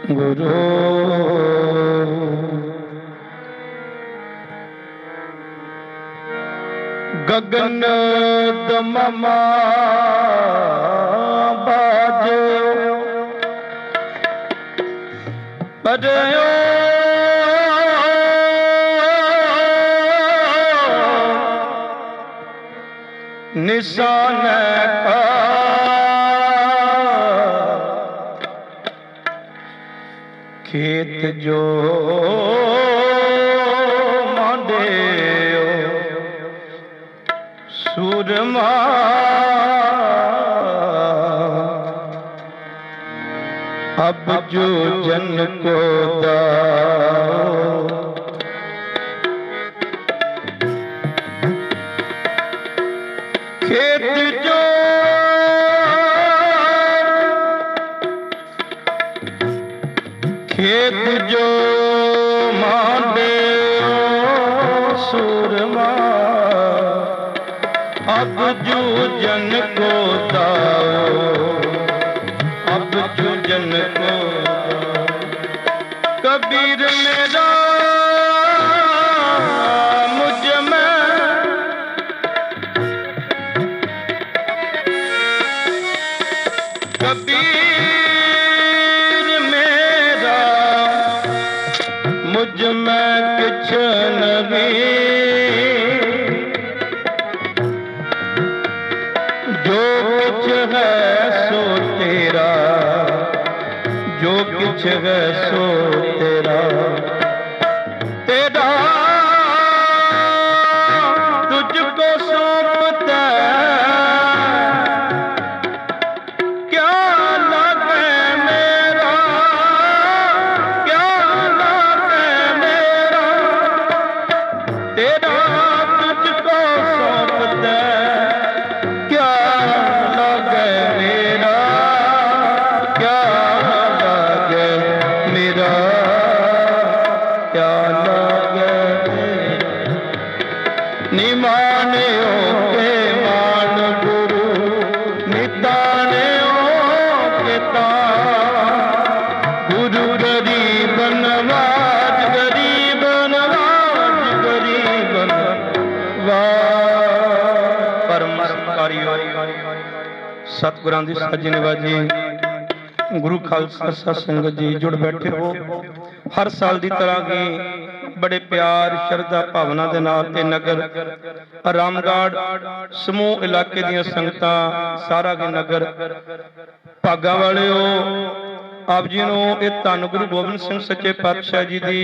गुरु गगन दममा बाजो परयो निशान का खेत जो मांडे सूरमा अब जो जन को दाओ खेत जो मांडे सूरमा अब जो जन को दाओ अब जो जन को कबीर मेरा मुझ में कबीर मेरा मुझ में किछ नहीं जो कुछ है सो तेरा जो कुछ है सो तेरा तेरा तुझको सौंपता क्या लगे मेरा क्या लगे मेरा तेरा तुझको सौंपता क्या लगे मेरा क्या लगे मेरा क्या लगे निमाने के मान गुरु निताने के गुरु गरीब नवाज गरीब नवाज गरीब नवाज परम सत्कारी सतगुरां दी साजी नवाजी गुरु खालसा साध संगत जी जुड़ बैठे हो हर साल की तरह ही बड़े प्यार श्रद्धा भावना दे नाल ते नगर रामगढ़ समूह इलाके दी संगतां सारा के नगर भागा वाले हो आप जी नूं इह धन गुरु गोबिंद सिंह सच्चे पातशाह जी दी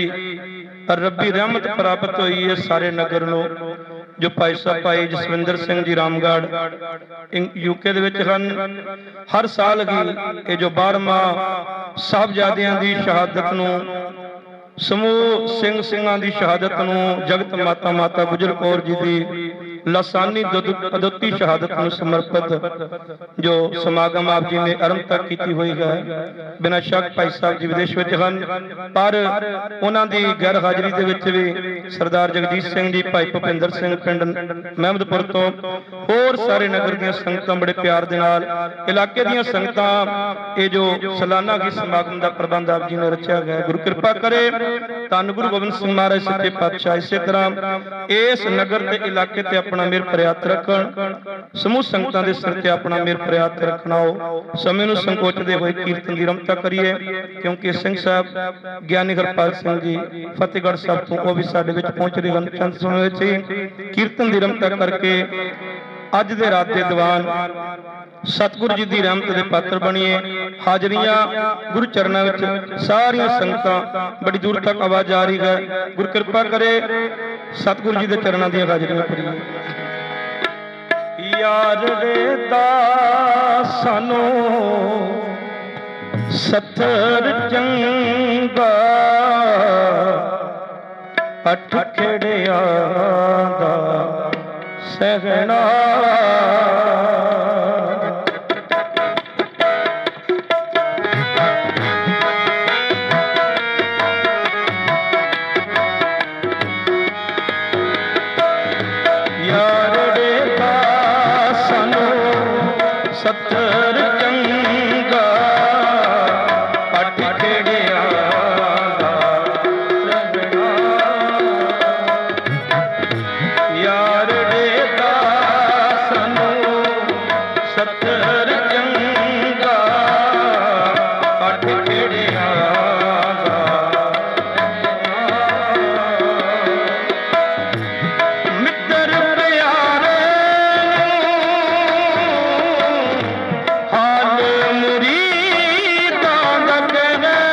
रब्बी रहमत प्राप्त हुई है सारे नगर नूं जो भाई साहब भाई जसविंदर सिंह जी रामगढ़ यूके दे विच हन हर साल ही ये जो 12वां साहबजादियां दी शहादत नूं समूह सिंह सिंहां दी शहादत नूं जगत माता माता गुजर कौर जी दी लासानी अदुੱਤੀ शहादत नूं समर्पित जो समागम आप जी ने आरंभता की हुई है बिना शक भाई साहब जी विदेश में हन पर उन्हां दी गैर हाजिरी दे विच भी सरदार जगदीश सिंह जी भाई भुपिंदर सिंह पिंड महमदपुर तो होर सारे नगर दी संगतां बड़े प्यार दे नाल इलाके दी संगतां ये जो सालाना की समागम का प्रबंध आप जी ने रचा गया गुरु कृपा करे धन गुरु गोबिंद सिंह महाराज सच्चे पातशाह इसे तरह इस नगर के इलाके ते अपना मेर प्रयात रखन समूह संगतां दे सिर ते अपना मेर प्रयात रखना हो समय नूं संकोचदे होए कीर्तन दी रमता करिए क्योंकि सिंह साहब ज्ञानी हरपाल सिंह जी फतेहगढ़ साहब तो वो भी साडे विच पहुंच रहे हैं चंद समय विच ही कीर्तन दी रमता करके अज दे रात दे दीवान सतगुरु जी की रहमत के पात्र बनीए हाजरियां गुरु चरणों में सारिया संगतां बड़ी दूर तक आवाज आ रही है गुरु कृपा करे सतगुरु जी के चरणों दी हाजरियां करिए यार रे दासानो सत्तर चंगा अठ खेड़िया दा सहना ਸਾਨੂੰ ਸੱਤਰ ਚੰਗਾ ਅੱਠ ਖੇੜਿਆਂ ਦਾ ਰੰਗਣਾ ਯਾਰ ਦੇਦਾ ਸਾਨੂੰ ਸੱਤਰ ਚੰਗਾ ਅੱਠ ਖੇੜਿਆਂ ਦਾ ਮਿੱਤਰ ਪਿਆਰੇ ਹਾਲ ਮੁਰੀਦਾਂ ਦਾ ਕਹਿਣਾ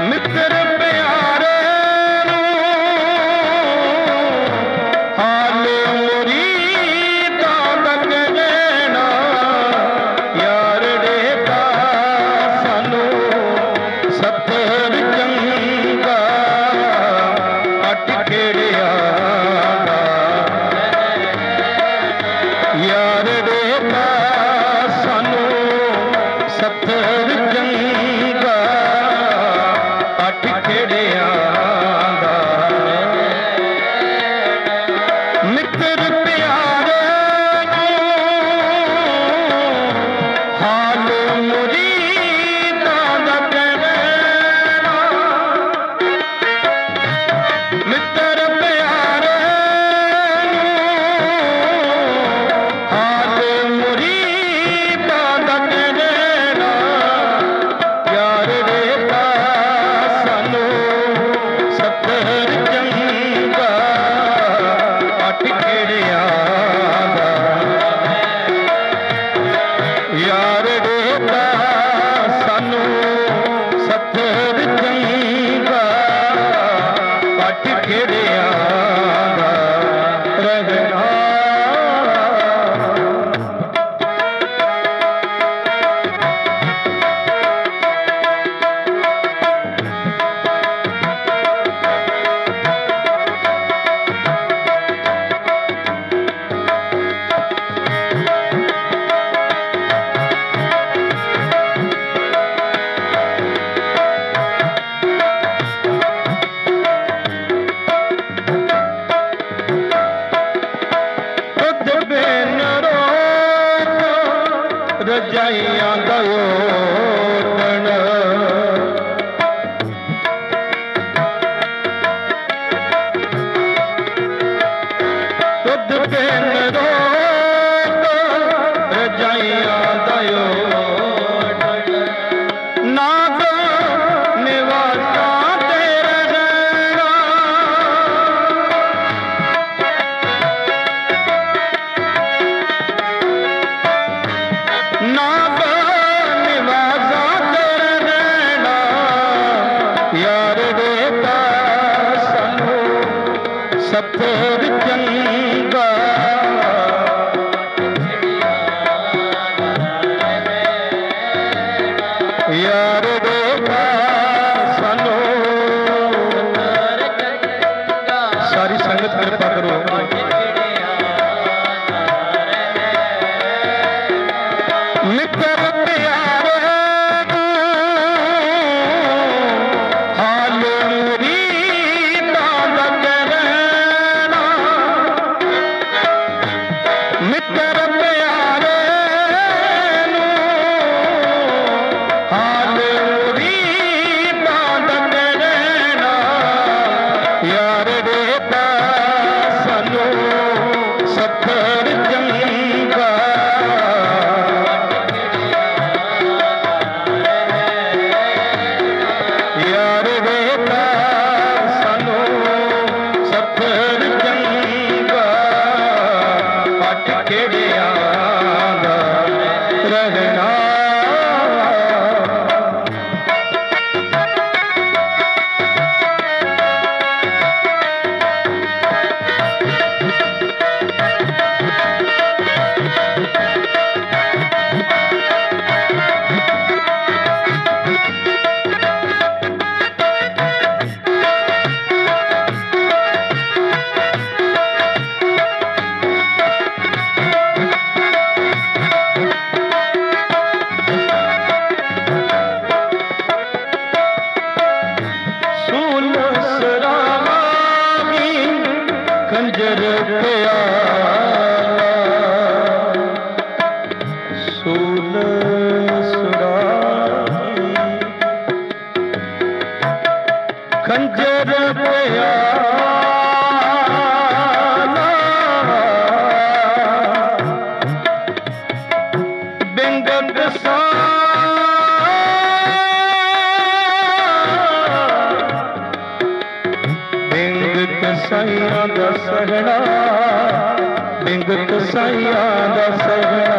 ਮਿੱਤਰ ਪਿਆਰੇ ਹਾਲ ਮੁਰੀਦਾਂ ਦਾ ਕਹਿਣਾ ਯਾਰ ਦੇਦਾ ਸਾਨੂੰ ਸੱਤਰ ਚੰਗਾ ਅੱਠ ਖੇੜਿਆਂ ਦਾ ਯਾਰ ਦੇਦਾ ਸਾਨੂੰ ਸੱਤਰ ਚੰਗਾ ਅੱਠ ਖੇੜਿਆਂ ਦਾ ਮਿੱਤਰ ਪਿਆਰੇ ਹਾਲ ਮੁਰੀਦਾਂ ਦਾ ਕਹਿਣਾ ਮਿੱਤਰ ਪਿਆਰੇ ਹਾਲ ਮੁਰੀਦਾਂ ਦਾ ਕਹਿਣਾ ਯਾਰ ਦੇਦਾ ਸਾਨੂੰ ਸੱਤਰ ਚੰਗਾ ਅੱਠ ਖੇੜਿਆਂ ਦਾ ਯਾਰ ਦੇਦਾ ਸਾਨੂੰ ਸੱਤਰ ਚੰਗਾ ਅੱਠ ਖੇੜਿਆਂ ਦਾ ਰਹਿਣਾ ਤੁਧ ਬਿਨ ਰੋਤ ਰਜਾਈਆਂ ਦਾ ਓਟਣ ਤੁਧ ਬਿਨ ਰੋਤ ਰਜਾਈਆਂ ਦਾ ਓਟਣ ਨਾਗ ਨਿਵਾਸਾਂ ਤੇ ਰਹਿਣਾ ਨਾਗ ਨਿਵਾਸਾਂ ਤੇ ਰਹਿਣਾ ਯਾਰ ਦੇਦਾ ਸਾਨੂੰ ਸੱਤਰ ਚੰਗਾ ਯਾਰ ਦੇਦਾ ਸਾਨੂੰ ਸਾਰੀ ਸੰਗਤ ਕਿਰਪਾ ਕਰੋ ਮਿੱਤਰ ਪਿਆਰੇ ਹਾਲ ਮੁਰੀਦਾਂ ਦਾ ਕਹਿਣਾ खंजर प्याला बिंग कसाइयां दा सहना बिंग कसाइयां दा सहना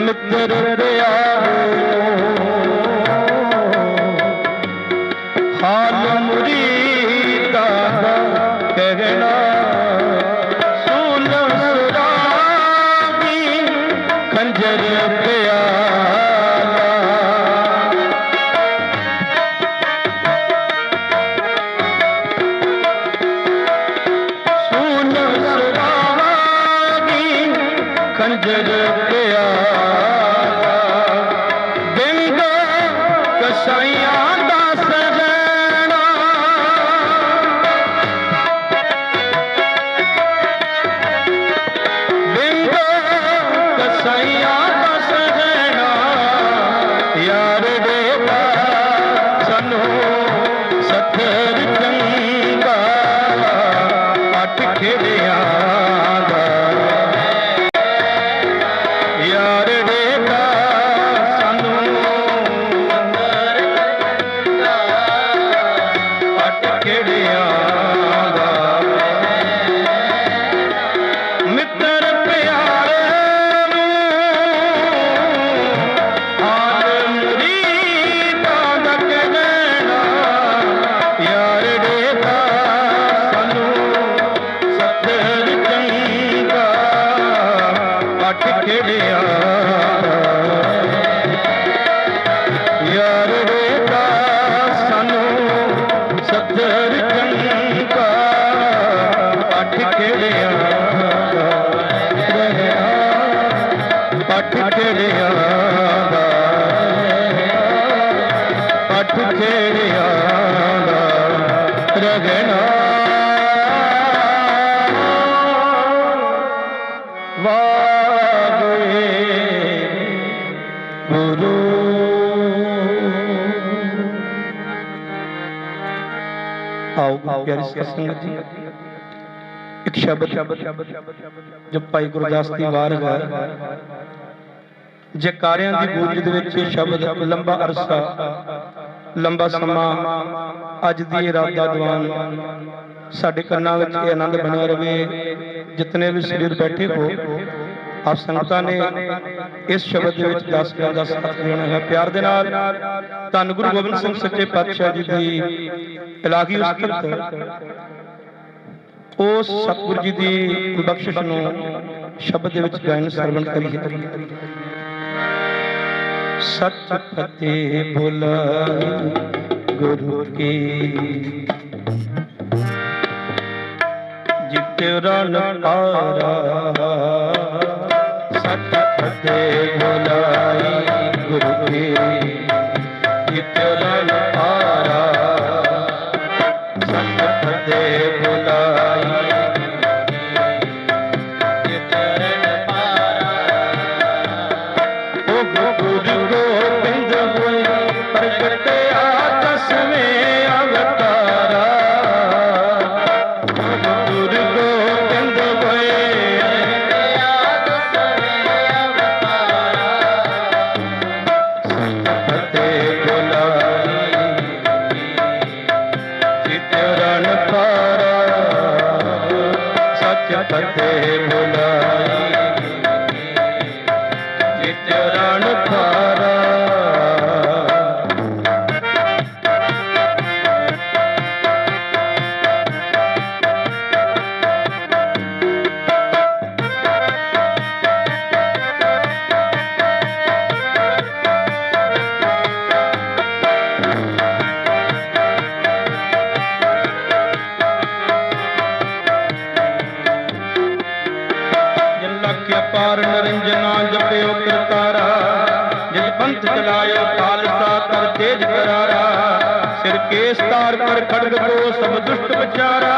मित्र हाल मुरीदा दा कहना सुन सुरागी खंजर प्याला सुन सुरागी खंजर प्याला बिंग कसाइयां दा सहना बिंग कसाइयां दा सहना यार देवा सनो सत्तर चंगा अठ खेड़ियां दा यार देवा सनो अठ खेड़ियां दा मित्र प्यारे हाल मुरीदां दा कहना यार देवा सानू सत्तर चंगा अठ खेड़ियां यार देवा सानू सत्तर चंगा अठ खेड़ियां अठ खेड़ियां अठ खेड़ियां रगना वागे गुरु आओ प्यारी सत्संग जी एक शब्द जो भाई गुरदास दी वार है जयकारियां दी गूंज दे विच शब्द लंबा अरसा लंबा समा अज दी इरादा दवान साडे कन्नां विच ये आनंद बना रहे जितने भी शरीर बैठे हो आप संगतां ने इस शब्द दे विच 10 ग्राम दा साथ देना है प्यार दे नाल धन गुरु गोबिंद सिंह सच्चे पातशाह जी दी इलाही उस्ताद उस सतगुरु जी दी बख्शिश नूं शब्द दे विच गायन सरवण करिए सच फतेह बुलाई गुरु की जित रन पारा सच फतेह बुलाई गुरु की जित रन पारा सच फतेह बुलाई जित रन पारा ओ गुरु गोबिंद होए प्रगटया दसवें अवतारा गुरु गोबिंद होए सच फतेह बुलाई जित रन पारा सच फतेह बुलाई जित रन पारा पार निरंजना जपयो करतारा जिस पंथ चलायो खालसा कर तेज करारा सिर केस तार कर खड़ग को सब दुष्ट बचारा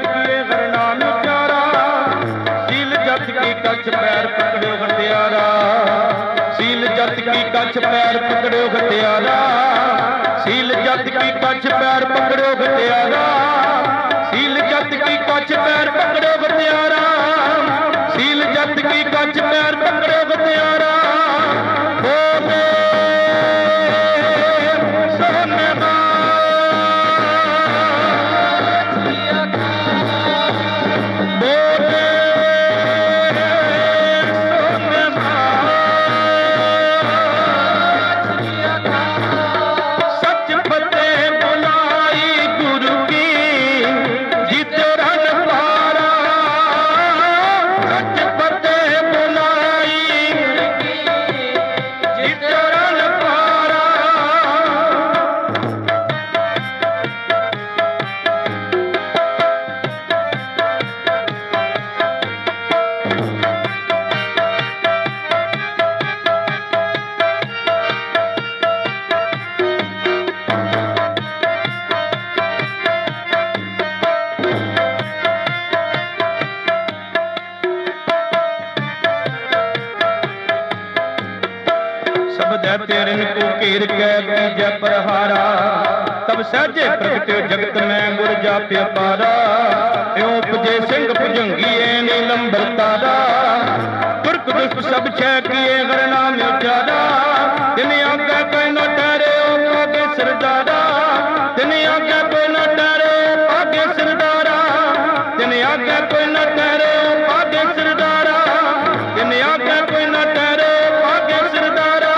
किए हर नाम उचारा सील जत की कच्छ पैर पकड़ो हथियारा सील जत की कच्छ पैर पकड़ो हथियारा कछ पैर पकड़ो गतियारा, सील जत की कछ पैर पकड़ो गतियारा, सील जत की कछ पैर पकड़ो गतियारा। बोले सोने बोले तेरे को घेर के कीजे प्रहारा, तब सहजे प्रगटे जगत में गुर जाप्य पारा। यो उपजे सिंह भुजंगी नीलंबर तारा, तुर्क दुष्ट सब छह किए गर नाम उचारा। दिन आगे कोई न ठहरे आगे सरदारा, दिन आगे कोई न ठहरे आगे सरदारा, दिन आगे कोई न ठहरे आगे सरदारा, दिन आगे कोई न ठहरे आगे सरदारा।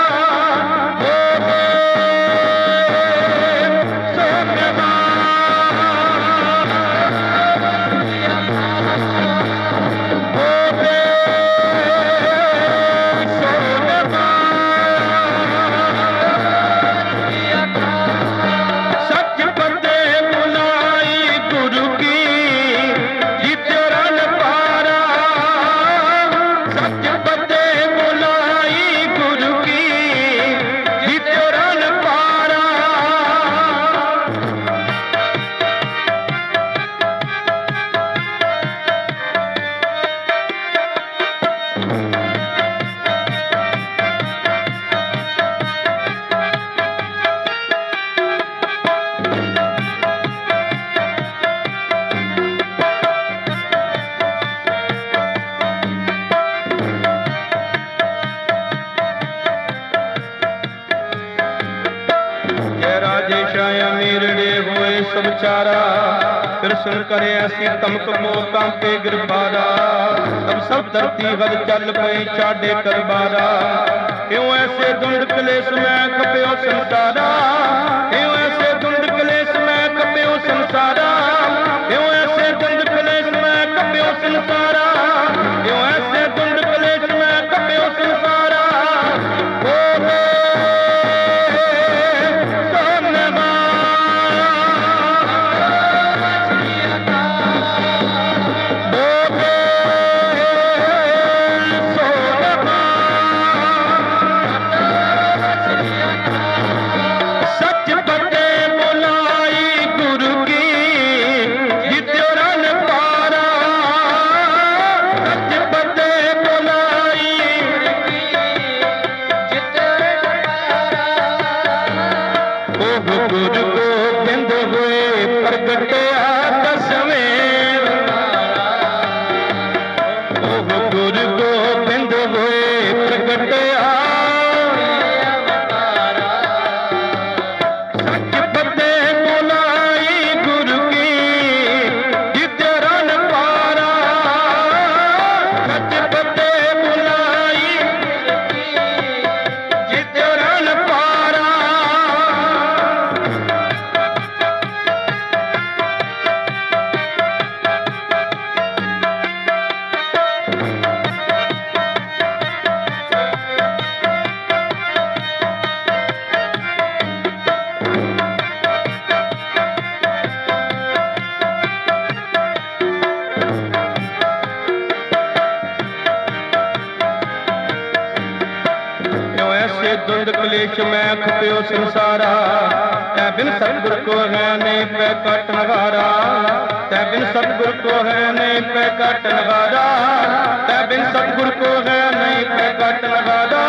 सब चारा फिर सुन करे ऐसी तमक को कांपे गिरबारा। तब सब धरती हल चल पई चाडे करबारा। क्यों ऐसे धुंध कलेश में कप्यो संसारा, क्यों ऐसे धुंध कलेश में कप्यो संसारा, क्यों ऐसे धुंध कलेश में कप्यो संसारा, क्यों ऐसे धुंध कलेश में कप्यो संसारा। द्वंद क्लेश में खप्यो संसारा। तै बिन सतगुर को है नहीं पे कट नगारा, तै बिन सतगुर को है नहीं पे कट नगारा, तै बिन सतगुर को है नहीं पे कट नगारा।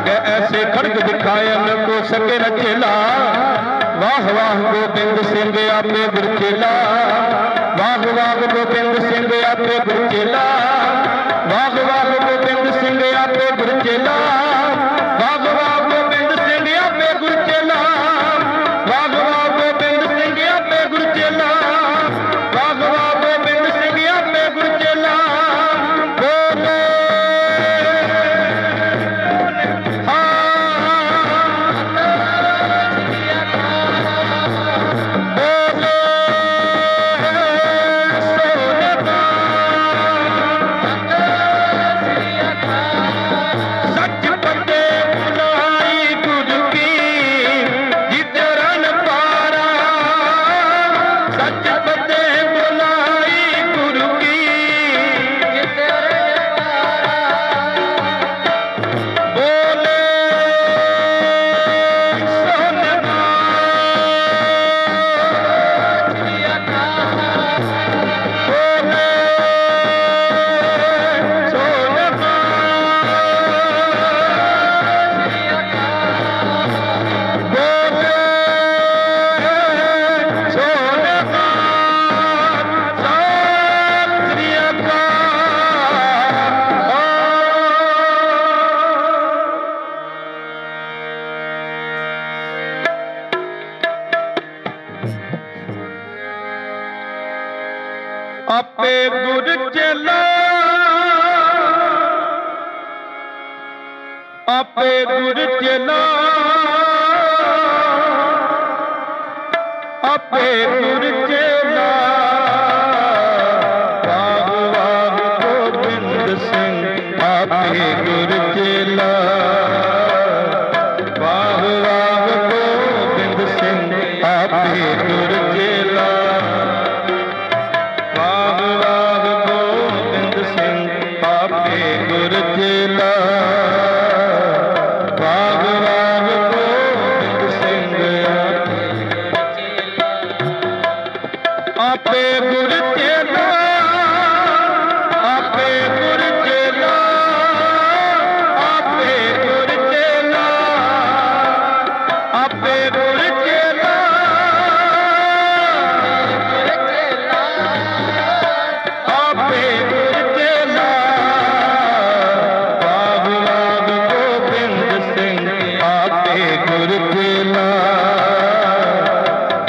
के ऐसे खड़ग दिखाए न को सके न चेला, वाह वाह गोबिंद सिंह आपे गुरचेला, वाह वाह गोबिंद सिंह आपे गुरचेला, वाह वाह गोबिंद सिंह आपे गुरचेला, वाह वाह गोबिंद सिंह आपे गुरचेला, वाह वाह गोबिंद सिंह आपे गुरचेला, वाह वाह गोबिंद सिंह आपे गुरचेला। बोले आपे गुरचेला, आपे गुरचेला, आपे गुरचेला। वाह वाह गोबिंद सिंह आपे गुरचेला, वाह वाह गोबिंद सिंह आपे गुरचेला, वाह वाह गोबिंद सिंह आपे गुरचेला, वाह वाह गोबिंद सिंह आपे गुरचेला, आपे गुरचेला, आपे गुरचेला, आपे गुरचेला, आपे गुरचेला। वाह वाह गोबिंद सिंह आपे गुरचेला,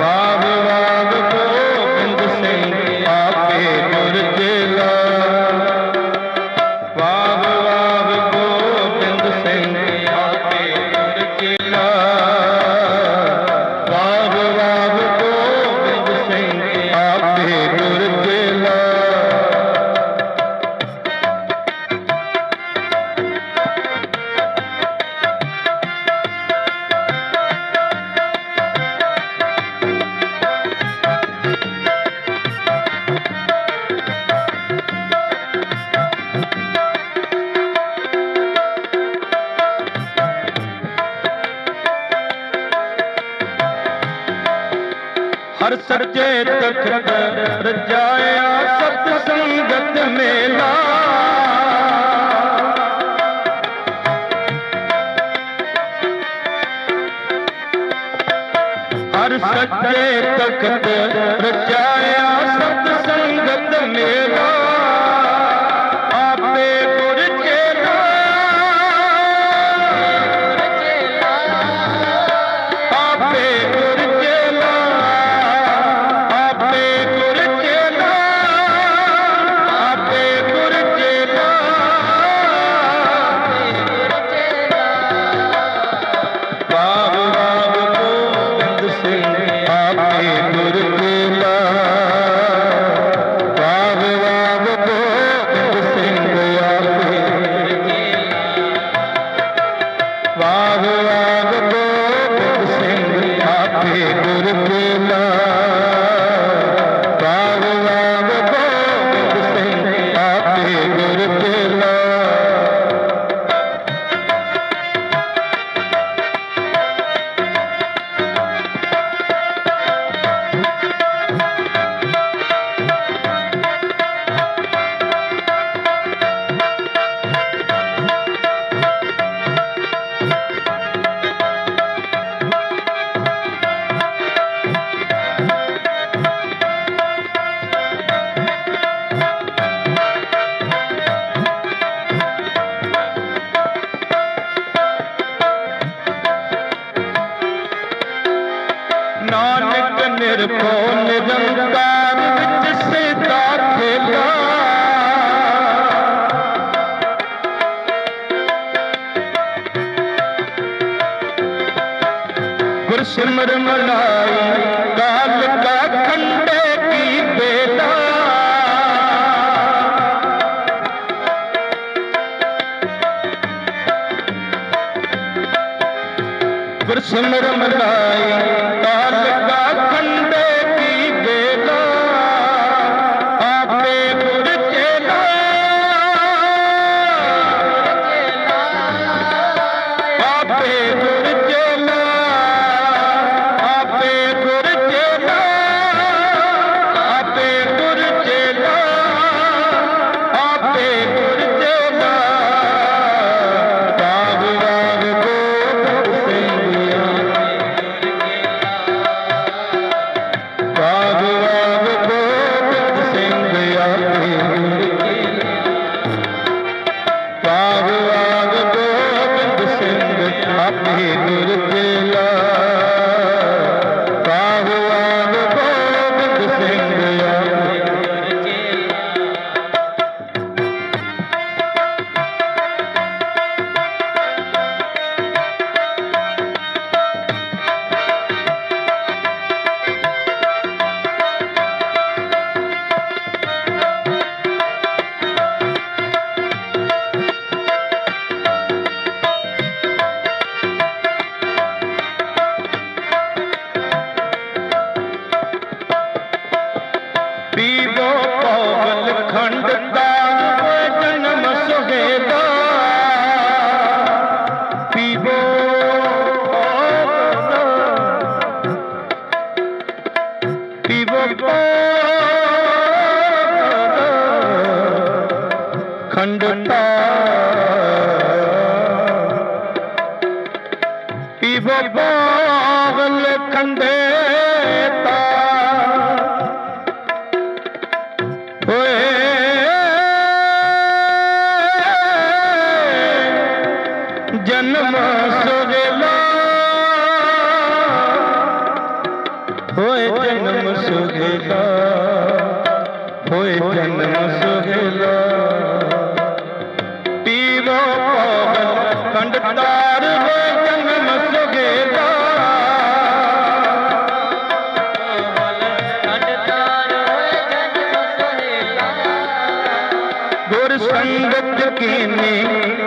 वाह वाह गोबिंद सिंह आपे गुरचेला, वाह वाह गोबिंद सिंह आपे गुरचेला, वाह वाह गोबिंद सिंह आपे गुरचेला। हर सच्चे तखत रजाया सत संगत मेला, हर सच्चे तखत रजाया सत संगत मेला। आपे गुरचेला, आपे गुरचेला, आपे गुरचेला, आपे गुरचेला, वाह वाह गोबिंद सिंह आपे गुरचेला, नानक निरभो निरंकार विच सदा खेला गुर सिमर मनाई काल का खंडे की बेला गुर सिमर मनाई काल का खंडे की बेला आपे गुर चेला आपे गुर चेला आपे गुर चेला आपे गुर चेला आपे गुर चेला बाग बाग गोबिंद सिंह बाग बाग गोबिंद सिंह बाग बाग गोबिंद सिंह आपे गुर चेला बाग बाग गोबिंद सिंह पीवो पौगल खंड दान जन्म सुहेदा पीवो पीवो खंड पीवो पौगल खंडे जन्म सुहेला होए जन्म सुहेला होए जन्म सुहेला पीवो पौगल खंड तार होए जन्म सुहेला गुर संगत कीनी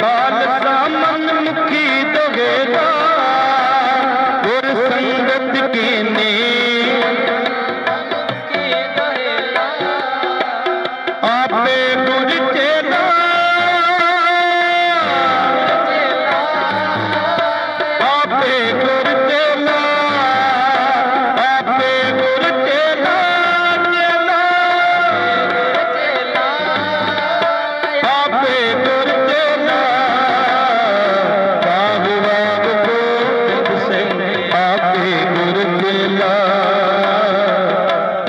खालसा मन मुखी दोगेला गुर संगत कीनी आपे गुर चेला आपे गुर चेला आपे गुर चेला चेला आपे गुर चेला बाग बाग गोबिंद सिंह आपे गुर चेला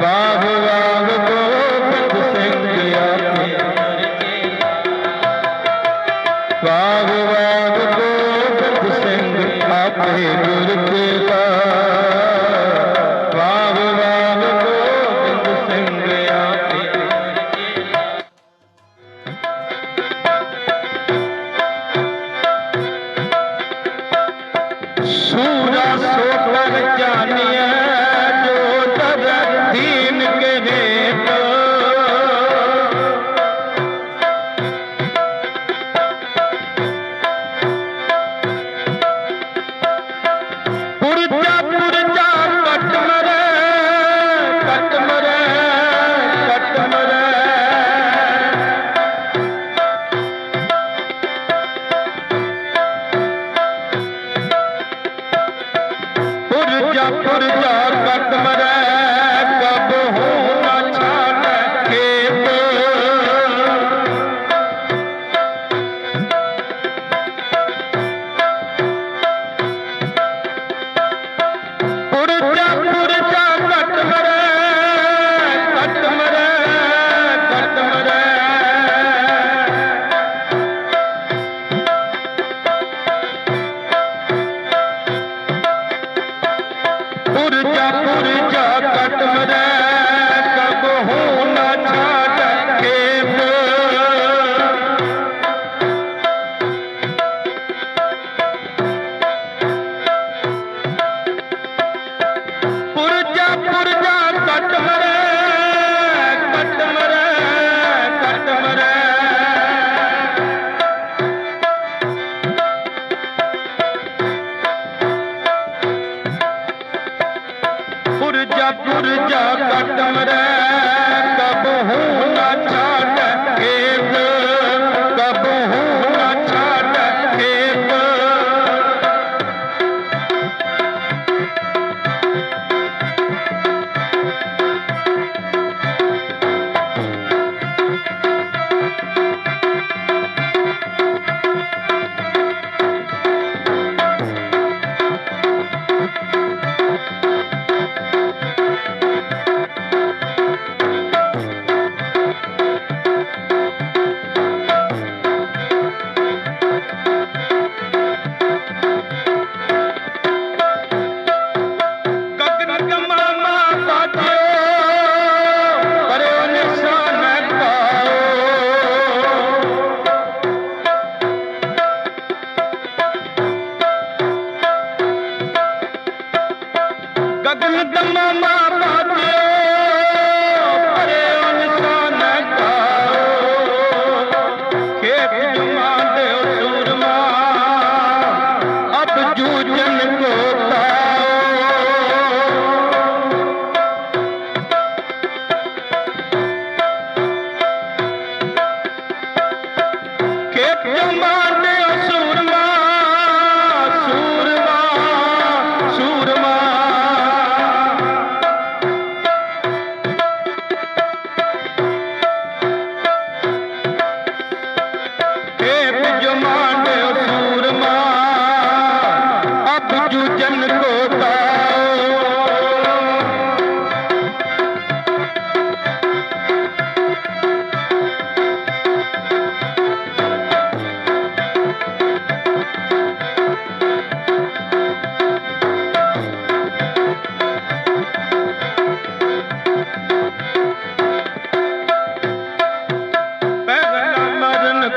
बाग बाग गोबिंद सिंह आपे बाग बाग गोबिंद सिंह आपे गुर चेला बाग बाग गोबिंद सिंह आपे सूरा सोकर जानिए जो तर दीन के हेत पुरजा पुरजा कट मरे कट मरे कट मरे पुरजा पुरजा कट मरे कब हो न छाट खेत पुरजा पुरजा कट मरे कट मरे कट मरे पुरजा कट मरे कब हो न छाड़ खेत पुरजा कट मरे कट मरे कट मरे पुरजा कट मरे कब हो न छाड़ खेत कब हो न छाड़ खेत गगन दमामा बाजे परे इंसान गाओ खेत जुमा दे सूरमा अब जूझन को खेत जुमा दे सूरमा सूरमा सूरमा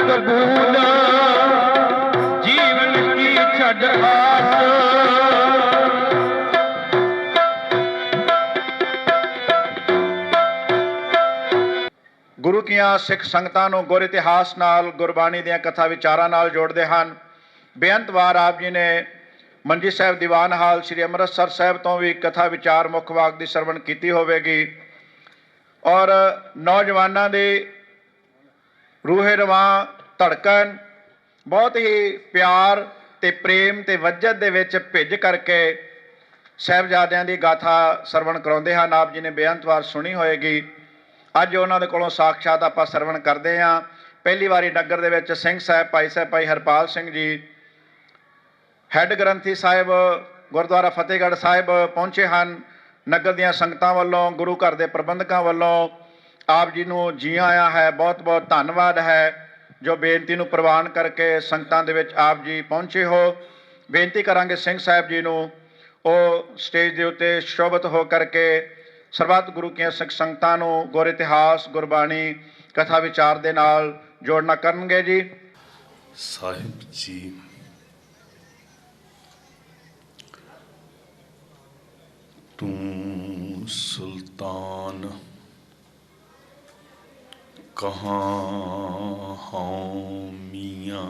कबूल जीवन की छड़ आस गुरु ਦੀਆਂ ਸਿੱਖ ਸੰਗਤਾਂ ਨੂੰ ਗੁਰ ਇਤਿਹਾਸ ਨਾਲ ਗੁਰਬਾਣੀ ਦੀਆਂ ਕਥਾ ਵਿਚਾਰਾਂ ਨਾਲ ਜੋੜਦੇ ਹਨ। ਬੇਅੰਤ ਵਾਰ ਆਪ ਜੀ ਨੇ ਮੰਜੀ ਸਾਹਿਬ ਦੀਵਾਨ ਹਾਲ ਸ੍ਰੀ ਅੰਮ੍ਰਿਤਸਰ ਸਾਹਿਬ ਤੋਂ ਵੀ ਕਥਾ ਵਿਚਾਰ ਮੁੱਖ ਵਾਕ ਦੀ ਸਰਵਣ ਕੀਤੀ ਹੋਵੇਗੀ ਔਰ ਨੌਜਵਾਨਾਂ ਦੇ रूहे रवां धड़कन बहुत ही प्यार ते प्रेम ते वजद दे विच भिज करके साहिबजादियां दी गाथा सरवण कराउंदे हन। आप जी ने बेअंतवार सुनी होएगी। अज उन्हां दे कोलों साक्षात आपां सरवण करदे हां। पहली वारी नगर दे विच सिंह साहब भाई हरपाल सिंह जी हैड ग्रंथी साहिब गुरुद्वारा फतेहगढ़ साहिब पहुंचे हन। नगर दीआं संगतां वल्लों गुरु घर दे प्रबंधकां वल्लों आप जी नूं जी आया है। बहुत बहुत धन्यवाद है जो बेनती नूं प्रवान करके संगतां दे विच आप जी पहुंचे हो। बेनती करांगे सिंह साहब जी नूं ਉਹ स्टेज के उत्ते शोभित हो करके ਸਰਬੱਤ गुरु ਦੀਆਂ सिख संगतां नूं गुर इतिहास गुरबाणी कथा विचार दे नाल जोड़ना करनगे जी। साहिब जी तू सुल्तान कहाँ हाँ मियाँ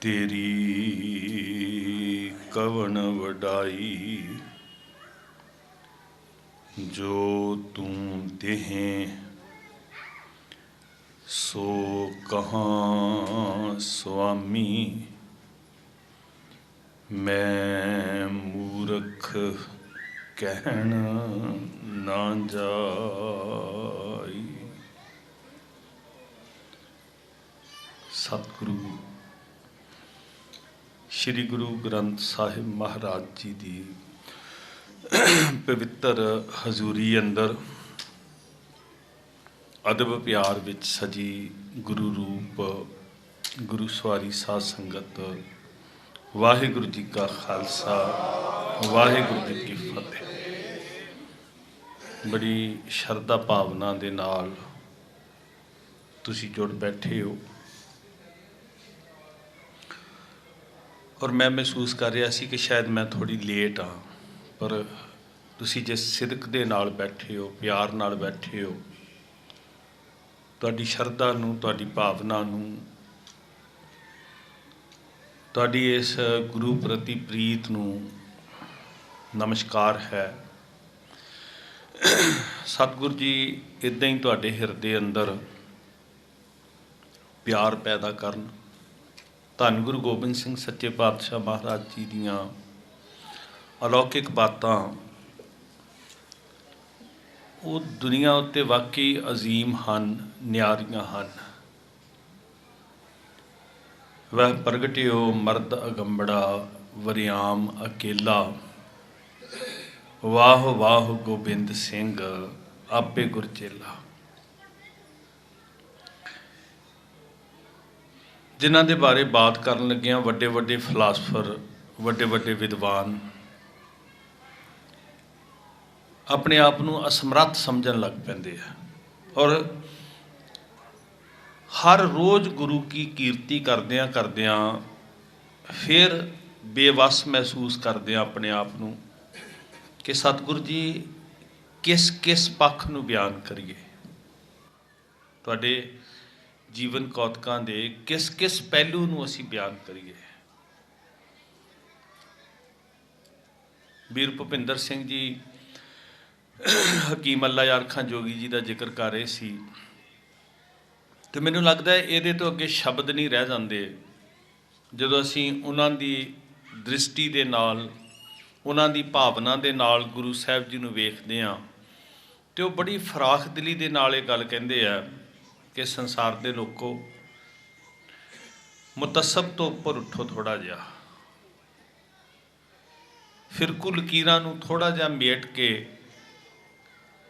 तेरी कवन वडाई जो तू देहें सो कहाँ स्वामी मैं मूर्ख कहन ना जाई। सतगुरु श्री गुरु ग्रंथ साहिब महाराज जी की पवित्र हजूरी अंदर अदब प्यार विच सजी गुरु रूप गुरु सवारी साध संगत ਵਾਹਿਗੁਰੂ ਜੀ ਕਾ ਖਾਲਸਾ ਵਾਹਿਗੁਰੂ ਜੀ ਕੀ ਫਤਿਹ। ਬੜੀ ਸ਼ਰਧਾ ਭਾਵਨਾ ਦੇ ਨਾਲ ਤੁਸੀਂ ਜੁੜ ਬੈਠੇ ਹੋ ਔਰ ਮੈਂ ਮਹਿਸੂਸ ਕਰ ਰਿਹਾ ਸੀ ਕਿ ਸ਼ਾਇਦ ਮੈਂ ਥੋੜੀ ਲੇਟ ਹਾਂ, ਪਰ ਤੁਸੀਂ ਜਿਸ ਸਿਦਕ ਦੇ ਨਾਲ ਬੈਠੇ ਹੋ, ਪਿਆਰ ਨਾਲ ਬੈਠੇ ਹੋ, ਤੁਹਾਡੀ ਸ਼ਰਧਾ ਨੂੰ, ਤੁਹਾਡੀ ਭਾਵਨਾ ਨੂੰ, ਤੁਹਾਡੀ ਇਸ ਗੁਰੂ ਪ੍ਰਤੀ ਪ੍ਰੀਤ ਨੂੰ ਨਮਸਕਾਰ ਹੈ। ਸਤਿਗੁਰੂ ਜੀ ਇੱਦਾਂ ਹੀ ਤੁਹਾਡੇ ਹਿਰਦੇ ਅੰਦਰ ਪਿਆਰ ਪੈਦਾ ਕਰਨ। ਧੰਨ ਗੁਰੂ ਗੋਬਿੰਦ ਸਿੰਘ ਸੱਚੇ ਪਾਤਸ਼ਾਹ ਮਹਾਰਾਜ ਜੀ ਦੀਆਂ ਅਲੌਕਿਕ ਬਾਤਾਂ ਉਹ ਦੁਨੀਆ ਉੱਤੇ ਵਾਕਈ ਅਜ਼ੀਮ ਹਨ, ਨਿਆਰੀਆਂ ਹਨ। ਵਹ ਪ੍ਰਗਟਿਓ ਮਰਦ ਅਗੰਬੜਾ ਵਰਿਆਮ ਅਕੇਲਾ, ਵਾਹ ਵਾਹ ਗੋਬਿੰਦ ਸਿੰਘ ਆਪੇ ਗੁਰਚੇਲਾ। ਜਿਨ੍ਹਾਂ ਦੇ ਬਾਰੇ ਬਾਤ ਕਰਨ ਲੱਗਿਆਂ ਵੱਡੇ ਵੱਡੇ ਫਿਲਾਸਫਰ, ਵੱਡੇ ਵੱਡੇ ਵਿਦਵਾਨ ਆਪਣੇ ਆਪ ਨੂੰ ਅਸਮਰੱਥ ਸਮਝਣ ਲੱਗ ਪੈਂਦੇ ਆ ਔਰ ਹਰ ਰੋਜ਼ ਗੁਰੂ ਕੀ ਕੀਰਤੀ ਕਰਦਿਆਂ ਫਿਰ ਬੇਵੱਸ ਮਹਿਸੂਸ ਕਰਦੇ ਆ ਆਪਣੇ ਆਪ ਨੂੰ ਕਿ ਸਤਿਗੁਰੂ ਜੀ ਕਿਸ ਕਿਸ ਪੱਖ ਨੂੰ ਬਿਆਨ ਕਰੀਏ, ਤੁਹਾਡੇ ਜੀਵਨ ਕੌਤਕਾਂ ਦੇ ਕਿਸ ਕਿਸ ਪਹਿਲੂ ਨੂੰ ਅਸੀਂ ਬਿਆਨ ਕਰੀਏ। ਵੀਰ ਭੁਪਿੰਦਰ ਸਿੰਘ ਜੀ ਹਕੀਮ ਅੱਲਾ ਯਾਰ ਖਾਂ ਜੋਗੀ ਜੀ ਦਾ ਜ਼ਿਕਰ ਕਰ ਰਹੇ ਸੀ ਤੇ ਮੈਨੂੰ ਲੱਗਦਾ ਇਹਦੇ ਤੋਂ ਅੱਗੇ ਸ਼ਬਦ ਨਹੀਂ ਰਹਿ ਜਾਂਦੇ ਜਦੋਂ ਅਸੀਂ ਉਹਨਾਂ ਦੀ ਦ੍ਰਿਸ਼ਟੀ ਦੇ ਨਾਲ, ਉਹਨਾਂ ਦੀ ਭਾਵਨਾ ਦੇ ਨਾਲ ਗੁਰੂ ਸਾਹਿਬ ਜੀ ਨੂੰ ਵੇਖਦੇ ਹਾਂ ਤੇ ਉਹ ਬੜੀ ਫਰਾਖ ਦਿਲੀ ਦੇ ਨਾਲ ਇਹ ਗੱਲ ਕਹਿੰਦੇ ਆ ਕਿ ਸੰਸਾਰ ਦੇ ਲੋਕੋ, ਮੁਤੱਸਬ ਤੋਂ ਉੱਪਰ ਉੱਠੋ ਥੋੜ੍ਹਾ ਜਿਹਾ, ਫਿਰਕੂ ਲਕੀਰਾਂ ਨੂੰ ਥੋੜ੍ਹਾ ਜਿਹਾ ਮੇਟ ਕੇ,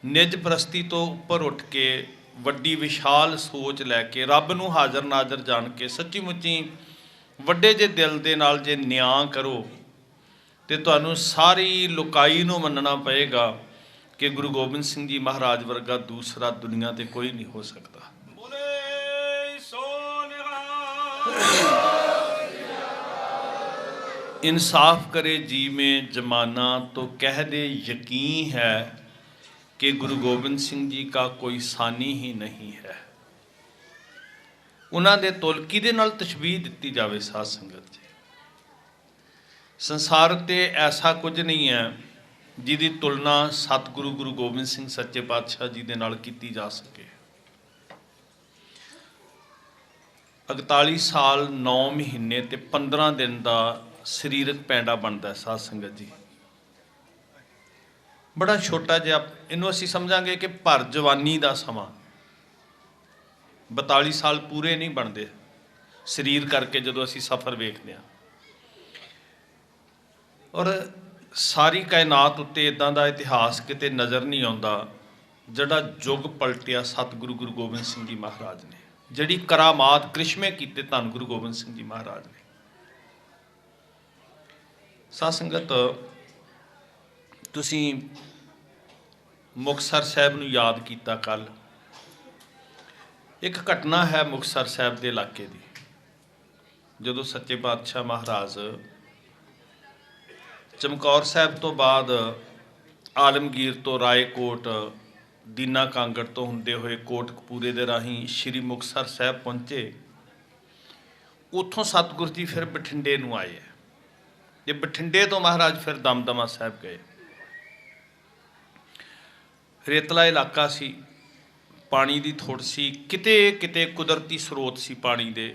ਨਿਜ ਪ੍ਰਸਤੀ ਤੋਂ ਉੱਪਰ ਉੱਠ ਕੇ, ਵੱਡੀ ਵਿਸ਼ਾਲ ਸੋਚ ਲੈ ਕੇ, ਰੱਬ ਨੂੰ ਹਾਜ਼ਰ ਨਾਜ਼ਰ ਜਾਣ ਕੇ ਸੱਚੀ ਮੁੱਚੀ ਵੱਡੇ ਜੇ ਦਿਲ ਦੇ ਨਾਲ ਜੇ ਨਿਆਂ ਕਰੋ ਤੇ ਤੁਹਾਨੂੰ ਸਾਰੀ ਲੋਕਾਈ ਨੂੰ ਮੰਨਣਾ ਪਏਗਾ ਕਿ ਗੁਰੂ ਗੋਬਿੰਦ ਸਿੰਘ ਜੀ ਮਹਾਰਾਜ ਵਰਗਾ ਦੂਸਰਾ ਦੁਨੀਆ ਤੇ ਕੋਈ ਨਹੀਂ ਹੋ ਸਕਦਾ। इंसाफ करे जी में जमाना तो कह दे यकीन है कि गुरु गोबिंद सिंह जी का कोई सानी ही नहीं है। उन्हां दे तुलकी दे नाल तशबीह दित्ती जावे साध संगत जी। संसार ते ऐसा कुछ नहीं है जिहदी तुलना सतगुरु गुरु गोबिंद सिंह सच्चे पातशाह जी दे नाल कीती जा सके। 41 साल 9 महीने ते 15 दिन का ਸਰੀਰਕ ਪੈਂਡਾ ਬਣਦਾ ਸਾਧ ਸੰਗਤ ਜੀ। ਬੜਾ ਛੋਟਾ ਜਿਹਾ ਇਹਨੂੰ ਅਸੀਂ ਸਮਝਾਂਗੇ ਕਿ ਭਰ ਜਵਾਨੀ ਦਾ ਸਮਾਂ। 42 ਸਾਲ ਪੂਰੇ ਨਹੀਂ ਬਣਦੇ ਸਰੀਰ ਕਰਕੇ ਜਦੋਂ ਅਸੀਂ ਸਫ਼ਰ ਵੇਖਦੇ ਹਾਂ। ਔਰ ਸਾਰੀ ਕਾਇਨਾਤ ਉੱਤੇ ਇਦਾਂ ਦਾ ਇਤਿਹਾਸ ਕਿਤੇ ਨਜ਼ਰ ਨਹੀਂ ਆਉਂਦਾ ਜਿਹੜਾ ਯੁੱਗ ਪਲਟਿਆ ਸਤਿਗੁਰੂ ਗੁਰੂ ਗੋਬਿੰਦ ਸਿੰਘ ਜੀ ਮਹਾਰਾਜ ਨੇ, ਜਿਹੜੀ ਕਰਾਮਾਤ ਕ੍ਰਿਸ਼ਮੇ ਕੀਤੇ ਧੰਨ ਗੁਰੂ ਗੋਬਿੰਦ ਸਿੰਘ ਜੀ ਮਹਾਰਾਜ ਨੇ। ਸਾਧ ਸੰਗਤ, ਤੁਸੀਂ ਮੁਕਤਸਰ ਸਾਹਿਬ ਨੂੰ ਯਾਦ ਕੀਤਾ ਕੱਲ। ਇੱਕ ਘਟਨਾ ਹੈ ਮੁਕਤਸਰ ਸਾਹਿਬ ਦੇ ਇਲਾਕੇ ਦੀ, ਜਦੋਂ ਸੱਚੇ ਪਾਤਸ਼ਾਹ ਮਹਾਰਾਜ ਚਮਕੌਰ ਸਾਹਿਬ ਤੋਂ ਬਾਅਦ ਆਲਮਗੀਰ ਤੋਂ ਰਾਏਕੋਟ, ਦੀਨਾ ਕਾਂਗੜ ਤੋਂ ਹੁੰਦੇ ਹੋਏ ਕੋਟਕਪੂਰੇ ਦੇ ਰਾਹੀਂ ਸ਼੍ਰੀ ਮੁਕਤਸਰ ਸਾਹਿਬ ਪਹੁੰਚੇ। ਉੱਥੋਂ ਸਤਿਗੁਰੂ ਜੀ ਫਿਰ ਬਠਿੰਡੇ ਨੂੰ ਆਏ ਤੇ ਬਠਿੰਡੇ ਤੋਂ ਮਹਾਰਾਜ ਫਿਰ ਦਮਦਮਾ ਸਾਹਿਬ ਗਏ। ਰੇਤਲਾ ਇਲਾਕਾ ਸੀ, ਪਾਣੀ ਦੀ ਥੋੜ ਸੀ, ਕਿਤੇ ਕਿਤੇ ਕੁਦਰਤੀ ਸਰੋਤ ਸੀ ਪਾਣੀ ਦੇ,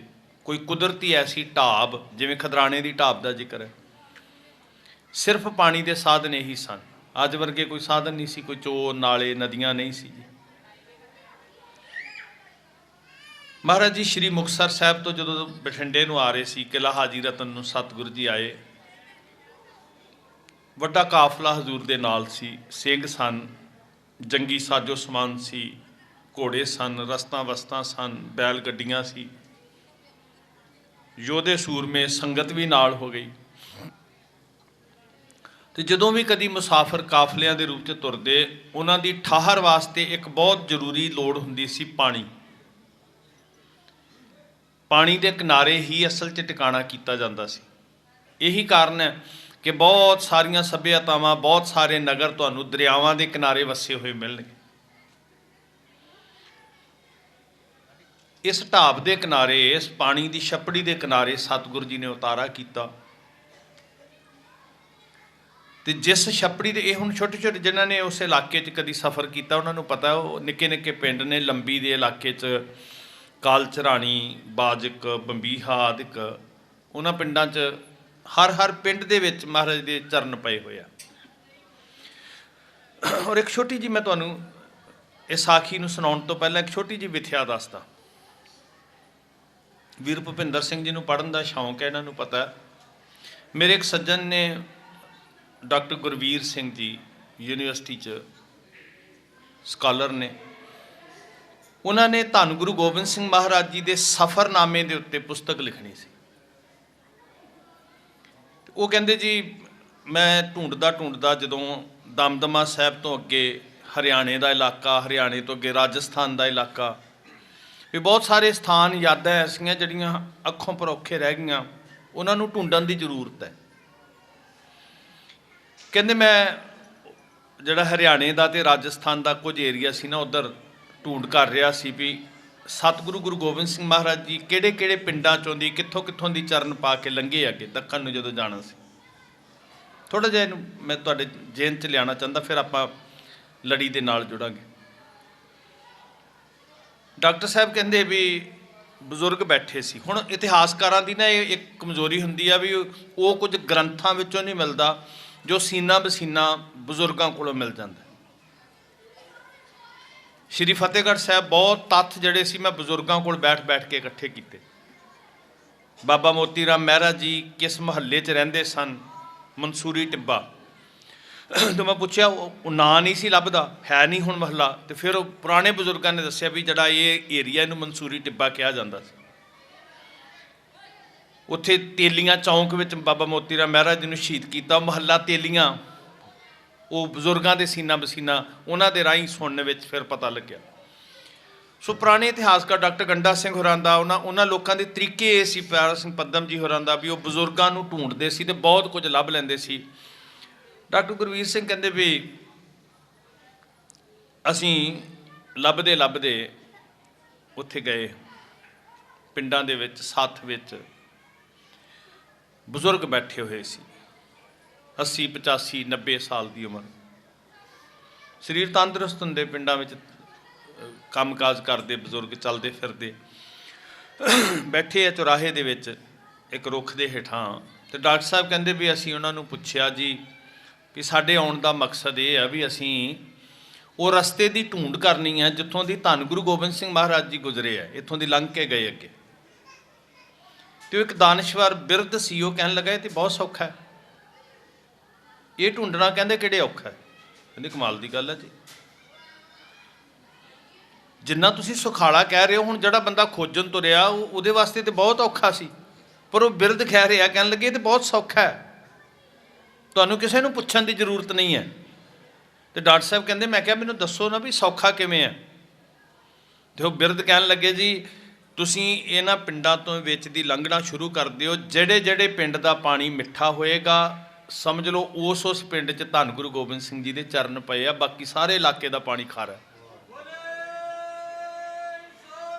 ਕੋਈ ਕੁਦਰਤੀ ਐਸੀ ਢਾਬ ਜਿਵੇਂ ਖਦਰਾਣੇ ਦੀ ਢਾਬ ਦਾ ਜ਼ਿਕਰ ਹੈ। ਸਿਰਫ ਪਾਣੀ ਦੇ ਸਾਧਨ ਇਹੀ ਸਨ, ਅੱਜ ਵਰਗੇ ਕੋਈ ਸਾਧਨ ਨਹੀਂ ਸੀ, ਕੋਈ ਚੋ ਨਾਲੇ ਨਦੀਆਂ ਨਹੀਂ ਸੀ ਜੀ। ਮਹਾਰਾਜ ਜੀ ਸ਼੍ਰੀ ਮੁਕਤਸਰ ਸਾਹਿਬ ਤੋਂ ਜਦੋਂ ਬਠਿੰਡੇ ਨੂੰ ਆ ਰਹੇ ਸੀ, ਕਿਲ੍ਹਾ ਹਾਜੀ ਰਤਨ ਨੂੰ ਸਤਿਗੁਰੂ ਜੀ ਆਏ। ਵੱਡਾ ਕਾਫਲਾ ਹਜ਼ੂਰ ਦੇ ਨਾਲ ਸੀ, ਸਿੰਘ ਸਨ, ਜੰਗੀ ਸਾਜੋ ਸਮਾਨ ਸੀ, ਘੋੜੇ ਸਨ, ਰਸਤਾਂ ਵਸਤਾਂ ਸਨ, ਬੈਲ ਗੱਡੀਆਂ ਸੀ, ਯੋਧੇ ਸੂਰਮੇ, ਸੰਗਤ ਵੀ ਨਾਲ ਹੋ ਗਈ। ਤੇ ਜਦੋਂ ਵੀ ਕਦੀ ਮੁਸਾਫਰ ਕਾਫਲਿਆਂ ਦੇ ਰੂਪ 'ਚ ਤੁਰਦੇ, ਉਹਨਾਂ ਦੀ ਠਾਹਰ ਵਾਸਤੇ ਇੱਕ ਬਹੁਤ ਜ਼ਰੂਰੀ ਲੋੜ ਹੁੰਦੀ ਸੀ ਪਾਣੀ। ਪਾਣੀ ਦੇ ਕਿਨਾਰੇ ਹੀ ਅਸਲ 'ਚ ਟਿਕਾਣਾ ਕੀਤਾ ਜਾਂਦਾ ਸੀ। ਇਹੀ ਕਾਰਨ ਹੈ ਕਿ ਬਹੁਤ ਸਾਰੀਆਂ ਸੱਭਿਅਤਾਵਾਂ, ਬਹੁਤ ਸਾਰੇ ਨਗਰ ਤੁਹਾਨੂੰ ਦਰਿਆਵਾਂ ਦੇ ਕਿਨਾਰੇ ਵਸੇ ਹੋਏ ਮਿਲਣਗੇ। ਇਸ ਢਾਬ ਦੇ ਕਿਨਾਰੇ, ਇਸ ਪਾਣੀ ਦੀ ਛੱਪੜੀ ਦੇ ਕਿਨਾਰੇ ਸਤਿਗੁਰੂ ਜੀ ਨੇ ਉਤਾਰਾ ਕੀਤਾ। ਤੇ ਜਿਸ ਛੱਪੜੀ ਦੇ, ਇਹ ਹੁਣ ਛੋਟੇ ਛੋਟੇ ਜਿਨ੍ਹਾਂ ਨੇ ਉਸ ਇਲਾਕੇ 'ਚ ਕਦੀ ਸਫ਼ਰ ਕੀਤਾ ਉਹਨਾਂ ਨੂੰ ਪਤਾ, ਉਹ ਨਿੱਕੇ ਨਿੱਕੇ ਪਿੰਡ ਨੇ ਲੰਬੀ ਦੇ ਇਲਾਕੇ 'ਚ, ਕਾਲਚਰਾਣੀ, ਬਾਜਕ, ਬੰਬੀਹਾ ਆਦਿਕ, ਉਹਨਾਂ ਪਿੰਡਾਂ 'ਚ ਹਰ ਪਿੰਡ ਦੇ ਵਿੱਚ ਮਹਾਰਾਜ ਦੇ ਚਰਨ ਪਏ ਹੋਏ ਆ। ਔਰ ਇੱਕ ਛੋਟੀ ਜਿਹੀ ਮੈਂ ਤੁਹਾਨੂੰ ਇਸ ਸਾਖੀ ਨੂੰ ਸੁਣਾਉਣ ਤੋਂ ਪਹਿਲਾਂ ਇੱਕ ਛੋਟੀ ਜਿਹੀ ਵਿਥਿਆ ਦੱਸਦਾ। ਵੀਰ ਭੁਪਿੰਦਰ ਸਿੰਘ ਜੀ ਨੂੰ ਪੜ੍ਹਨ ਦਾ ਸ਼ੌਂਕ ਹੈ, ਇਹਨਾਂ ਨੂੰ ਪਤਾ। ਮੇਰੇ ਇੱਕ ਸੱਜਣ ਨੇ, ਡਾਕਟਰ ਗੁਰਵੀਰ ਸਿੰਘ ਜੀ, ਯੂਨੀਵਰਸਿਟੀ 'ਚ ਸਕਾਲਰ ਨੇ, ਉਹਨਾਂ ਨੇ ਧੰਨ ਗੁਰੂ ਗੋਬਿੰਦ ਸਿੰਘ ਮਹਾਰਾਜ ਜੀ ਦੇ ਸਫ਼ਰਨਾਮੇ ਦੇ ਉੱਤੇ ਪੁਸਤਕ ਲਿਖਣੀ ਸੀ। ਉਹ ਕਹਿੰਦੇ ਜੀ, ਮੈਂ ਢੂੰਡਦਾ ਜਦੋਂ ਦਮਦਮਾ ਸਾਹਿਬ ਤੋਂ ਅੱਗੇ ਹਰਿਆਣੇ ਦਾ ਇਲਾਕਾ, ਹਰਿਆਣੇ ਤੋਂ ਅੱਗੇ ਰਾਜਸਥਾਨ ਦਾ ਇਲਾਕਾ, ਵੀ ਬਹੁਤ ਸਾਰੇ ਸਥਾਨ, ਯਾਦਾਂ ਐਸੀਆਂ ਜਿਹੜੀਆਂ ਅੱਖੋਂ ਪਰੋਖੇ ਰਹਿ ਗਈਆਂ, ਉਹਨਾਂ ਨੂੰ ਢੂੰਡਣ ਦੀ ਜ਼ਰੂਰਤ ਹੈ। ਕਹਿੰਦੇ ਮੈਂ ਜਿਹੜਾ ਹਰਿਆਣੇ ਦਾ ਤੇ ਰਾਜਸਥਾਨ ਦਾ ਕੁਝ ਏਰੀਆ ਸੀ ਨਾ, ਉੱਧਰ ਢੂੰਡ ਕਰ ਰਿਹਾ ਸੀ ਵੀ ਸਤਿਗੁਰੂ ਗੁਰੂ ਗੋਬਿੰਦ ਸਿੰਘ ਮਹਾਰਾਜ ਜੀ ਕਿਹੜੇ ਕਿਹੜੇ ਪਿੰਡਾਂ 'ਚੋਂ ਦੀ, ਕਿੱਥੋਂ ਦੀ ਚਰਨ ਪਾ ਕੇ ਲੰਘੇ ਅੱਗੇ ਦੱਖਣ ਨੂੰ ਜਦੋਂ ਜਾਣਾ ਸੀ। ਥੋੜ੍ਹਾ ਜਿਹਾ ਇਹਨੂੰ ਮੈਂ ਤੁਹਾਡੇ ਜੇਨ 'ਚ ਲਿਆਉਣਾ ਚਾਹੁੰਦਾ, ਫਿਰ ਆਪਾਂ ਲੜੀ ਦੇ ਨਾਲ ਜੁੜਾਂਗੇ। ਡਾਕਟਰ ਸਾਹਿਬ ਕਹਿੰਦੇ ਵੀ ਬਜ਼ੁਰਗ ਬੈਠੇ ਸੀ। ਹੁਣ ਇਤਿਹਾਸਕਾਰਾਂ ਦੀ ਨਾ ਇਹ ਇੱਕ ਕਮਜ਼ੋਰੀ ਹੁੰਦੀ ਆ ਵੀ ਉਹ ਕੁਝ ਗ੍ਰੰਥਾਂ ਵਿੱਚੋਂ ਨਹੀਂ ਮਿਲਦਾ ਜੋ ਸੀਨਾ ਬਸੀਨਾ ਬਜ਼ੁਰਗਾਂ ਕੋਲੋਂ ਮਿਲ ਜਾਂਦਾ। ਸ਼੍ਰੀ ਫਤਿਹਗੜ੍ਹ ਸਾਹਿਬ ਬਹੁਤ ਤੱਥ ਜਿਹੜੇ ਸੀ ਮੈਂ ਬਜ਼ੁਰਗਾਂ ਕੋਲ ਬੈਠ ਕੇ ਇਕੱਠੇ ਕੀਤੇ। ਬਾਬਾ ਮੋਤੀ ਰਾਮ ਮਹਿਰਾ ਜੀ ਕਿਸ ਮੁਹੱਲੇ 'ਚ ਰਹਿੰਦੇ ਸਨ? ਮਨਸੂਰੀ ਟਿੱਬਾ। ਜਦੋਂ ਮੈਂ ਪੁੱਛਿਆ, ਉਹ ਨਾਂ ਨਹੀਂ ਸੀ ਲੱਭਦਾ, ਹੈ ਨਹੀਂ ਹੁਣ ਮਹੱਲਾ। ਤੇ ਫਿਰ ਉਹ ਪੁਰਾਣੇ ਬਜ਼ੁਰਗਾਂ ਨੇ ਦੱਸਿਆ ਵੀ ਜਿਹੜਾ ਇਹ ਏਰੀਆ, ਇਹਨੂੰ ਮਨਸੂਰੀ ਟਿੱਬਾ ਕਿਹਾ ਜਾਂਦਾ ਸੀ। ਉੱਥੇ ਤੇਲੀਆਂ ਚੌਂਕ ਵਿੱਚ ਬਾਬਾ ਮੋਤੀ ਰਾਮ ਮਹਿਰਾ ਜੀ ਨੂੰ ਸ਼ਹੀਦ ਕੀਤਾ। ਮੁਹੱਲਾ ਤੇਲੀਆਂ, ਉਹ ਬਜ਼ੁਰਗਾਂ ਦੇ ਸੀਨਾ ਬਸੀਨਾ ਉਹਨਾਂ ਦੇ ਰਾਹੀਂ ਸੁਣਨ ਵਿੱਚ ਫਿਰ ਪਤਾ ਲੱਗਿਆ। ਸੋ ਪੁਰਾਣੇ ਇਤਿਹਾਸਕਾਰ ਡਾਕਟਰ ਗੰਡਾ ਸਿੰਘ ਹੋਰਾਂ ਦਾ, ਉਹਨਾਂ ਲੋਕਾਂ ਦੇ ਤਰੀਕੇ ਇਹ ਸੀ, ਪਿਆਰਾ ਸਿੰਘ ਪੱਦਮ ਜੀ ਹੋਰਾਂ ਦਾ, ਵੀ ਉਹ ਬਜ਼ੁਰਗਾਂ ਨੂੰ ਢੂੰਡਦੇ ਸੀ ਤੇ ਬਹੁਤ ਕੁਝ ਲੱਭ ਲੈਂਦੇ ਸੀ। ਡਾਕਟਰ ਗੁਰਵੀਰ ਸਿੰਘ ਕਹਿੰਦੇ ਵੀ ਅਸੀਂ ਲੱਭਦੇ ਉੱਥੇ ਗਏ ਪਿੰਡਾਂ ਦੇ ਵਿੱਚ, ਸੱਥ ਵਿੱਚ ਬਜ਼ੁਰਗ ਬੈਠੇ ਹੋਏ ਸੀ, 80, 85, 90 ਸਾਲ ਦੀ ਉਮਰ, ਸਰੀਰ ਤੰਦਰੁਸਤ ਹੁੰਦੇ, ਪਿੰਡਾਂ ਵਿੱਚ ਕੰਮਕਾਜ ਕਰਦੇ ਬਜ਼ੁਰਗ, ਚੱਲਦੇ ਫਿਰਦੇ ਬੈਠੇ ਆ ਚੁਰਾਹੇ ਦੇ ਵਿੱਚ ਇੱਕ ਰੁੱਖ ਦੇ ਹੇਠਾਂ। ਤੇ ਡਾਕਟਰ ਸਾਹਿਬ ਕਹਿੰਦੇ ਵੀ ਅਸੀਂ ਉਹਨਾਂ ਨੂੰ ਪੁੱਛਿਆ ਜੀ ਵੀ ਸਾਡੇ ਆਉਣ ਦਾ ਮਕਸਦ ਇਹ ਆ ਵੀ ਅਸੀਂ ਉਹ ਰਸਤੇ ਦੀ ਢੂੰਡ ਕਰਨੀ ਹੈ ਜਿੱਥੋਂ ਦੀ ਧੰਨ ਗੁਰੂ ਗੋਬਿੰਦ ਸਿੰਘ ਮਹਾਰਾਜ ਜੀ ਗੁਜ਼ਰੇ ਆ, ਇੱਥੋਂ ਦੀ ਲੰਘ ਕੇ ਗਏ ਅੱਗੇ। ਤੇ ਉਹ ਇੱਕ ਦਾਨਸ਼ਵਰ ਬਿਰਧ ਸੀ, ਉਹ ਕਹਿਣ ਲੱਗਾ ਇਹ ਤੇ ਬਹੁਤ ਸੌਖਾ ਹੈ, ਇਹ ਢੂੰਡਣਾ ਕਹਿੰਦੇ ਕਿਹੜੇ ਔਖਾ ਹੈ। ਕਹਿੰਦੇ ਕਮਾਲ ਦੀ ਗੱਲ ਹੈ ਜੀ, ਜਿੰਨਾ ਤੁਸੀਂ ਸੁਖਾਲਾ ਕਹਿ ਰਹੇ ਹੋ, ਹੁਣ ਜਿਹੜਾ ਬੰਦਾ ਖੋਜਣ ਤੁਰਿਆ ਉਹਦੇ ਵਾਸਤੇ ਤੇ ਬਹੁਤ ਔਖਾ ਸੀ, ਪਰ ਉਹ ਬਿਰਧ ਕਹਿ ਰਿਹਾ, ਕਹਿਣ ਲੱਗੇ ਇਹ ਤੇ ਬਹੁਤ ਸੌਖਾ ਹੈ, ਤੁਹਾਨੂੰ ਕਿਸੇ ਨੂੰ ਪੁੱਛਣ ਦੀ ਜ਼ਰੂਰਤ ਨਹੀਂ ਹੈ। ਤੇ ਡਾਕਟਰ ਸਾਹਿਬ ਕਹਿੰਦੇ, ਮੈਂ ਕਿਹਾ ਮੈਨੂੰ ਦੱਸੋ ਨਾ ਵੀ ਸੌਖਾ ਕਿਵੇਂ ਹੈ। ਤੇ ਉਹ ਬਿਰਧ ਕਹਿਣ ਲੱਗੇ ਜੀ ਤੁਸੀਂ ਇਹਨਾਂ ਪਿੰਡਾਂ ਤੋਂ ਵਿੱਚ ਦੀ ਲੰਘਣਾ ਸ਼ੁਰੂ ਕਰ ਦਿਓ, ਜਿਹੜੇ ਪਿੰਡ ਦਾ ਪਾਣੀ ਮਿੱਠਾ ਹੋਏਗਾ ਸਮਝ ਲਓ ਉਸ ਪਿੰਡ 'ਚ ਧੰਨ ਗੁਰੂ ਗੋਬਿੰਦ ਸਿੰਘ ਜੀ ਦੇ ਚਰਨ ਪਏ ਆ, ਬਾਕੀ ਸਾਰੇ ਇਲਾਕੇ ਦਾ ਪਾਣੀ ਖਾਰਾ।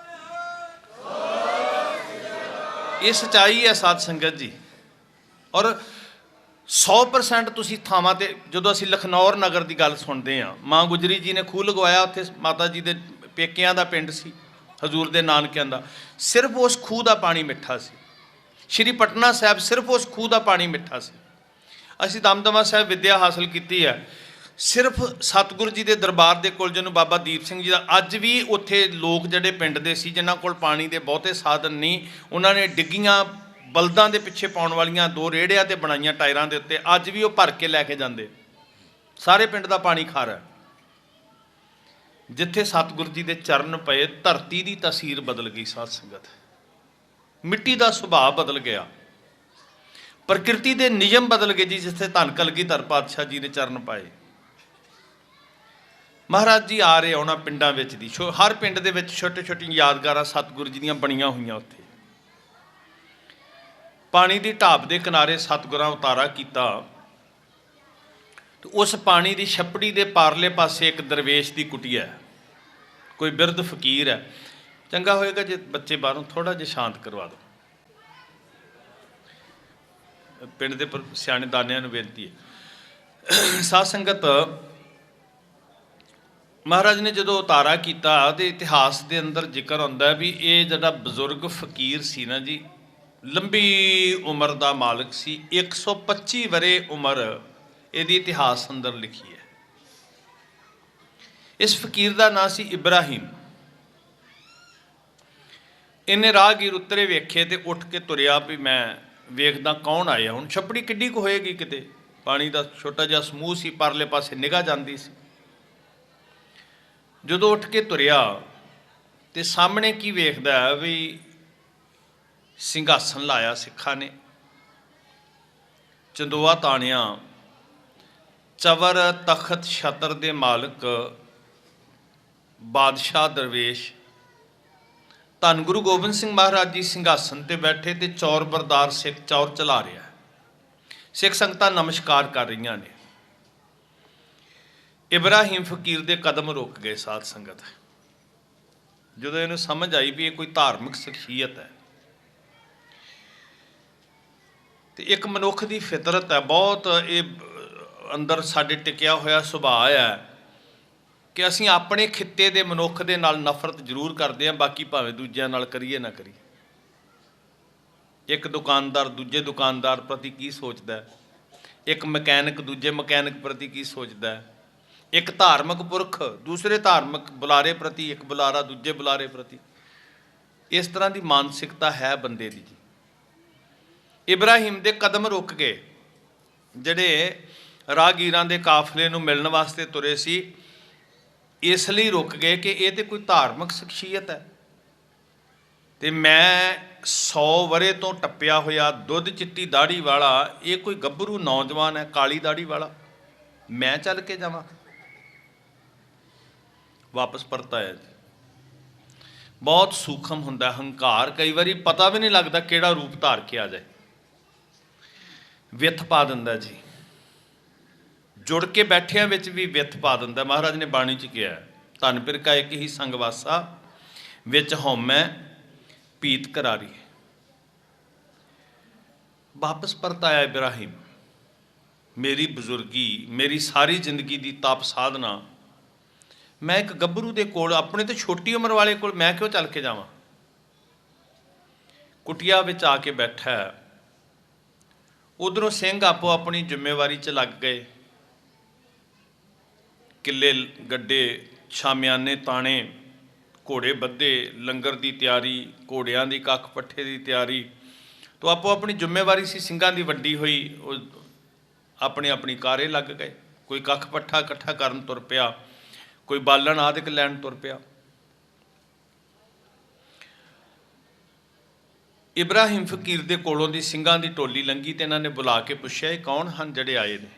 ਇਹ ਸੱਚਾਈ ਹੈ ਸਾਧ ਸੰਗਤ ਜੀ। ਔਰ 100% ਤੁਸੀਂ ਥਾਵਾਂ 'ਤੇ, ਜਦੋਂ ਅਸੀਂ ਲਖਨੌਰ ਨਗਰ ਦੀ ਗੱਲ ਸੁਣਦੇ ਹਾਂ, ਮਾਂ ਗੁਜਰੀ ਜੀ ਨੇ ਖੂਹ ਲਗਵਾਇਆ, ਉੱਥੇ ਮਾਤਾ ਜੀ ਦੇ ਪੇਕਿਆਂ ਦਾ ਪਿੰਡ ਸੀ, ਹਜ਼ੂਰ ਦੇ ਨਾਨਕਿਆਂ ਦਾ, ਸਿਰਫ ਉਸ ਖੂਹ ਦਾ ਪਾਣੀ ਮਿੱਠਾ ਸੀ। ਸ਼੍ਰੀ ਪਟਨਾ ਸਾਹਿਬ, ਸਿਰਫ ਉਸ ਖੂਹ ਦਾ ਪਾਣੀ ਮਿੱਠਾ ਸੀ। ਅਸੀਂ ਦਮਦਮਾ ਸਾਹਿਬ ਵਿੱਦਿਆ ਹਾਸਲ ਕੀਤੀ ਹੈ, ਸਿਰਫ ਸਤਿਗੁਰੂ ਜੀ ਦੇ ਦਰਬਾਰ ਦੇ ਕੋਲ, ਜਿਹਨੂੰ ਬਾਬਾ ਦੀਪ ਸਿੰਘ ਜੀ ਦਾ, ਅੱਜ ਵੀ ਉੱਥੇ ਲੋਕ ਜਿਹੜੇ ਪਿੰਡ ਦੇ ਸੀ ਜਿਨ੍ਹਾਂ ਕੋਲ ਪਾਣੀ ਦੇ ਬਹੁਤੇ ਸਾਧਨ ਨਹੀਂ, ਉਹਨਾਂ ਨੇ ਡਿੱਗੀਆਂ ਬਲਦਾਂ ਦੇ ਪਿੱਛੇ ਪਾਉਣ ਵਾਲੀਆਂ 2 ਰੇੜਿਆਂ 'ਤੇ ਬਣਾਈਆਂ ਟਾਇਰਾਂ ਦੇ ਉੱਤੇ, ਅੱਜ ਵੀ ਉਹ ਭਰ ਕੇ ਲੈ ਕੇ ਜਾਂਦੇ। ਸਾਰੇ ਪਿੰਡ ਦਾ ਪਾਣੀ ਖਾਰਾ। ਜਿੱਥੇ ਸਤਿਗੁਰੂ ਜੀ ਦੇ ਚਰਨ ਪਏ, ਧਰਤੀ ਦੀ ਤਸਵੀਰ ਬਦਲ ਗਈ ਸਾਧ ਸੰਗਤ, ਮਿੱਟੀ ਦਾ ਸੁਭਾਅ ਬਦਲ ਗਿਆ। ਪ੍ਰਕਿਰਤੀ ਦੇ ਨਿਯਮ ਬਦਲ ਗਏ ਜੀ। ਜਿੱਥੇ ਧੰਨ ਕਲਗੀਧਰ ਪਾਤਸ਼ਾਹ ਜੀ ਨੇ ਚਰਨ ਪਾਏ, ਮਹਾਰਾਜ ਜੀ ਆ ਰਹੇ ਉਹਨਾਂ ਪਿੰਡਾਂ ਵਿੱਚ ਦੀ, ਹਰ ਪਿੰਡ ਦੇ ਵਿੱਚ ਛੋਟੇ ਛੋਟੀਆਂ ਯਾਦਗਾਰਾਂ ਸਤਿਗੁਰੂ ਜੀ ਦੀਆਂ ਬਣੀਆਂ ਹੋਈਆਂ। ਉੱਥੇ ਪਾਣੀ ਦੀ ਢਾਬ ਦੇ ਕਿਨਾਰੇ ਸਤਿਗੁਰਾਂ ਉਤਾਰਾ ਕੀਤਾ, ਤੇ ਉਸ ਪਾਣੀ ਦੀ ਛੱਪੜੀ ਦੇ ਪਾਰਲੇ ਪਾਸੇ ਇੱਕ ਦਰਵੇਸ਼ ਦੀ ਕੁਟੀਆ ਹੈ, ਕੋਈ ਬਿਰਧ ਫਕੀਰ ਹੈ। ਚੰਗਾ ਹੋਏਗਾ ਜੇ ਬੱਚੇ ਬਾਹਰੋਂ ਥੋੜਾ ਜਿਹਾ ਸ਼ਾਂਤ ਕਰਵਾ ਦਿਓ। ਪਿੰਡ ਦੇ ਸਿਆਣੇ ਦਾਨਿਆਂ ਨੂੰ ਬੇਨਤੀ ਹੈ। ਸਾਧ ਸੰਗਤ, ਮਹਾਰਾਜ ਨੇ ਜਦੋਂ ਉਤਾਰਾ ਕੀਤਾ ਤੇ ਇਤਿਹਾਸ ਦੇ ਅੰਦਰ ਜ਼ਿਕਰ ਹੁੰਦਾ ਵੀ ਇਹ ਜਿਹੜਾ ਬਜ਼ੁਰਗ ਫਕੀਰ ਸੀ ਨਾ ਜੀ, ਲੰਬੀ ਉਮਰ ਦਾ ਮਾਲਕ ਸੀ। 125 ਵਰੇ ਉਮਰ ਇਹਦੀ ਇਤਿਹਾਸ ਅੰਦਰ ਲਿਖੀ ਹੈ। ਇਸ ਫਕੀਰ ਦਾ ਨਾਂ ਸੀ ਇਬਰਾਹੀਮ। ਇਹਨੇ ਰਾਹਗੀਰ ਉਤਰੇ ਵੇਖੇ ਤੇ ਉੱਠ ਕੇ ਤੁਰਿਆ ਵੀ ਮੈਂ ਵੇਖਦਾ ਕੌਣ ਆਇਆ। ਹੁਣ ਛੱਪੜੀ ਕਿੱਡੀ ਕੁ ਹੋਏਗੀ, ਕਿਤੇ ਪਾਣੀ ਦਾ ਛੋਟਾ ਜਿਹਾ ਸਮੂਹ ਸੀ, ਪਰਲੇ ਪਾਸੇ ਨਿਗਾਹ ਜਾਂਦੀ ਸੀ। ਜਦੋਂ ਉੱਠ ਕੇ ਤੁਰਿਆ ਤੇ ਸਾਹਮਣੇ ਕੀ ਵੇਖਦਾ ਹੈ ਵੀ ਸਿੰਘਾਸਣ ਲਾਇਆ ਸਿੱਖਾਂ ਨੇ, ਚੰਦੋਆ ਤਾਣਿਆ, ਚਵਰ ਤਖਤ ਛਤਰ ਦੇ ਮਾਲਕ ਬਾਦਸ਼ਾਹ ਦਰਵੇਸ਼ ਧੰਨ ਗੁਰੂ ਗੋਬਿੰਦ ਸਿੰਘ ਮਹਾਰਾਜ ਜੀ ਸਿੰਘਾਸਣ ਤੇ ਬੈਠੇ ਤੇ ਚੌਰ ਬਰਦਾਰ ਸਿੱਖ ਚੌਰ ਚਲਾ ਰਿਹਾ। ਸਿੱਖ ਸੰਗਤਾਂ ਨਮਸਕਾਰ ਕਰ ਰਹੀਆਂ ਨੇ। ਇਬਰਾਹੀਮ ਫਕੀਰ ਦੇ ਕਦਮ ਰੁਕ ਗਏ। ਸਾਧ ਸੰਗਤ, ਜਦੋਂ ਇਹਨੂੰ ਸਮਝ ਆਈ ਵੀ ਇਹ ਕੋਈ ਧਾਰਮਿਕ ਸ਼ਖਸੀਅਤ ਹੈ, ਤੇ ਇੱਕ ਮਨੁੱਖ ਦੀ ਫਿਤਰਤ ਹੈ, ਬਹੁਤ ਇਹ ਅੰਦਰ ਸਾਡੇ ਟਿਕਿਆ ਹੋਇਆ ਸੁਭਾਅ ਹੈ ਕਿ ਅਸੀਂ ਆਪਣੇ ਖਿੱਤੇ ਦੇ ਮਨੁੱਖ ਦੇ ਨਾਲ ਨਫ਼ਰਤ ਜ਼ਰੂਰ ਕਰਦੇ ਹਾਂ, ਬਾਕੀ ਭਾਵੇਂ ਦੂਜਿਆਂ ਨਾਲ ਕਰੀਏ ਨਾ ਕਰੀਏ। ਇੱਕ ਦੁਕਾਨਦਾਰ ਦੂਜੇ ਦੁਕਾਨਦਾਰ ਪ੍ਰਤੀ ਕੀ ਸੋਚਦਾ ਹੈ, ਇੱਕ ਮਕੈਨਿਕ ਦੂਜੇ ਮਕੈਨਿਕ ਪ੍ਰਤੀ ਕੀ ਸੋਚਦਾ ਹੈ, ਇੱਕ ਧਾਰਮਿਕ ਪੁਰਖ ਦੂਸਰੇ ਧਾਰਮਿਕ ਬੁਲਾਰੇ ਪ੍ਰਤੀ, ਇੱਕ ਬੁਲਾਰਾ ਦੂਜੇ ਬੁਲਾਰੇ ਪ੍ਰਤੀ। ਇਸ ਤਰ੍ਹਾਂ ਦੀ ਮਾਨਸਿਕਤਾ ਹੈ ਬੰਦੇ ਦੀ ਜੀ। ਇਬਰਾਹੀਮ ਦੇ ਕਦਮ ਰੁਕ ਗਏ। ਜਿਹੜੇ ਰਾਹਗੀਰਾਂ ਦੇ ਕਾਫਲੇ ਨੂੰ ਮਿਲਣ ਵਾਸਤੇ ਤੁਰੇ ਸੀ, ਇਸ ਲਈ ਰੁਕ ਗਏ ਕਿ ਇਹ ਤੇ ਕੋਈ ਧਾਰਮਿਕ ਸ਼ਖਸੀਅਤ ਹੈ, ਤੇ ਮੈਂ 100 ਵਰੇ ਤੋਂ ਟੱਪਿਆ ਹੋਇਆ ਦੁੱਧ ਚਿੱਟੀ ਦਾੜੀ ਵਾਲਾ ਇਹ ਕੋਈ ਗੱਭਰੂ ਨੌਜਵਾਨ ਹੈ, ਕਾਲੀ ਦਾੜੀ ਵਾਲਾ, ਮੈਂ ਚੱਲ ਕੇ ਜਾਵਾਂ। ਵਾਪਸ ਪਰਤ ਆਇਆ ਜੀ। ਬਹੁਤ ਸੂਖਮ ਹੁੰਦਾ ਹੰਕਾਰ, ਕਈ ਵਾਰੀ ਪਤਾ ਵੀ ਨਹੀਂ ਲੱਗਦਾ ਕਿਹੜਾ ਰੂਪ ਧਾਰ ਕੇ ਆ ਜਾਏ, ਵਿੱਥ ਪਾ ਦਿੰਦਾ ਜੀ। ਜੁੜ ਕੇ ਬੈਠਿਆਂ ਵਿੱਚ ਵੀ ਵਿੱਥ ਪਾ ਦਿੰਦਾ। ਮਹਾਰਾਜ ਨੇ ਬਾਣੀ 'ਚ ਕਿਹਾ, ਧਨ ਪਿਰਕਾ ਇੱਕ ਹੀ ਸੰਗ ਵਾਸਾ, ਵਿੱਚ ਹਉਮੈ ਪੀਤ ਕਰਾਰੀ। ਵਾਪਸ ਪਰਤ ਆਇਆ ਇਬਰਾਹੀਮ। ਮੇਰੀ ਬਜ਼ੁਰਗੀ, ਮੇਰੀ ਸਾਰੀ ਜ਼ਿੰਦਗੀ ਦੀ ਤਪ ਸਾਧਨਾ, ਮੈਂ ਇੱਕ ਗੱਭਰੂ ਦੇ ਕੋਲ, ਆਪਣੇ ਤੋਂ ਛੋਟੀ ਉਮਰ ਵਾਲੇ ਕੋਲ ਮੈਂ ਕਿਉਂ ਚੱਲ ਕੇ ਜਾਵਾਂ। ਕੁਟੀਆ ਵਿੱਚ ਆ ਕੇ ਬੈਠਾ। ਉਧਰੋਂ ਸਿੰਘ ਆਪੋ ਆਪਣੀ ਜ਼ਿੰਮੇਵਾਰੀ 'ਚ ਲੱਗ ਗਏ। ਕਿੱਲੇ ਗੱਡੇ, ਸ਼ਾਮਿਆਨੇ ਤਾਣੇ, ਘੋੜੇ ਬੱਧੇ, ਲੰਗਰ ਦੀ ਤਿਆਰੀ, ਘੋੜਿਆਂ ਦੀ ਕੱਖ ਪੱਠੇ ਦੀ ਤਿਆਰੀ। ਤੋਂ ਆਪੋ ਆਪਣੀ ਜ਼ਿੰਮੇਵਾਰੀ ਸੀ ਸਿੰਘਾਂ ਦੀ ਵੱਡੀ ਹੋਈ। ਉਹ ਆਪਣੇ ਆਪਣੀ ਕਾਰੇ ਲੱਗ ਗਏ। ਕੋਈ ਕੱਖ ਪੱਠਾ ਇਕੱਠਾ ਕਰਨ ਤੁਰ ਪਿਆ, ਕੋਈ ਬਾਲਣ ਆਦਿਕ ਲੈਣ ਤੁਰ ਪਿਆ। ਇਬਰਾਹੀਮ ਫਕੀਰ ਦੇ ਕੋਲੋਂ ਦੀ ਸਿੰਘਾਂ ਦੀ ਟੋਲੀ ਲੰਘੀ ਤੇ ਇਹਨਾਂ ਨੇ ਬੁਲਾ ਕੇ ਪੁੱਛਿਆ, ਇਹ ਕੌਣ ਹਨ ਜਿਹੜੇ ਆਏ ਨੇ।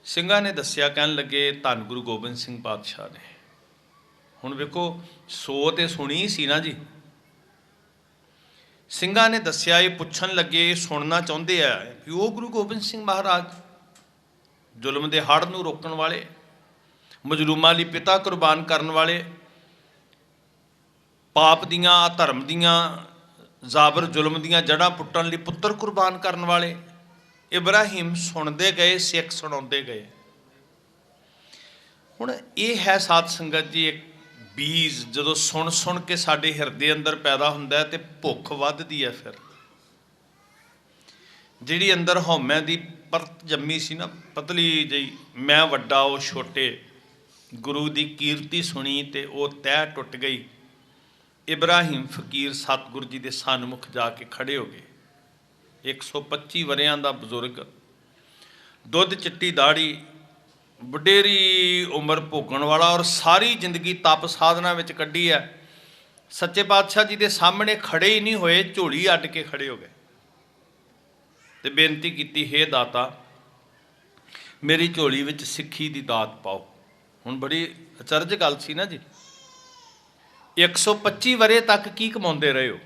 ਸਿੰਘਾਂ ਨੇ ਦੱਸਿਆ, ਕਹਿਣ ਲੱਗੇ ਧੰਨ ਗੁਰੂ ਗੋਬਿੰਦ ਸਿੰਘ ਪਾਤਸ਼ਾਹ ਨੇ। ਹੁਣ ਵੇਖੋ, ਸੋ ਤੇ ਸੁਣੀ ਸੀ ਨਾ ਜੀ। ਸਿੰਘਾਂ ਨੇ ਦੱਸਿਆ, ਇਹ ਪੁੱਛਣ ਲੱਗੇ, ਸੁਣਨਾ ਚਾਹੁੰਦੇ ਆ ਕਿ ਉਹ ਗੁਰੂ ਗੋਬਿੰਦ ਸਿੰਘ ਮਹਾਰਾਜ, ਜ਼ੁਲਮ ਦੇ ਹੜ੍ਹ ਨੂੰ ਰੋਕਣ ਵਾਲੇ, ਮਜ਼ਲੂਮਾਂ ਲਈ ਪਿਤਾ ਕੁਰਬਾਨ ਕਰਨ ਵਾਲੇ, ਪਾਪ ਦੀਆਂ, ਧਰਮ ਦੀਆਂ, ਜ਼ਾਬਰ ਜ਼ੁਲਮ ਦੀਆਂ ਜੜ੍ਹਾਂ ਪੁੱਟਣ ਲਈ ਪੁੱਤਰ ਕੁਰਬਾਨ ਕਰਨ ਵਾਲੇ। ਇਬਰਾਹੀਮ ਸੁਣਦੇ ਗਏ, ਸਿੱਖ ਸੁਣਾਉਂਦੇ ਗਏ। ਹੁਣ ਇਹ ਹੈ ਸਾਧ ਸੰਗਤ ਜੀ, ਇੱਕ ਬੀਜ ਜਦੋਂ ਸੁਣ ਸੁਣ ਕੇ ਸਾਡੇ ਹਿਰਦੇ ਅੰਦਰ ਪੈਦਾ ਹੁੰਦਾ ਤੇ ਭੁੱਖ ਵੱਧਦੀ ਹੈ। ਫਿਰ ਜਿਹੜੀ ਅੰਦਰ ਹਉਮੈ ਦੀ ਪਰਤ ਜੰਮੀ ਸੀ ਨਾ, ਪਤਲੀ ਜਿਹੀ, ਮੈਂ ਵੱਡਾ ਉਹ ਛੋਟੇ, ਗੁਰੂ ਦੀ ਕੀਰਤੀ ਸੁਣੀ ਤੇ ਉਹ ਤਹਿ ਟੁੱਟ ਗਈ। ਇਬਰਾਹੀਮ ਫਕੀਰ ਸਤਿਗੁਰੂ ਜੀ ਦੇ ਸਨਮੁਖ ਜਾ ਕੇ ਖੜੇ ਹੋ ਗਏ। 125 ਵਰਿਆਂ ਦਾ ਬਜ਼ੁਰਗ, ਦੁੱਧ ਚਿੱਟੀ ਦਾੜੀ, ਵਡੇਰੀ ਉਮਰ ਭੋਗਣ ਵਾਲਾ, ਔਰ ਸਾਰੀ ਜ਼ਿੰਦਗੀ ਤਪ ਸਾਧਨਾ ਵਿੱਚ ਕੱਢੀ ਹੈ। ਸੱਚੇ ਪਾਤਸ਼ਾਹ ਜੀ ਦੇ ਸਾਹਮਣੇ ਖੜੇ ਹੀ ਨਹੀਂ ਹੋਏ, ਝੋਲੀ ਅੱਡ ਕੇ ਖੜੇ ਹੋ ਗਏ। ਤੇ ਬੇਨਤੀ ਕੀਤੀ, ਹੇ ਦਾਤਾ ਮੇਰੀ ਝੋਲੀ ਵਿੱਚ ਸਿੱਖੀ ਦੀ ਦਾਤ ਪਾਓ। ਹੁਣ ਬੜੀ ਅਚਰਜ ਗੱਲ ਸੀ ਨਾ ਜੀ, 125 ਵਰੇ ਤੱਕ ਕੀ ਕਮਾਉਂਦੇ ਰਹੇ ਹੋ?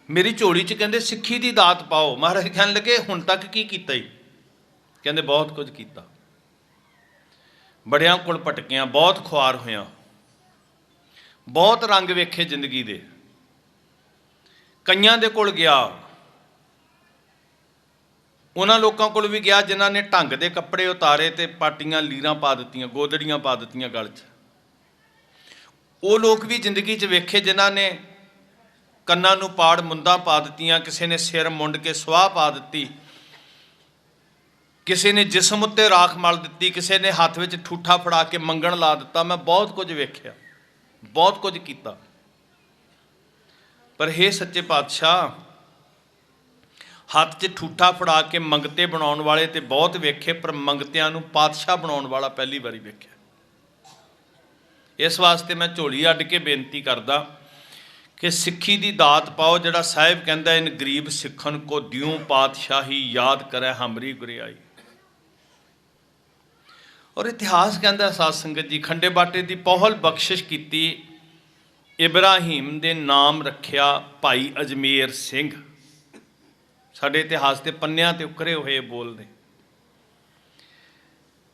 ਮੇਰੀ ਝੋਲੀ 'ਚ ਕਹਿੰਦੇ ਸਿੱਖੀ ਦੀ ਦਾਤ ਪਾਓ। ਮਹਾਰਾਜ ਕਹਿਣ ਲੱਗੇ ਹੁਣ ਤੱਕ ਕੀ ਕੀਤਾ ਹੀ? ਕਹਿੰਦੇ ਬਹੁਤ ਕੁਝ ਕੀਤਾ, ਬੜਿਆਂ ਕੋਲ ਭਟਕਿਆਂ, ਬਹੁਤ ਖੁਆਰ ਹੋਇਆਂ, ਬਹੁਤ ਰੰਗ ਵੇਖੇ ਜ਼ਿੰਦਗੀ ਦੇ, ਕਈਆਂ ਦੇ ਕੋਲ ਗਿਆ, ਉਹਨਾਂ ਲੋਕਾਂ ਕੋਲ ਵੀ ਗਿਆ ਜਿਨ੍ਹਾਂ ਨੇ ਢੰਗ ਦੇ ਕੱਪੜੇ ਉਤਾਰੇ ਤੇ ਪਾਟੀਆਂ ਲੀਰਾਂ ਪਾ ਦਿੱਤੀਆਂ, ਗੋਦੜੀਆਂ ਪਾ ਦਿੱਤੀਆਂ ਗਲ 'ਚ। ਉਹ ਲੋਕ ਵੀ ਜ਼ਿੰਦਗੀ 'ਚ ਵੇਖੇ ਜਿਨ੍ਹਾਂ ਨੇ ਕੰਨਾਂ ਨੂੰ ਪਾੜ ਮੁੰਦਾਂ ਪਾ ਦਿੱਤੀਆਂ, ਕਿਸੇ ਨੇ ਸਿਰ ਮੁੰਡ ਕੇ ਸੁਆਹ ਪਾ ਦਿੱਤੀ, ਕਿਸੇ ਨੇ ਜਿਸਮ ਉੱਤੇ ਰਾਖ ਮਲ ਦਿੱਤੀ, ਕਿਸੇ ਨੇ ਹੱਥ ਵਿੱਚ ਠੂਠਾ ਫੜਾ ਕੇ ਮੰਗਣ ਲਾ ਦਿੱਤਾ। ਮੈਂ ਬਹੁਤ ਕੁਝ ਵੇਖਿਆ, ਬਹੁਤ ਕੁਝ ਕੀਤਾ, ਪਰ ਹੇ ਸੱਚੇ ਪਾਤਸ਼ਾਹ, ਹੱਥ 'ਚ ਠੂਠਾ ਫੜਾ ਕੇ ਮੰਗਤੇ ਬਣਾਉਣ ਵਾਲੇ ਤੇ ਬਹੁਤ ਵੇਖੇ, ਪਰ ਮੰਗਤਿਆਂ ਨੂੰ ਪਾਤਸ਼ਾਹ ਬਣਾਉਣ ਵਾਲਾ ਪਹਿਲੀ ਵਾਰੀ ਵੇਖਿਆ। ਇਸ ਵਾਸਤੇ ਮੈਂ ਝੋਲੀ ਅੱਡ ਕੇ ਬੇਨਤੀ ਕਰਦਾ ਕਿ ਸਿੱਖੀ ਦੀ ਦਾਤ ਪਾਓ। ਜਿਹੜਾ ਸਾਹਿਬ ਕਹਿੰਦਾ, ਇਨ ਗਰੀਬ ਸਿੱਖਣ ਕੋ ਦਿਉ ਪਾਤਸ਼ਾਹੀ, ਯਾਦ ਕਰੇ ਹਮਰੀ ਗੁਰਿਆਈ। ਔਰ ਇਤਿਹਾਸ ਕਹਿੰਦਾ ਸਾਧ ਸੰਗਤ ਜੀ, ਖੰਡੇ ਬਾਟੇ ਦੀ ਪਹੁਲ ਬਖਸ਼ਿਸ਼ ਕੀਤੀ, ਇਬਰਾਹੀਮ ਦੇ ਨਾਮ ਰੱਖਿਆ ਭਾਈ ਅਜਮੇਰ ਸਿੰਘ। ਸਾਡੇ ਇਤਿਹਾਸ ਦੇ ਪੰਨਿਆਂ ਤੇ ਉਕਰੇ ਹੋਏ ਬੋਲ ਨੇ,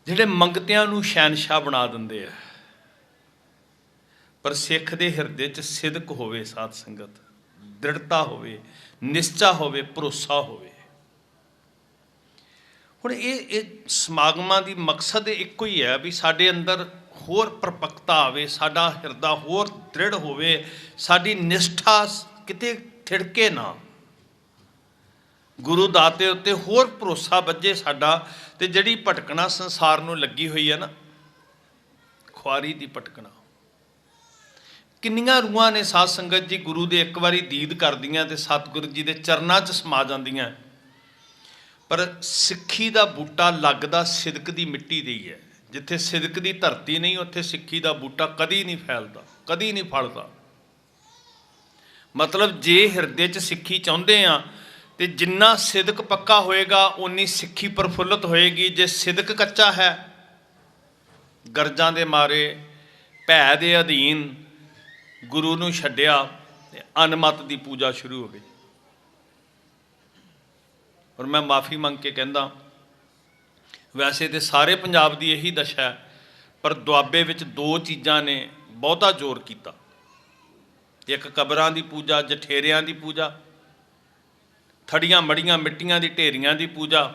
ਜਿਹੜੇ ਮੰਗਤਿਆਂ ਨੂੰ ਸ਼ਹਿਨਸ਼ਾਹ ਬਣਾ ਦਿੰਦੇ ਆ। ਪਰ ਸਿੱਖ ਦੇ ਹਿਰਦੇ 'ਚ ਸਿਦਕ ਹੋਵੇ, ਸਾਧ ਸੰਗਤ, ਦ੍ਰਿੜਤਾ ਹੋਵੇ, ਨਿਸ਼ਚਾ ਹੋਵੇ, ਭਰੋਸਾ ਹੋਵੇ। ਹੁਣ ਇਹ ਸਮਾਗਮਾਂ ਦੀ ਮਕਸਦ ਇੱਕੋ ਹੀ ਹੈ ਵੀ ਸਾਡੇ ਅੰਦਰ ਹੋਰ ਪਰਪੱਕਤਾ ਆਵੇ, ਸਾਡਾ ਹਿਰਦਾ ਹੋਰ ਦ੍ਰਿੜ ਹੋਵੇ, ਸਾਡੀ ਨਿਸ਼ਠਾ ਕਿਤੇ ਥਿੜਕੇ ਨਾ, ਗੁਰੂ ਦਾਤੇ ਉੱਤੇ ਹੋਰ ਭਰੋਸਾ ਵੱਜੇ ਸਾਡਾ। ਤੇ ਜਿਹੜੀ ਭਟਕਣਾ ਸੰਸਾਰ ਨੂੰ ਲੱਗੀ ਹੋਈ ਹੈ ਨਾ, ਖੁਆਰੀ ਦੀ ਭਟਕਣਾ, ਕਿੰਨੀਆਂ ਰੂਹਾਂ ਨੇ ਸਾਧ ਸੰਗਤ ਜੀ ਗੁਰੂ ਦੇ ਇੱਕ ਵਾਰੀ ਦੀਦ ਕਰਦੀਆਂ ਤੇ ਸਤਿਗੁਰੂ ਜੀ ਦੇ ਚਰਨਾਂ 'ਚ ਸਮਾ ਜਾਂਦੀਆਂ। ਪਰ ਸਿੱਖੀ ਦਾ ਬੂਟਾ ਲੱਗਦਾ ਸਿਦਕ ਦੀ ਮਿੱਟੀ ਦੇ ਹੀ ਹੈ। ਜਿੱਥੇ ਸਿਦਕ ਦੀ ਧਰਤੀ ਨਹੀਂ, ਉੱਥੇ ਸਿੱਖੀ ਦਾ ਬੂਟਾ ਕਦੀ ਨਹੀਂ ਫੈਲਦਾ, ਕਦੀ ਨਹੀਂ ਫਲਦਾ। ਮਤਲਬ ਜੇ ਹਿਰਦੇ 'ਚ ਸਿੱਖੀ ਚਾਹੁੰਦੇ ਆ ਤੇ ਜਿੰਨਾ ਸਿਦਕ ਪੱਕਾ ਹੋਏਗਾ ਉਨੀ ਸਿੱਖੀ ਪ੍ਰਫੁੱਲਤ ਹੋਏਗੀ। ਜੇ ਸਿਦਕ ਕੱਚਾ ਹੈ, ਗਰਜਾਂ ਦੇ ਮਾਰੇ, ਭੈ ਦੇ ਅਧੀਨ ਗੁਰੂ ਨੂੰ ਛੱਡਿਆ ਤੇ ਅਨਮਤ ਦੀ ਪੂਜਾ ਸ਼ੁਰੂ ਹੋ ਗਈ। ਔਰ ਮੈਂ ਮਾਫੀ ਮੰਗ ਕੇ ਕਹਿੰਦਾ, ਵੈਸੇ ਤੇ ਸਾਰੇ ਪੰਜਾਬ ਦੀ ਇਹੀ ਦਸ਼ਾ ਹੈ, ਪਰ ਦੁਆਬੇ ਵਿੱਚ ਦੋ ਚੀਜ਼ਾਂ ਨੇ ਬਹੁਤਾ ਜ਼ੋਰ ਕੀਤਾ। ਇੱਕ ਕਬਰਾਂ ਦੀ ਪੂਜਾ, ਜਠੇਰਿਆਂ ਦੀ ਪੂਜਾ, ਥੜੀਆਂ ਮੜੀਆਂ ਮਿੱਟੀਆਂ ਦੀ ਢੇਰੀਆਂ ਦੀ ਪੂਜਾ,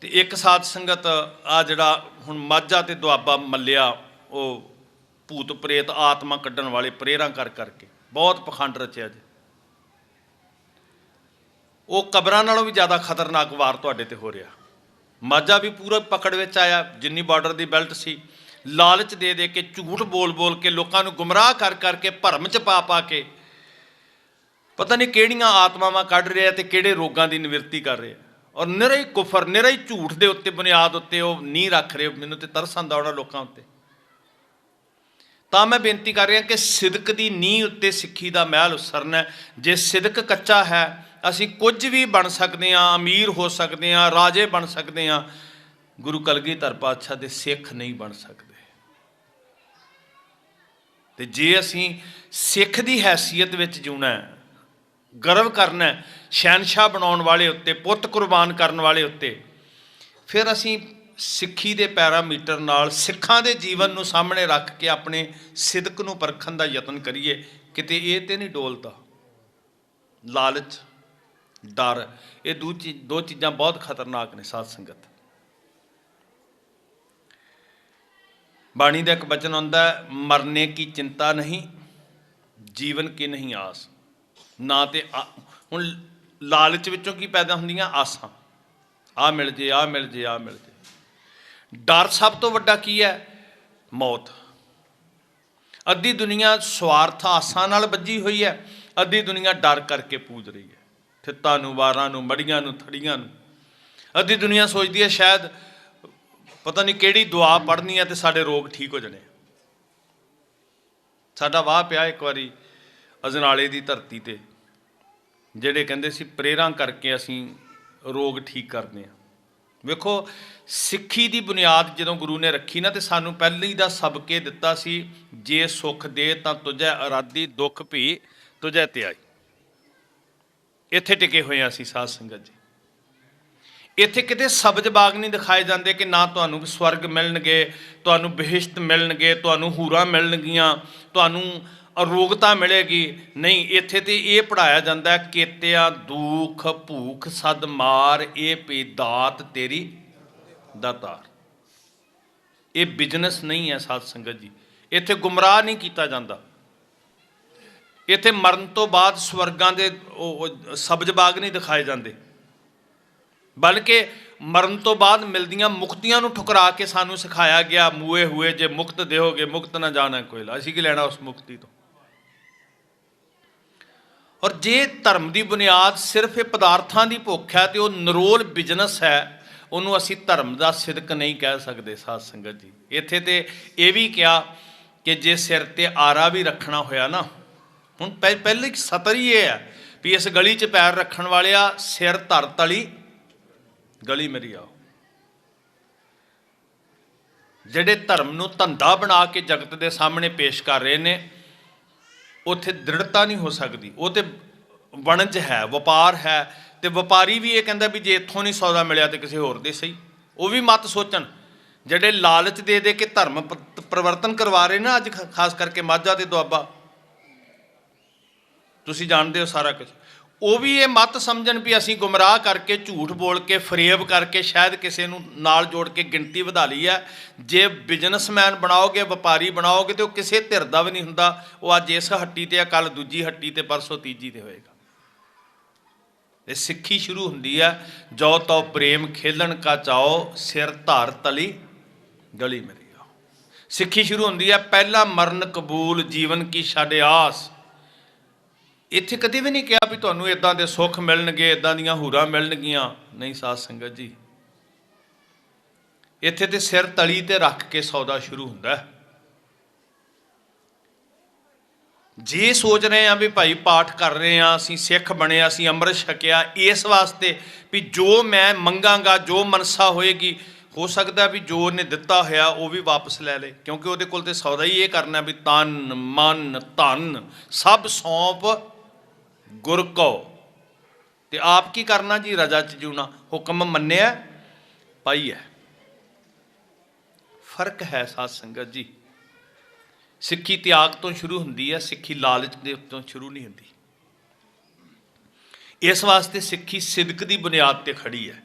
ਤੇ ਇੱਕ ਸਾਧ ਸੰਗਤ ਆ ਜਿਹੜਾ ਹੁਣ ਮਾਝਾ ਤੇ ਦੁਆਬਾ ਮੱਲਿਆ, ਉਹ ਭੂਤ ਪ੍ਰੇਤ ਆਤਮਾ ਕੱਢਣ ਵਾਲੇ ਪ੍ਰੇਰਾਂ ਕਰ ਕਰਕੇ ਬਹੁਤ ਪਖੰਡ ਰਚਿਆ ਜੀ। ਉਹ ਕਬਰਾਂ ਨਾਲੋਂ ਵੀ ਜ਼ਿਆਦਾ ਖਤਰਨਾਕ ਵਾਰ ਤੁਹਾਡੇ ਤੇ ਹੋ ਰਿਹਾ। ਮਾਝਾ ਵੀ ਪੂਰਾ ਪਕੜ ਵਿੱਚ ਆਇਆ, ਜਿੰਨੀ ਬਾਰਡਰ ਦੀ ਬੈਲਟ ਸੀ, ਲਾਲਚ ਦੇ ਦੇ ਕੇ, ਝੂਠ ਬੋਲ ਬੋਲ ਕੇ, ਲੋਕਾਂ ਨੂੰ ਗੁੰਮਰਾਹ ਕਰ ਕਰਕੇ, ਭਰਮ 'ਚ ਪਾ ਪਾ ਕੇ ਪਤਾ ਨਹੀਂ ਕਿਹੜੀਆਂ ਆਤਮਾਵਾਂ ਕੱਢ ਰਿਹਾ ਤੇ ਕਿਹੜੇ ਰੋਗਾਂ ਦੀ ਨਿਵਰਤੀ ਕਰ ਰਿਹਾ। ਔਰ ਨਿਰਾ ਹੀ ਕੁਫਰ, ਨਿਰਾ ਹੀ ਝੂਠ ਦੇ ਉੱਤੇ, ਬੁਨਿਆਦ ਉੱਤੇ ਉਹ ਨਹੀਂ ਰੱਖ ਰਹੇ। ਮੈਨੂੰ ਤੇ ਤਰਸ ਆਉਂਦਾ ਉਹਨਾਂ ਲੋਕਾਂ ਉੱਤੇ। ਤਾਂ ਮੈਂ ਬੇਨਤੀ ਕਰ ਰਿਹਾ ਕਿ ਸਿਦਕ ਦੀ ਨੀਂਹ ਉੱਤੇ ਸਿੱਖੀ ਦਾ ਮਹਿਲ ਉਸਰਨਾ। ਜੇ ਸਿਦਕ ਕੱਚਾ ਹੈ, ਅਸੀਂ ਕੁਝ ਵੀ ਬਣ ਸਕਦੇ ਹਾਂ, ਅਮੀਰ ਹੋ ਸਕਦੇ ਹਾਂ, ਰਾਜੇ ਬਣ ਸਕਦੇ ਹਾਂ, ਗੁਰੂ ਕਲਗੀਧਰ ਪਾਤਸ਼ਾਹ ਦੇ ਸਿੱਖ ਨਹੀਂ ਬਣ ਸਕਦੇ। ਤੇ ਜੇ ਅਸੀਂ ਸਿੱਖ ਦੀ ਹੈਸੀਅਤ ਵਿੱਚ ਜਿਉਣਾ, ਗਰਵ ਕਰਨਾ ਸ਼ਹਿਨਸ਼ਾਹ ਬਣਾਉਣ ਵਾਲੇ ਉੱਤੇ, ਪੁੱਤ ਕੁਰਬਾਨ ਕਰਨ ਵਾਲੇ ਉੱਤੇ, ਫਿਰ ਅਸੀਂ ਸਿੱਖੀ ਦੇ ਪੈਰਾਮੀਟਰ ਨਾਲ ਸਿੱਖਾਂ ਦੇ ਜੀਵਨ ਨੂੰ ਸਾਹਮਣੇ ਰੱਖ ਕੇ ਆਪਣੇ ਸਿਦਕ ਨੂੰ ਪਰਖਣ ਦਾ ਯਤਨ ਕਰੀਏ। ਕਿਤੇ ਇਹ ਤੇ ਨਹੀਂ ਡੋਲਦਾ ਲਾਲਚ, ਡਰ। ਇਹ ਦੋ ਚੀਜ਼ਾਂ ਬਹੁਤ ਖਤਰਨਾਕ ਨੇ ਸਾਧ ਸੰਗਤ। ਬਾਣੀ ਦਾ ਇੱਕ ਬਚਨ ਆਉਂਦਾ, ਮਰਨੇ ਕੀ ਚਿੰਤਾ ਨਹੀਂ, ਜੀਵਨ ਕੀ ਨਹੀਂ ਆਸ। ਨਾ ਤੇ ਹੁਣ ਲਾਲਚ ਵਿੱਚੋਂ ਕੀ ਪੈਦਾ ਹੁੰਦੀਆਂ? ਆਸਾਂ, ਆਹ ਮਿਲ ਜੇ, ਆਹ ਮਿਲ ਜੇ, ਆਹ ਮਿਲ ਜੇ। ਡਰ ਸਭ ਤੋਂ ਵੱਡਾ ਕੀ ਹੈ? ਮੌਤ। ਅੱਧੀ ਦੁਨੀਆ ਸਵਾਰਥ ਆਸਾਂ ਨਾਲ ਬੱਝੀ ਹੋਈ ਹੈ, ਅੱਧੀ ਦੁਨੀਆ ਡਰ ਕਰਕੇ ਪੂਜ ਰਹੀ ਹੈ, ਥਿੱਤਾਂ ਨੂੰ, ਵਾਰਾਂ ਨੂੰ, ਮੜੀਆਂ ਨੂੰ, ਥੜੀਆਂ ਨੂੰ। ਅੱਧੀ ਦੁਨੀਆ ਸੋਚਦੀ ਹੈ ਸ਼ਾਇਦ ਪਤਾ ਨਹੀਂ ਕਿਹੜੀ ਦੁਆ ਪੜ੍ਹਨੀ ਹੈ ਤੇ ਸਾਡੇ ਰੋਗ ਠੀਕ ਹੋ ਜਾਣੇ। ਸਾਡਾ ਵਾਹ ਪਿਆ ਇੱਕ ਵਾਰੀ ਅਜਨਾਲੇ ਦੀ ਧਰਤੀ ਤੇ, ਜਿਹੜੇ ਕਹਿੰਦੇ ਸੀ ਪ੍ਰੇਰਾਂ ਕਰਕੇ ਅਸੀਂ ਰੋਗ ਠੀਕ ਕਰਦੇ ਹਾਂ। ਵੇਖੋ, ਸਿੱਖੀ ਦੀ ਬੁਨਿਆਦ ਜਦੋਂ ਗੁਰੂ ਨੇ ਰੱਖੀ ਨਾ, ਤੇ ਸਾਨੂੰ ਪਹਿਲੀ ਦਾ ਸਬਕ ਇਹ ਦਿੱਤਾ ਸੀ, ਜੇ ਸੁਖ ਦੇ ਤਾਂ ਤੁਝੈ ਅਰਾਧੀ, ਦੁੱਖ ਭੀ ਤੁਝੈ ਧਿਆਈ। ਇੱਥੇ ਟਿਕੇ ਹੋਏ ਹਾਂ ਅਸੀਂ ਸਾਧ ਸੰਗਤ ਜੀ। ਇੱਥੇ ਕਿਤੇ ਸਬਜ਼ ਬਾਗ ਨਹੀਂ ਦਿਖਾਏ ਜਾਂਦੇ ਕਿ ਨਾ ਤੁਹਾਨੂੰ ਸਵਰਗ ਮਿਲਣਗੇ, ਤੁਹਾਨੂੰ ਬਿਹਿਸ਼ਤ ਮਿਲਣਗੇ, ਤੁਹਾਨੂੰ ਹੂਰਾਂ ਮਿਲਣਗੀਆਂ, ਤੁਹਾਨੂੰ ਅਰੋਗਤਾ ਮਿਲੇਗੀ। ਨਹੀਂ, ਇੱਥੇ ਤੇ ਇਹ ਪੜ੍ਹਾਇਆ ਜਾਂਦਾ, ਕੇਤਿਆਂ ਦੁੱਖ ਭੂਖ ਸਦ ਮਾਰ, ਇਹ ਪੀ ਦਾਤ ਤੇਰੀ ਦਾਤਾਰ। ਇਹ ਬਿਜ਼ਨਸ ਨਹੀਂ ਹੈ ਸਾਧ ਸੰਗਤ ਜੀ। ਇੱਥੇ ਗੁੰਮਰਾਹ ਨਹੀਂ ਕੀਤਾ ਜਾਂਦਾ। ਇੱਥੇ ਮਰਨ ਤੋਂ ਬਾਅਦ ਸਵਰਗਾਂ ਦੇ ਸਬਜ਼ ਬਾਗ ਨਹੀਂ ਦਿਖਾਏ ਜਾਂਦੇ, ਬਲਕਿ ਮਰਨ ਤੋਂ ਬਾਅਦ ਮਿਲਦੀਆਂ ਮੁਕਤੀਆਂ ਨੂੰ ਠੁਕਰਾ ਕੇ ਸਾਨੂੰ ਸਿਖਾਇਆ ਗਿਆ, ਮੂਏ ਹੋਏ ਜੇ ਮੁਕਤ ਦੇਹੋਗੇ ਮੁਕਤ ਨਾ ਜਾਣਾ ਕੋਇਲਾ। ਅਸੀਂ ਕੀ ਲੈਣਾ ਉਸ ਮੁਕਤੀ ਤੋਂ। ਔਰ ਜੇ ਧਰਮ ਦੀ ਬੁਨਿਆਦ ਸਿਰਫ ਇਹ ਪਦਾਰਥਾਂ ਦੀ ਭੁੱਖ ਹੈ, ਤੇ ਉਹ ਨਿਰੋਲ ਬਿਜ਼ਨਸ ਹੈ, ਉਹਨੂੰ ਅਸੀਂ ਧਰਮ ਦਾ ਸਿਦਕ ਨਹੀਂ ਕਹਿ ਸਕਦੇ ਸਾਧ ਸੰਗਤ ਜੀ। ਇੱਥੇ ਤੇ ਇਹ ਵੀ ਕਿਹਾ ਕਿ ਜੇ ਸਿਰ ਤੇ ਆਰਾ ਵੀ ਰੱਖਣਾ ਹੋਇਆ ਨਾ, ਹੁਣ ਪਹਿਲੀ ਸਤਰ ਹੀ ਇਹ ਹੈ ਵੀ ਇਸ ਗਲੀ 'ਚ ਪੈਰ ਰੱਖਣ ਵਾਲਿਆ, ਸਿਰ ਧਰ ਤਲੀ ਗਲੀ ਮੇਰੀ ਆਓ। ਜਿਹੜੇ ਧਰਮ ਨੂੰ ਧੰਦਾ ਬਣਾ ਕੇ ਜਗਤ ਦੇ ਸਾਹਮਣੇ ਪੇਸ਼ ਕਰ ਰਹੇ ਨੇ, ਉੱਥੇ ਦ੍ਰਿੜਤਾ ਨਹੀਂ ਹੋ ਸਕਦੀ। ਉਹ ਤੇ ਵਣਜ ਹੈ, ਵਪਾਰ ਹੈ। ਤੇ ਵਪਾਰੀ ਵੀ ਇਹ ਕਹਿੰਦਾ ਵੀ ਜੇ ਇੱਥੋਂ ਨਹੀਂ ਸੌਦਾ ਮਿਲਿਆ ਤੇ ਕਿਸੇ ਹੋਰ ਦੇ ਸਹੀ। ਉਹ ਵੀ ਮਤ ਸੋਚਣ, ਜਿਹੜੇ ਲਾਲਚ ਦੇ ਦੇ ਕੇ ਧਰਮ ਪਰਿਵਰਤਨ ਕਰਵਾ ਰਹੇ ਨਾ ਅੱਜ, ਖਾਸ ਕਰਕੇ ਮਾਝਾ ਤੇ ਦੁਆਬਾ, ਤੁਸੀਂ ਜਾਣਦੇ ਹੋ ਸਾਰਾ ਕੁਝ। ਉਹ ਵੀ ਇਹ ਮਤ ਸਮਝਣ ਵੀ ਅਸੀਂ ਗੁੰਮਰਾਹ ਕਰਕੇ, ਝੂਠ ਬੋਲ ਕੇ, ਫਰੇਬ ਕਰਕੇ ਸ਼ਾਇਦ ਕਿਸੇ ਨੂੰ ਨਾਲ ਜੋੜ ਕੇ ਗਿਣਤੀ ਵਧਾ ਲਈ ਹੈ। ਜੇ ਬਿਜ਼ਨਸਮੈਨ ਬਣਾਓਗੇ, ਵਪਾਰੀ ਬਣਾਓਗੇ, ਤੇ ਉਹ ਕਿਸੇ ਧਿਰ ਦਾ ਵੀ ਨਹੀਂ ਹੁੰਦਾ। ਉਹ ਅੱਜ ਇਸ ਹੱਟੀ ਤੇ ਆ, ਕੱਲ ਦੂਜੀ ਹੱਟੀ ਤੇ, ਪਰਸੋਂ ਤੀਜੀ ਤੇ ਹੋਏਗਾ। ਇਹ ਸਿੱਖੀ ਸ਼ੁਰੂ ਹੁੰਦੀ ਹੈ, ਜੋ ਤੋ ਪ੍ਰੇਮ ਖੇਲਣ ਕਾ ਚਾਓ, ਸਿਰ ਧਾਰ ਤਲੀ ਗਲੀ ਮੇਰੀ ਆਓ। ਸਿੱਖੀ ਸ਼ੁਰੂ ਹੁੰਦੀ ਹੈ, ਪਹਿਲਾ ਮਰਨ ਕਬੂਲ, ਜੀਵਨ ਕੀ ਛੱਡ ਆਸ। ਇੱਥੇ ਕਦੇ ਵੀ ਨਹੀਂ ਕਿਹਾ ਵੀ ਤੁਹਾਨੂੰ ਇੱਦਾਂ ਦੇ ਸੁੱਖ ਮਿਲਣਗੇ, ਇੱਦਾਂ ਦੀਆਂ ਹੂਰਾਂ ਮਿਲਣਗੀਆਂ। ਨਹੀਂ ਸਾਧ ਸੰਗਤ ਜੀ, ਇੱਥੇ ਤੇ ਸਿਰ ਤਲੀ ਤੇ ਰੱਖ ਕੇ ਸੌਦਾ ਸ਼ੁਰੂ ਹੁੰਦਾ ਹੈ। ਜੇ ਸੋਚ ਰਹੇ ਹਾਂ ਵੀ ਭਾਈ ਪਾਠ ਕਰ ਰਹੇ ਹਾਂ, ਅਸੀਂ ਸਿੱਖ ਬਣੇ, ਅਸੀਂ ਅੰਮ੍ਰਿਤ ਛਕਿਆ, ਇਸ ਵਾਸਤੇ ਵੀ ਜੋ ਮੈਂ ਮੰਗਾਂਗਾ, ਜੋ ਮਨਸਾ ਹੋਏਗੀ, ਹੋ ਸਕਦਾ ਵੀ ਜੋ ਉਹਨੇ ਦਿੱਤਾ ਹੋਇਆ ਉਹ ਵੀ ਵਾਪਸ ਲੈ ਲੇ, ਕਿਉਂਕਿ ਉਹਦੇ ਕੋਲ ਤੇ ਸੌਦਾ ਹੀ ਇਹ ਕਰਨਾ ਵੀ ਤਨ ਮਨ ਧਨ ਸਭ ਸੌਂਪ ਗੁਰ ਕੋ। ਤੇ ਆਪ ਕੀ ਕਰਨਾ ਜੀ? ਰਜਾ ਚ ਜੂਣਾ। ਹੁਕਮ ਮੰਨਿਆ ਪਾਈ ਹੈ। ਫਰਕ ਹੈ ਸਾਧ ਸੰਗਤ ਜੀ। ਸਿੱਖੀ ਤਿਆਗ ਤੋਂ ਸ਼ੁਰੂ ਹੁੰਦੀ ਹੈ, ਸਿੱਖੀ ਲਾਲਚ ਦੇ ਉੱਤੋਂ ਸ਼ੁਰੂ ਨਹੀਂ ਹੁੰਦੀ। ਇਸ ਵਾਸਤੇ ਸਿੱਖੀ ਸਿਦਕ ਦੀ ਬੁਨਿਆਦ ਤੇ ਖੜੀ ਹੈ।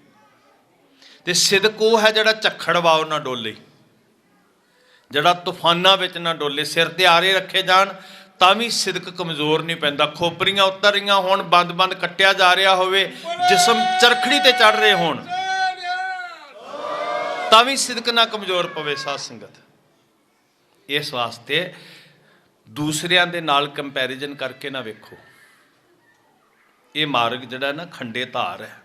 ਤੇ ਸਿਦਕ ਉਹ ਹੈ ਜਿਹੜਾ ਝੱਖੜ ਵਾਓ ਨਾ ਡੋਲੇ, ਜਿਹੜਾ ਤੂਫਾਨਾਂ ਵਿੱਚ ਨਾ ਡੋਲੇ। ਸਿਰ ਤੇ ਆਰੇ ਰੱਖੇ ਜਾਣ ਤਾਂ ਵੀ ਸਿਦਕ ਕਮਜ਼ੋਰ ਨਹੀਂ ਪੈਂਦਾ। ਖੋਪਰੀਆਂ ਉਤਰ ਰਹੀਆਂ ਹੋਣ, ਬੰਦ ਕੱਟਿਆ ਜਾ ਰਿਹਾ ਹੋਵੇ, ਜਿਸਮ ਚਰਖੜੀ ਤੇ ਚੜ ਰਹੇ ਹੋਣ, ਤਾਂ ਵੀ ਸਿਦਕ ਨਾ ਕਮਜ਼ੋਰ ਪਵੇ ਸਾਧ ਸੰਗਤ। ਇਸ ਵਾਸਤੇ ਦੂਸਰਿਆਂ ਦੇ ਨਾਲ ਕੰਪੈਰੀਜ਼ਨ ਕਰਕੇ ਨਾ ਵੇਖੋ। ਇਹ ਮਾਰਗ ਜਿਹੜਾ ਨਾ ਖੰਡੇ ਧਾਰ ਹੈ।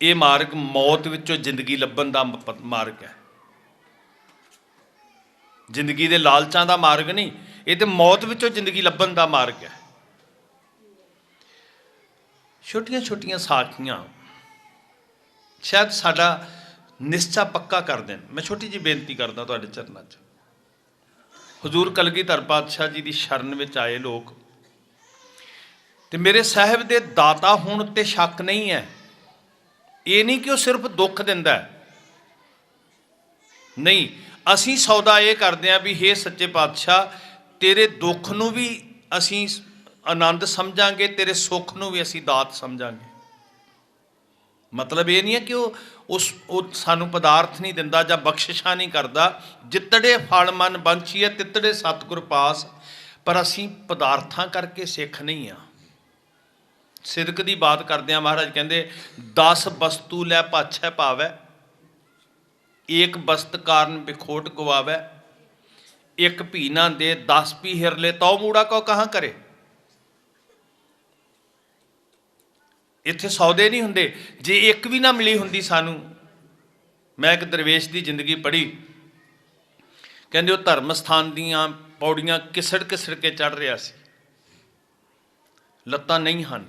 ਇਹ ਮਾਰਗ ਮੌਤ ਵਿੱਚੋਂ ਜ਼ਿੰਦਗੀ ਲੱਭਣ ਦਾ ਮਾਰਗ ਹੈ। ਜ਼ਿੰਦਗੀ ਦੇ ਲਾਲਚਾਂ ਦਾ ਮਾਰਗ ਨਹੀਂ, ਇਹ ਤੇ ਮੌਤ ਵਿੱਚੋਂ ਜ਼ਿੰਦਗੀ ਲੱਭਣ ਦਾ ਮਾਰਗ ਹੈ। ਛੋਟੀਆਂ ਛੋਟੀਆਂ ਸਾਖੀਆਂ ਸ਼ਾਇਦ ਸਾਡਾ ਨਿਸ਼ਚਾ ਪੱਕਾ ਕਰ ਦੇਣ। ਮੈਂ ਛੋਟੀ ਜਿਹੀ ਬੇਨਤੀ ਕਰਦਾ ਤੁਹਾਡੇ ਚਰਨਾਂ 'ਚ। ਹਜ਼ੂਰ ਕਲਗੀਧਰ ਪਾਤਸ਼ਾਹ ਜੀ ਦੀ ਸ਼ਰਨ ਵਿੱਚ ਆਏ ਲੋਕ, ਤੇ ਮੇਰੇ ਸਾਹਿਬ ਦੇ ਦਾਤਾ ਹੋਣ ਉੱਤੇ ਸ਼ੱਕ ਨਹੀਂ ਹੈ। ਇਹ ਨਹੀਂ ਕਿ ਉਹ ਸਿਰਫ ਦੁੱਖ ਦਿੰਦਾ ਹੈ, ਨਹੀਂ। ਅਸੀਂ ਸੌਦਾ ਇਹ ਕਰਦੇ ਹਾਂ ਵੀ ਹੇ ਸੱਚੇ ਪਾਤਸ਼ਾਹ, ਤੇਰੇ ਦੁੱਖ ਨੂੰ ਵੀ ਅਸੀਂ ਆਨੰਦ ਸਮਝਾਂਗੇ, ਤੇਰੇ ਸੁੱਖ ਨੂੰ ਵੀ ਅਸੀਂ ਦਾਤ ਸਮਝਾਂਗੇ। ਮਤਲਬ ਇਹ ਨਹੀਂ ਹੈ ਕਿ ਉਹ ਸਾਨੂੰ ਪਦਾਰਥ ਨਹੀਂ ਦਿੰਦਾ ਜਾਂ ਬਖਸ਼ਿਸ਼ਾਂ ਨਹੀਂ ਕਰਦਾ। ਜਿੱਤੜੇ ਫਲ ਮਨ ਬੰਚੀਏ, ਤਿੱਤੜੇ ਸਤਿਗੁਰ ਪਾਸ। ਪਰ ਅਸੀਂ ਪਦਾਰਥਾਂ ਕਰਕੇ ਸਿੱਖ ਨਹੀਂ ਆ। ਸਿਦਕ ਦੀ ਬਾਤ ਕਰਦੇ ਆ। ਮਹਾਰਾਜ ਕਹਿੰਦੇ 10 ਵਸਤੂ ਲੈ ਪਾਛੈ ਭਾਵੈ, ਏਕ ਬਸਤ ਕਾਰਨ ਬਿਖੋਟ ਗਵਾਵੈ, ਇੱਕ ਭੀ ਨਾ ਦੇ 10 ਭੀ ਹਿਰਲੇ ਤਉ ਮੂੜਾ ਕੋ ਕਹਾਂ ਕਰੇ। ਇੱਥੇ ਸੌਦੇ ਨਹੀਂ ਹੁੰਦੇ। ਜੇ ਇੱਕ ਵੀ ਨਾ ਮਿਲੀ ਹੁੰਦੀ ਸਾਨੂੰ। ਮੈਂ ਇੱਕ ਦਰਵੇਸ਼ ਦੀ ਜ਼ਿੰਦਗੀ ਪੜ੍ਹੀ, ਕਹਿੰਦੇ ਉਹ ਧਰਮ ਸਥਾਨ ਦੀਆਂ ਪੌੜੀਆਂ ਕਿਸੜ ਕੇ ਚੜ੍ਹ ਰਿਹਾ ਸੀ। ਲੱਤਾਂ ਨਹੀਂ ਹਨ।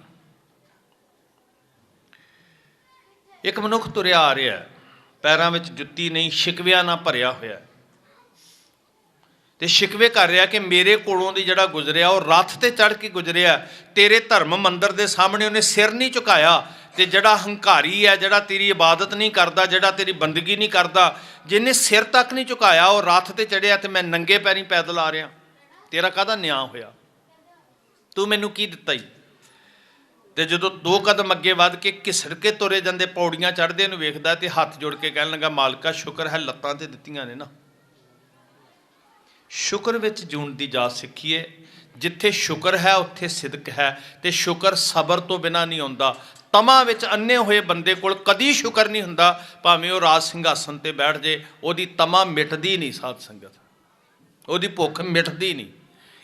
ਇੱਕ ਮਨੁੱਖ ਤੁਰਿਆ ਆ ਰਿਹਾ, ਪੈਰਾਂ ਵਿੱਚ ਜੁੱਤੀ ਨਹੀਂ, ਸ਼ਿਕਵਿਆਂ ਨਾਲ ਭਰਿਆ ਹੋਇਆ, ਤੇ ਸ਼ਿਕਵੇ ਕਰ ਰਿਹਾ ਕਿ ਮੇਰੇ ਕੋਲੋਂ ਦੀ ਜਿਹੜਾ ਗੁਜ਼ਰਿਆ ਉਹ ਰੱਥ ਤੇ ਚੜ੍ਹ ਕੇ ਗੁਜ਼ਰਿਆ, ਤੇਰੇ ਧਰਮ ਮੰਦਰ ਦੇ ਸਾਹਮਣੇ ਉਹਨੇ ਸਿਰ ਨਹੀਂ ਝੁਕਾਇਆ, ਤੇ ਜਿਹੜਾ ਹੰਕਾਰੀ ਹੈ, ਜਿਹੜਾ ਤੇਰੀ ਇਬਾਦਤ ਨਹੀਂ ਕਰਦਾ, ਜਿਹੜਾ ਤੇਰੀ ਬੰਦਗੀ ਨਹੀਂ ਕਰਦਾ, ਜਿਹਨੇ ਸਿਰ ਤੱਕ ਨਹੀਂ ਝੁਕਾਇਆ, ਉਹ ਰੱਥ ਤੇ ਚੜ੍ਹਿਆ ਤੇ ਮੈਂ ਨੰਗੇ ਪੈਰੀਂ ਪੈਦਲ ਆ ਰਿਹਾ, ਤੇਰਾ ਕਾਹਦਾ ਨਿਆਂ ਹੋਇਆ? ਤੂੰ ਮੈਨੂੰ ਕੀ ਦਿੱਤਾ ਈ? ਤੇ ਜਦੋਂ 2 ਕਦਮ ਅੱਗੇ ਵੱਧ ਕੇ ਘਿਸੜ ਕੇ ਤੁਰੇ ਜਾਂਦੇ, ਪੌੜੀਆਂ ਚੜ੍ਹਦੇ ਨੂੰ ਵੇਖਦਾ ਤੇ ਹੱਥ ਜੋੜ ਕੇ ਕਹਿਣ ਲੱਗਾ, ਮਾਲਕਾ ਸ਼ੁਕਰ ਹੈ ਲੱਤਾਂ ਤੇ ਦਿੱਤੀਆਂ ਨੇ ਨਾ। ਸ਼ੁਕਰ ਵਿੱਚ ਜੂਣ ਦੀ ਜਾਚ ਸਿੱਖੀਏ। ਜਿੱਥੇ ਸ਼ੁਕਰ ਹੈ ਉੱਥੇ ਸਿਦਕ ਹੈ, ਤੇ ਸ਼ੁਕਰ ਸਬਰ ਤੋਂ ਬਿਨਾਂ ਨਹੀਂ ਆਉਂਦਾ। ਤਮਾ ਵਿੱਚ ਅੰਨੇ ਹੋਏ ਬੰਦੇ ਕੋਲ ਕਦੀ ਸ਼ੁਕਰ ਨਹੀਂ ਹੁੰਦਾ, ਭਾਵੇਂ ਉਹ ਰਾਜ ਸਿੰਘਾਸਨ ਤੇ ਬੈਠ ਜੇ, ਉਹਦੀ ਤਮਾ ਮਿਟਦੀ ਨਹੀਂ। ਸਾਧ ਸੰਗਤ, ਉਹਦੀ ਭੁੱਖ ਮਿਟਦੀ ਨਹੀਂ।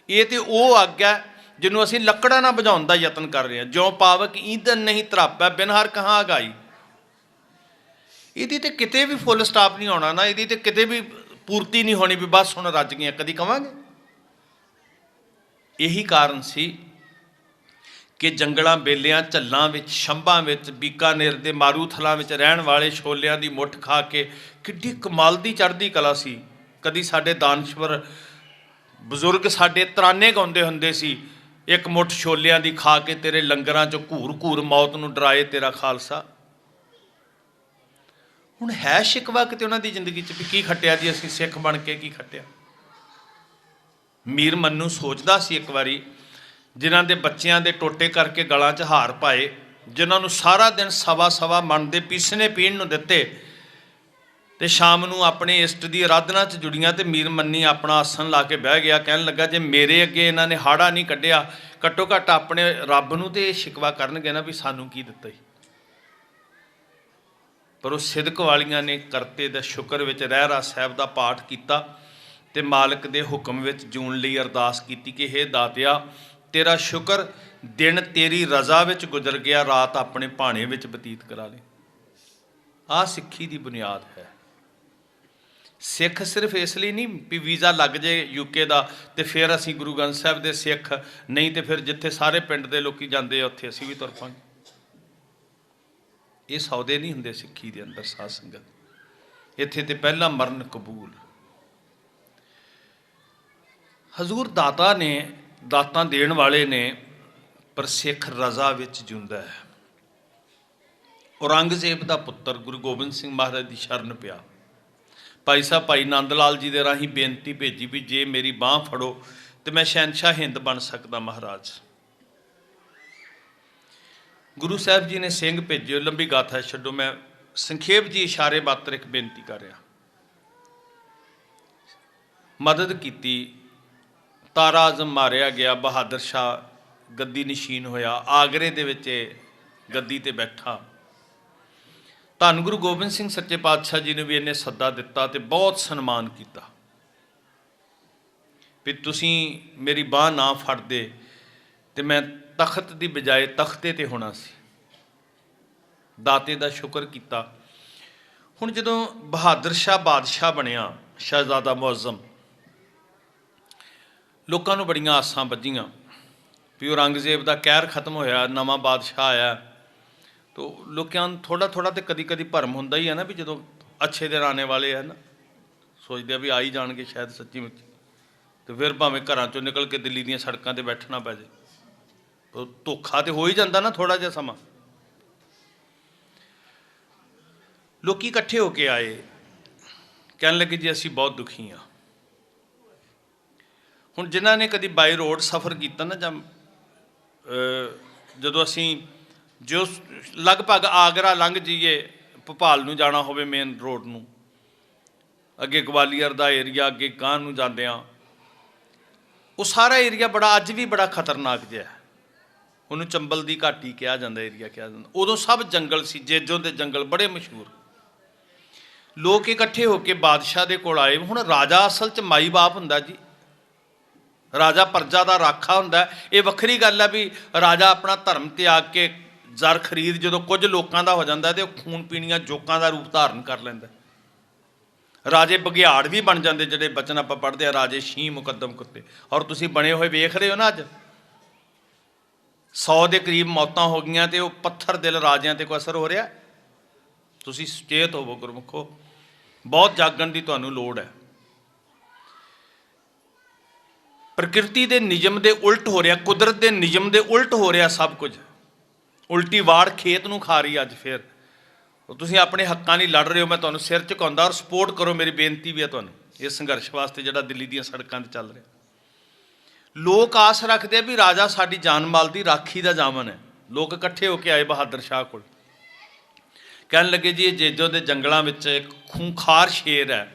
ਇਹ ਤੇ ਉਹ ਅੱਗ ਹੈ ਜਿਹਨੂੰ ਅਸੀਂ ਲੱਕੜਾਂ ਨਾਲ ਬੁਝਾਉਣ ਦਾ ਯਤਨ ਕਰ ਰਹੇ ਹਾਂ। ਜਿਉਂ ਪਾਵਕ ਈਂਧਨ ਨਹੀਂ ਤਰਾਪੈ, ਬਿਨ ਹਰ ਕਹਾਂ ਅਗਾਈ। ਇਹਦੀ ਤੇ ਕਿਤੇ ਵੀ ਫੁੱਲ ਸਟਾਪ ਨਹੀਂ ਆਉਣਾ ਨਾ, ਇਹਦੀ ਤੇ ਕਿਤੇ ਵੀ ਪੂਰਤੀ ਨਹੀਂ ਹੋਣੀ ਵੀ ਬਸ ਹੁਣ ਰੱਜ ਗਈਆਂ, ਕਦੀ ਕਵਾਂਗੇ। ਇਹੀ ਕਾਰਨ ਸੀ ਕਿ ਜੰਗਲਾਂ, ਬੇਲਿਆਂ, ਝੱਲਾਂ ਵਿੱਚ, ਸ਼ੰਭਾਂ ਵਿੱਚ, ਬੀਕਾਨੇਰ ਦੇ ਮਾਰੂਥਲਾਂ ਵਿੱਚ ਰਹਿਣ ਵਾਲੇ ਛੋਲਿਆਂ ਦੀ ਮੁੱਠ ਖਾ ਕੇ ਕਿੱਡੀ ਕਮਾਲ ਦੀ ਚੜ੍ਹਦੀ ਕਲਾ ਸੀ। ਕਦੀ ਸਾਡੇ ਦਾਨਸ਼ਵਰ ਬਜ਼ੁਰਗ ਸਾਡੇ ਤਰਾਨੇ ਗਾਉਂਦੇ ਹੁੰਦੇ ਸੀ, ਇੱਕ ਮੁੱਠ ਛੋਲਿਆਂ ਦੀ ਖਾ ਕੇ ਤੇਰੇ ਲੰਗਰਾਂ 'ਚੋਂ ਘੂਰ ਘੂਰ ਮੌਤ ਨੂੰ ਡਰਾਏ ਤੇਰਾ ਖਾਲਸਾ। ਹੁਣ ਹੈ ਸ਼ਿਕਵਾ ਕਿਤੇ ਉਹਨਾਂ ਦੀ ਜ਼ਿੰਦਗੀ 'ਚ ਵੀ ਕੀ ਖੱਟਿਆ ਜੀ ਅਸੀਂ ਸਿੱਖ ਬਣ ਕੇ, ਕੀ ਖੱਟਿਆ? ਮੀਰ ਮੰਨੂ ਸੋਚਦਾ ਸੀ ਇੱਕ ਵਾਰੀ, ਜਿਨ੍ਹਾਂ ਦੇ ਬੱਚਿਆਂ ਦੇ ਟੋਟੇ ਕਰਕੇ ਗਲਾਂ 'ਚ ਹਾਰ ਪਾਏ, ਜਿਨ੍ਹਾਂ ਨੂੰ ਸਾਰਾ ਦਿਨ ਸਵਾ ਮਣ ਦੇ ਪੀਸਣੇ ਪੀਣ ਨੂੰ ਦਿੱਤੇ, ਤੇ ਸ਼ਾਮ ਨੂੰ ਆਪਣੇ ਇਸ਼ਟ ਦੀ ਅਰਾਧਨਾ 'ਚ ਜੁੜੀਆਂ, ਤੇ ਮੀਰ ਮੰਨੀ ਆਪਣਾ ਆਸਣ ਲਾ ਕੇ ਬਹਿ ਗਿਆ। ਕਹਿਣ ਲੱਗਾ, ਜੇ ਮੇਰੇ ਅੱਗੇ ਇਹਨਾਂ ਨੇ ਹਾੜਾ ਨਹੀਂ ਕੱਢਿਆ, ਘੱਟੋ ਘੱਟ ਆਪਣੇ ਰੱਬ ਨੂੰ ਤੇ ਸ਼ਿਕਵਾ ਕਰਨਗੇ ਨਾ ਵੀ ਸਾਨੂੰ ਕੀ ਦਿੱਤਾ ਜੀ। ਪਰ ਉਹ ਸਿਦਕ ਵਾਲੀਆਂ ਨੇ ਕਰਤੇ ਦਾ ਸ਼ੁਕਰ ਵਿੱਚ ਰਹਿਰਾ ਸਾਹਿਬ ਦਾ ਪਾਠ ਕੀਤਾ, ਤੇ ਮਾਲਕ ਦੇ ਹੁਕਮ ਵਿੱਚ ਜੂਣ ਲਈ ਅਰਦਾਸ ਕੀਤੀ ਕਿ ਹੇ ਦਾਤਿਆ, ਤੇਰਾ ਸ਼ੁਕਰ, ਦਿਨ ਤੇਰੀ ਰਜ਼ਾ ਵਿੱਚ ਗੁਜ਼ਰ ਗਿਆ, ਰਾਤ ਆਪਣੇ ਭਾਣੇ ਵਿੱਚ ਬਤੀਤ ਕਰਾ ਲੈ। ਆਹ ਸਿੱਖੀ ਦੀ ਬੁਨਿਆਦ ਹੈ। ਸਿੱਖ ਸਿਰਫ ਇਸ ਲਈ ਨਹੀਂ ਵੀ ਵੀਜ਼ਾ ਲੱਗ ਜੇ UK ਦਾ ਤੇ ਫਿਰ ਅਸੀਂ ਗੁਰੂ ਗ੍ਰੰਥ ਸਾਹਿਬ ਦੇ ਸਿੱਖ, ਨਹੀਂ ਤੇ ਫਿਰ ਜਿੱਥੇ ਸਾਰੇ ਪਿੰਡ ਦੇ ਲੋਕੀ ਜਾਂਦੇ ਆ ਉੱਥੇ ਅਸੀਂ ਵੀ ਤੁਰ ਪਾਂਗੇ। ਇਹ ਸੌਦੇ ਨਹੀਂ ਹੁੰਦੇ ਸਿੱਖੀ ਦੇ ਅੰਦਰ। ਸਾਧ ਸੰਗਤ, ਇੱਥੇ ਤੇ ਪਹਿਲਾ ਮਰਨ ਕਬੂਲ। ਹਜ਼ੂਰ ਦਾਤਾ ਨੇ, ਦਾਤਾਂ ਦੇਣ ਵਾਲੇ ਨੇ, ਪਰ ਸਿੱਖ ਰਜ਼ਾ ਵਿੱਚ ਜਿਉਂਦਾ ਹੈ। ਔਰੰਗਜ਼ੇਬ ਦਾ ਪੁੱਤਰ ਗੁਰੂ ਗੋਬਿੰਦ ਸਿੰਘ ਮਹਾਰਾਜ ਦੀ ਸ਼ਰਨ ਪਿਆ। ਭਾਈ ਸਾਹਿਬ ਭਾਈ ਨੰਦ ਲਾਲ ਜੀ ਦੇ ਰਾਹੀਂ ਬੇਨਤੀ ਭੇਜੀ ਵੀ ਜੇ ਮੇਰੀ ਬਾਂਹ ਫੜੋ ਤੇ ਮੈਂ ਸ਼ਹਿਨਸ਼ਾਹ ਹਿੰਦ ਬਣ ਸਕਦਾ ਮਹਾਰਾਜ। ਗੁਰੂ ਸਾਹਿਬ ਜੀ ਨੇ ਸਿੰਘ ਭੇਜਿਓ। ਲੰਬੀ ਗਾਥਾ ਛੱਡੋ, ਮੈਂ ਸੰਖੇਪ ਜੀ ਇਸ਼ਾਰੇ ਮਾਤਰ ਇੱਕ ਬੇਨਤੀ ਕਰ ਰਿਹਾ। ਮਦਦ ਕੀਤੀ। ਤਾਰਾ ਆਜ਼ਮ ਮਾਰਿਆ ਗਿਆ, ਬਹਾਦਰ ਸ਼ਾਹ ਗੱਦੀ ਨਸ਼ੀਨ ਹੋਇਆ, ਆਗਰੇ ਦੇ ਵਿੱਚ ਗੱਦੀ ਤੇ ਬੈਠਾ। ਧੰਨ ਗੁਰੂ ਗੋਬਿੰਦ ਸਿੰਘ ਸੱਚੇ ਪਾਤਸ਼ਾਹ ਜੀ ਨੂੰ ਵੀ ਇਹਨੇ ਸੱਦਾ ਦਿੱਤਾ ਤੇ ਬਹੁਤ ਸਨਮਾਨ ਕੀਤਾ ਵੀ ਤੁਸੀਂ ਮੇਰੀ ਬਾਂਹ ਨਾ ਫੜਦੇ ਤੇ ਮੈਂ ਤਖਤ ਦੀ ਬਜਾਏ ਤਖਤੇ ਤੇ ਹੋਣਾ ਸੀ। ਦਾਤੇ ਦਾ ਸ਼ੁਕਰ ਕੀਤਾ। ਹੁਣ ਜਦੋਂ ਬਹਾਦਰ ਸ਼ਾਹ ਬਾਦਸ਼ਾਹ ਬਣਿਆ, ਸ਼ਹਿਜ਼ਾਦਾ ਮੁਅੱਜ਼ਮ, ਲੋਕਾਂ ਨੂੰ ਬੜੀਆਂ ਆਸਾਂ ਬੱਝੀਆਂ ਵੀ ਔਰੰਗਜ਼ੇਬ ਦਾ ਕਹਿਰ ਖਤਮ ਹੋਇਆ, ਨਵਾਂ ਬਾਦਸ਼ਾਹ ਆਇਆ। ਤੋ ਲੋਕਾਂ ਨੂੰ ਥੋੜ੍ਹਾ ਤੇ ਕਦੀ ਭਰਮ ਹੁੰਦਾ ਹੀ ਹੈ ਨਾ ਵੀ ਜਦੋਂ ਅੱਛੇ ਦਿਨ ਆਉਣੇ ਵਾਲੇ ਹੈ ਨਾ, ਸੋਚਦੇ ਆ ਵੀ ਆ ਹੀ ਜਾਣਗੇ ਸ਼ਾਇਦ ਸੱਚੀ ਮੁੱਚੀ, ਤੇ ਫਿਰ ਭਾਵੇਂ ਘਰਾਂ 'ਚੋਂ ਨਿਕਲ ਕੇ ਦਿੱਲੀ ਦੀਆਂ ਸੜਕਾਂ 'ਤੇ ਬੈਠਣਾ ਪੈ ਜੇ। ਧੋਖਾ ਤੇ ਹੋ ਹੀ ਜਾਂਦਾ ਨਾ ਥੋੜ੍ਹਾ ਜਿਹਾ ਸਮਾਂ। ਲੋਕੀ ਇਕੱਠੇ ਹੋ ਕੇ ਆਏ, ਕਹਿਣ ਲੱਗੇ ਜੀ ਅਸੀਂ ਬਹੁਤ ਦੁਖੀ ਹਾਂ। ਹੁਣ ਜਿਨ੍ਹਾਂ ਨੇ ਕਦੀ ਬਾਈ ਰੋਡ ਸਫ਼ਰ ਕੀਤਾ ਨਾ, ਜਾਂ ਜਦੋਂ ਅਸੀਂ ਜੋ ਲਗਭਗ ਆਗਰਾ ਲੰਘ ਜਾਈਏ, ਭੋਪਾਲ ਨੂੰ ਜਾਣਾ ਹੋਵੇ ਮੇਨ ਰੋਡ ਨੂੰ, ਅੱਗੇ ਗਵਾਲੀਅਰ ਦਾ ਏਰੀਆ, ਅੱਗੇ ਗਾਂ ਨੂੰ ਜਾਂਦੇ ਹਾਂ, ਉਹ ਸਾਰਾ ਏਰੀਆ ਬੜਾ ਅੱਜ ਵੀ ਬੜਾ ਖਤਰਨਾਕ ਜਿਹਾ। ਉਹਨੂੰ ਚੰਬਲ ਦੀ ਘਾਟੀ ਕਿਹਾ ਜਾਂਦਾ, ਏਰੀਆ ਕਿਹਾ ਜਾਂਦਾ। ਉਦੋਂ ਸਭ ਜੰਗਲ ਸੀ, ਜੇਜੋਂ ਦੇ ਜੰਗਲ ਬੜੇ ਮਸ਼ਹੂਰ। ਲੋਕ ਇਕੱਠੇ ਹੋ ਕੇ ਬਾਦਸ਼ਾਹ ਦੇ ਕੋਲ ਆਏ। ਹੁਣ ਰਾਜਾ ਅਸਲ 'ਚ ਮਾਈ ਬਾਪ ਹੁੰਦਾ ਜੀ, ਰਾਜਾ ਪਰਜਾ ਦਾ ਰਾਖਾ ਹੁੰਦਾ। ਇਹ ਵੱਖਰੀ ਗੱਲ ਹੈ ਵੀ ਰਾਜਾ ਆਪਣਾ ਧਰਮ ਤਿਆਗ ਕੇ ਜ਼ਰ ਖਰੀਦ ਜਦੋਂ ਕੁਝ ਲੋਕਾਂ ਦਾ ਹੋ ਜਾਂਦਾ ਤੇ ਉਹ ਖੂਨ ਪੀਣੀਆਂ ਜੋਕਾਂ ਦਾ ਰੂਪ ਧਾਰਨ ਕਰ ਲੈਂਦਾ। ਰਾਜੇ ਬਘਿਆੜ ਵੀ ਬਣ ਜਾਂਦੇ, ਜਿਹੜੇ ਬਚਨ ਆਪਾਂ ਪੜ੍ਹਦੇ ਆ, ਰਾਜੇ ਸ਼ੀਂਹ ਮੁਕੱਦਮ ਕੁੱਤੇ। ਔਰ ਤੁਸੀਂ ਬਣੇ ਹੋਏ ਵੇਖ ਰਹੇ ਹੋ ਨਾ ਅੱਜ। 100 ਦੇ ਕਰੀਬ ਮੌਤਾਂ ਹੋ ਗਈਆਂ ਤੇ ਉਹ ਪੱਥਰ ਦਿਲ ਰਾਜਿਆਂ ਤੇ ਕੋਈ ਅਸਰ ਹੋ ਰਿਹਾ? ਤੁਸੀਂ ਸੁਚੇਤ ਹੋਵੋ ਗੁਰਮੁਖੋ, ਬਹੁਤ ਜਾਗਣ ਦੀ ਤੁਹਾਨੂੰ ਲੋੜ ਹੈ। ਪ੍ਰਕਿਰਤੀ ਦੇ ਨਿਯਮ ਦੇ ਉਲਟ ਹੋ ਰਿਹਾ, ਕੁਦਰਤ ਦੇ ਨਿਯਮ ਦੇ ਉਲਟ ਹੋ ਰਿਹਾ ਸਭ ਕੁਝ। ਉਲਟੀ ਵਾੜ ਖੇਤ ਨੂੰ ਖਾ ਰਹੀ ਅੱਜ ਫਿਰ। ਉਹ ਤੁਸੀਂ ਆਪਣੇ ਹੱਕਾਂ ਲਈ ਲੜ ਰਹੇ ਹੋ, ਮੈਂ ਤੁਹਾਨੂੰ ਸਿਰ ਝੁਕਾਉਂਦਾ ਔਰ ਸਪੋਰਟ ਕਰੋ, ਮੇਰੀ ਬੇਨਤੀ ਵੀ ਹੈ ਤੁਹਾਨੂੰ ਇਸ ਸੰਘਰਸ਼ ਵਾਸਤੇ ਜਿਹੜਾ ਦਿੱਲੀ ਦੀਆਂ ਸੜਕਾਂ 'ਤੇ ਚੱਲ ਰਿਹਾ। ਲੋਕ ਆਸ ਰੱਖਦੇ ਆ ਵੀ ਰਾਜਾ ਸਾਡੀ ਜਾਨ ਮਾਲ ਦੀ ਰਾਖੀ ਦਾ ਜਾਮਨ ਹੈ। ਲੋਕ ਇਕੱਠੇ ਹੋ ਕੇ ਆਏ ਬਹਾਦਰ ਸ਼ਾਹ ਕੋਲ, ਕਹਿਣ ਲੱਗੇ ਜੀ ਇਹ ਜੇਜੋ ਦੇ ਜੰਗਲਾਂ ਵਿੱਚ ਇੱਕ ਖੂੰਖਾਰ ਸ਼ੇਰ ਹੈ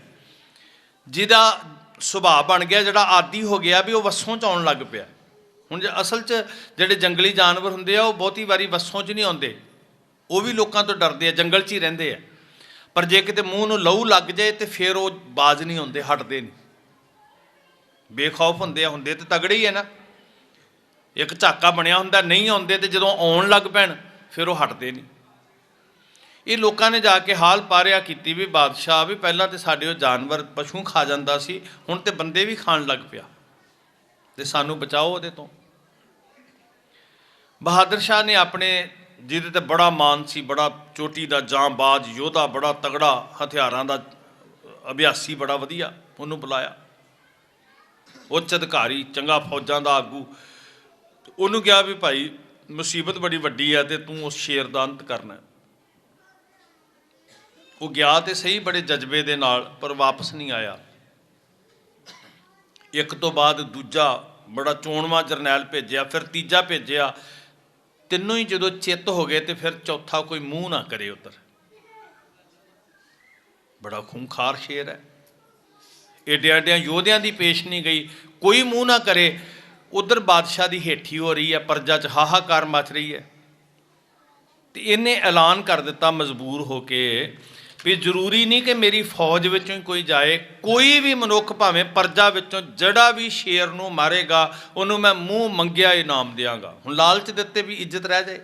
ਜਿਹਦਾ ਸੁਭਾਅ ਬਣ ਗਿਆ, ਜਿਹੜਾ ਆਦੀ ਹੋ ਗਿਆ ਵੀ ਉਹ ਵੱਸੋਂ 'ਚ ਆਉਣ ਲੱਗ ਪਿਆ। ਹੁਣ ਅਸਲ 'ਚ ਜਿਹੜੇ ਜੰਗਲੀ ਜਾਨਵਰ ਹੁੰਦੇ ਆ ਉਹ ਬਹੁਤੀ ਵਾਰੀ ਵੱਸੋਂ 'ਚ ਨਹੀਂ ਆਉਂਦੇ, ਉਹ ਵੀ ਲੋਕਾਂ ਤੋਂ ਡਰਦੇ ਆ, ਜੰਗਲ 'ਚ ਹੀ ਰਹਿੰਦੇ ਆ। ਪਰ ਜੇ ਕਿਤੇ ਮੂੰਹ ਨੂੰ ਲਹੂ ਲੱਗ ਜਾਏ ਤੇ ਫਿਰ ਉਹ ਬਾਜ਼ ਨਹੀਂ ਆਉਂਦੇ, ਹਟਦੇ ਨਹੀਂ, ਬੇਖੌਫ ਹੁੰਦੇ ਆ। ਹੁੰਦੇ ਤੇ ਤਗੜੇ ਹੀ ਹੈ ਨਾ, ਇੱਕ ਝਾਕਾ ਬਣਿਆ ਹੁੰਦਾ, ਨਹੀਂ ਆਉਂਦੇ ਤੇ ਜਦੋਂ ਆਉਣ ਲੱਗ ਪੈਣ ਫਿਰ ਉਹ ਹਟਦੇ ਨਹੀਂ। ਇਹ ਲੋਕਾਂ ਨੇ ਜਾ ਕੇ ਹਾਲ ਪਾਰਿਆ ਕੀਤੀ ਵੀ ਬਾਦਸ਼ਾਹ ਵੀ ਪਹਿਲਾਂ ਤੇ ਸਾਡੇ ਉਹ ਜਾਨਵਰ ਪਸ਼ੂ ਖਾ ਜਾਂਦਾ ਸੀ, ਹੁਣ ਤੇ ਬੰਦੇ ਵੀ ਖਾਣ ਲੱਗ ਪਿਆ, ਤੇ ਸਾਨੂੰ ਬਚਾਓ ਉਹਦੇ ਤੋਂ। ਬਹਾਦਰ ਸ਼ਾਹ ਨੇ ਆਪਣੇ ਜਿਹਦੇ ਤੇ ਬੜਾ ਮਾਣ ਸੀ, ਬੜਾ ਚੋਟੀ ਦਾ ਜਾਂਬਾਜ਼ ਯੋਧਾ, ਬੜਾ ਤਗੜਾ ਹਥਿਆਰਾਂ ਦਾ ਅਭਿਆਸੀ, ਬੜਾ ਵਧੀਆ, ਉਹਨੂੰ ਬੁਲਾਇਆ। ਉੱਚ ਅਧਿਕਾਰੀ, ਚੰਗਾ ਫੌਜਾਂ ਦਾ ਆਗੂ, ਉਹਨੂੰ ਕਿਹਾ ਵੀ ਭਾਈ ਮੁਸੀਬਤ ਬੜੀ ਵੱਡੀ ਹੈ ਤੇ ਤੂੰ ਉਸ ਸ਼ੇਰ ਦਾ ਅੰਤ ਕਰਨਾ। ਉਹ ਗਿਆ ਤੇ ਸਹੀ ਬੜੇ ਜਜ਼ਬੇ ਦੇ ਨਾਲ, ਪਰ ਵਾਪਸ ਨਹੀਂ ਆਇਆ। ਇੱਕ ਤੋਂ ਬਾਅਦ ਦੂਜਾ ਬੜਾ ਚੋਣਵਾਂ ਜਰਨੈਲ ਭੇਜਿਆ, ਫਿਰ ਤੀਜਾ ਭੇਜਿਆ। ਤਿੰਨੋਂ ਹੀ ਜਦੋਂ ਚਿੱਤ ਹੋ ਗਏ ਤੇ ਫਿਰ ਚੌਥਾ ਕੋਈ ਮੂੰਹ ਨਾ ਕਰੇ ਉੱਧਰ। ਬੜਾ ਖੂੰਖਾਰ ਸ਼ੇਰ ਹੈ, ਏਡਿਆਂ ਏਡਿਆਂ ਯੋਧਿਆਂ ਦੀ ਪੇਸ਼ ਨਹੀਂ ਗਈ, ਕੋਈ ਮੂੰਹ ਨਾ ਕਰੇ। ਉਧਰ ਬਾਦਸ਼ਾਹ ਦੀ ਹੇਠੀ ਹੋ ਰਹੀ ਹੈ, ਪਰਜਾ 'ਚ ਹਾਹਾਕਾਰ ਮਚ ਰਹੀ ਹੈ। ਤੇ ਇਹਨੇ ਐਲਾਨ ਕਰ ਦਿੱਤਾ ਮਜਬੂਰ ਹੋ ਕੇ ਵੀ ਜ਼ਰੂਰੀ ਨਹੀਂ ਕਿ ਮੇਰੀ ਫੌਜ ਵਿੱਚੋਂ ਹੀ ਕੋਈ ਜਾਏ, ਕੋਈ ਵੀ ਮਨੁੱਖ ਭਾਵੇਂ ਪਰਜਾ ਵਿੱਚੋਂ ਜਿਹੜਾ ਵੀ ਸ਼ੇਰ ਨੂੰ ਮਾਰੇਗਾ ਉਹਨੂੰ ਮੈਂ ਮੂੰਹ ਮੰਗਿਆ ਇਨਾਮ ਦਿਆਂਗਾ। ਹੁਣ ਲਾਲਚ ਦਿੱਤੇ ਵੀ ਇੱਜ਼ਤ ਰਹਿ ਜਾਏ,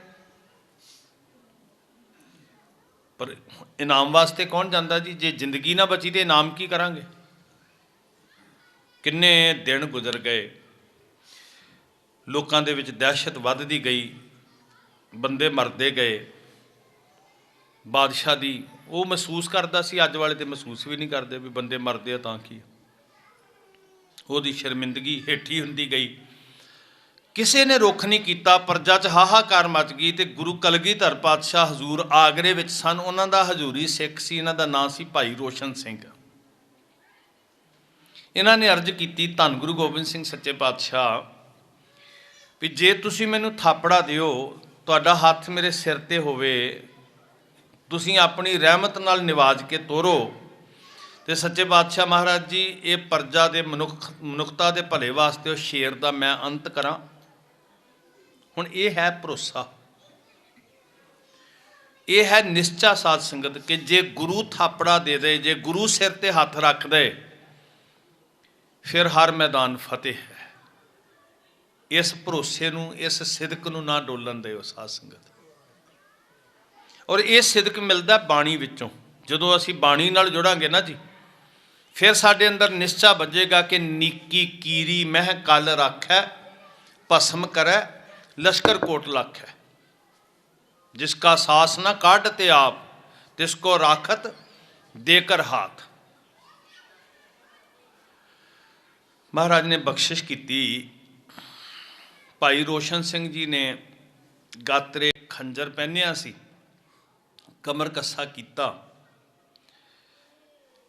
ਪਰ ਇਨਾਮ ਵਾਸਤੇ ਕੌਣ ਜਾਂਦਾ ਜੀ? ਜੇ ਜ਼ਿੰਦਗੀ ਨਾ ਬਚੀ ਤੇ ਇਨਾਮ ਕੀ ਕਰਾਂਗੇ? ਕਿੰਨੇ ਦਿਨ ਗੁਜ਼ਰ ਗਏ, ਲੋਕਾਂ ਦੇ ਵਿੱਚ ਦਹਿਸ਼ਤ ਵੱਧਦੀ ਗਈ, ਬੰਦੇ ਮਰਦੇ ਗਏ। ਬਾਦਸ਼ਾਹ ਦੀ ਉਹ ਮਹਿਸੂਸ ਕਰਦਾ ਸੀ, ਅੱਜ ਵਾਲੇ ਤੇ ਮਹਿਸੂਸ ਵੀ ਨਹੀਂ ਕਰਦੇ ਵੀ ਬੰਦੇ ਮਰਦੇ ਆ ਤਾਂ ਕੀ। ਉਹਦੀ ਸ਼ਰਮਿੰਦਗੀ ਹੇਠੀ ਹੁੰਦੀ ਗਈ, ਕਿਸੇ ਨੇ ਰੁੱਖ ਨਹੀਂ ਕੀਤਾ, ਪਰਜਾ 'ਚ ਹਾਹਾਕਾਰ ਮਚ ਗਈ। ਤੇ ਗੁਰੂ ਕਲਗੀਧਰ ਪਾਤਸ਼ਾਹ ਹਜ਼ੂਰ ਆਗਰੇ ਵਿੱਚ ਸਨ, ਉਹਨਾਂ ਦਾ ਹਜ਼ੂਰੀ ਸਿੱਖ ਸੀ, ਇਹਨਾਂ ਦਾ ਨਾਂ ਸੀ ਭਾਈ ਰੋਸ਼ਨ ਸਿੰਘ। ਇਹਨਾਂ ਨੇ ਅਰਜ਼ ਕੀਤੀ ਧੰਨ ਗੁਰੂ ਗੋਬਿੰਦ ਸਿੰਘ ਸੱਚੇ ਪਾਤਸ਼ਾਹ ਵੀ ਜੇ ਤੁਸੀਂ ਮੈਨੂੰ ਥਾਪੜਾ ਦਿਓ, ਤੁਹਾਡਾ ਹੱਥ ਮੇਰੇ ਸਿਰ ਤੇ ਹੋਵੇ, ਤੁਸੀਂ ਆਪਣੀ ਰਹਿਮਤ ਨਾਲ ਨਿਵਾਜ ਕੇ ਤੋਰੋ, ਤੇ ਸੱਚੇ ਪਾਤਸ਼ਾਹ ਮਹਾਰਾਜ ਜੀ ਇਹ ਪਰਜਾ ਦੇ ਮਨੁੱਖਤਾ ਦੇ ਭਲੇ ਵਾਸਤੇ ਉਹ ਸ਼ੇਰ ਦਾ ਮੈਂ ਅੰਤ ਕਰਾਂ। ਹੁਣ ਇਹ ਹੈ ਭਰੋਸਾ, ਇਹ ਹੈ ਨਿਸ਼ਚਾ ਸਾਧ ਸੰਗਤ ਕਿ ਜੇ ਗੁਰੂ ਥਾਪੜਾ ਦੇ ਦੇ, ਜੇ ਗੁਰੂ ਸਿਰ ਤੇ ਹੱਥ ਰੱਖ ਦੇ, ਫਿਰ ਹਰ ਮੈਦਾਨ ਫਤਿਹ ਹੈ। ਇਸ ਭਰੋਸੇ ਨੂੰ, ਇਸ ਸਿਦਕ ਨੂੰ ਨਾ ਡੋਲਣ ਦਿਓ ਸਾਧ ਸੰਗਤ। ਔਰ ਇਹ ਸਿਦਕ ਮਿਲਦਾ ਬਾਣੀ ਵਿੱਚੋਂ। ਜਦੋਂ ਅਸੀਂ ਬਾਣੀ ਨਾਲ ਜੁੜਾਂਗੇ ਨਾ ਜੀ, ਫਿਰ ਸਾਡੇ ਅੰਦਰ ਨਿਸ਼ਚਾ ਵੱਜੇਗਾ ਕਿ ਨੀਕੀ ਕੀਰੀ ਮਹਿ ਕਲ ਰਾਖੈ, ਭਸਮ ਕਰੈ ਲਸ਼ਕਰ ਕੋਟ ਲਾਖੈ। ਜਿਸ ਕਾ ਸਾਸ ਨਾ ਕਾਢ ਤੇ ਆਪ, ਤਿਸ ਕੋ ਰਾਖਤ ਦੇਕਰ ਹਾਥ। ਮਹਾਰਾਜ ਨੇ ਬਖਸ਼ਿਸ਼ ਕੀਤੀ। ਭਾਈ ਰੋਸ਼ਨ ਸਿੰਘ ਜੀ ਨੇ ਗਾਤਰੇ ਖੰਜਰ ਪਹਿਨਿਆ ਸੀ, ਕਮਰ ਕੱਸਾ ਕੀਤਾ,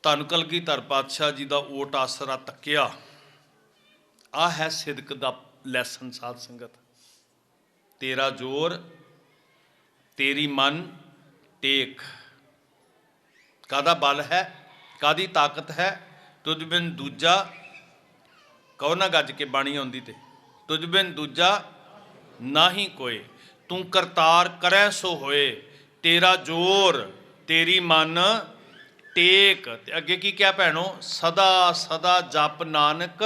ਧੰਨ ਕਲਗੀਧਰ ਪਾਤਸ਼ਾਹ ਜੀ ਦਾ ਓਟ ਆਸਰਾ ਤੱਕਿਆ। ਆਹ ਹੈ ਸਿਦਕ ਦਾ ਲੈਸਨ ਸਾਧ ਸੰਗਤ। ਤੇਰਾ ਜ਼ੋਰ ਤੇਰੀ ਮਨ ਟੇਕ। ਕਾਹਦਾ ਬਲ ਹੈ, ਕਾਹਦੀ ਤਾਕਤ ਹੈ? ਤੁਝ ਬਿਨ ਦੂਜਾ, ਕਹੋ ਨਾ ਗੱਜ ਕੇ ਬਾਣੀ ਆਉਂਦੀ ਤੇ, ਤੁਝ ਬਿਨ ਦੂਜਾ ਨਾਹੀ ਕੋਏ, ਤੂੰ ਕਰਤਾਰ ਕਰੈ ਸੋ ਹੋਏ, ਤੇਰਾ ਜ਼ੋਰ ਤੇਰੀ ਮਨ ਟੇਕ। ਤੇ ਅੱਗੇ ਕੀ ਕਿਹਾ ਭੈਣੋ? ਸਦਾ ਸਦਾ ਜਪ ਨਾਨਕ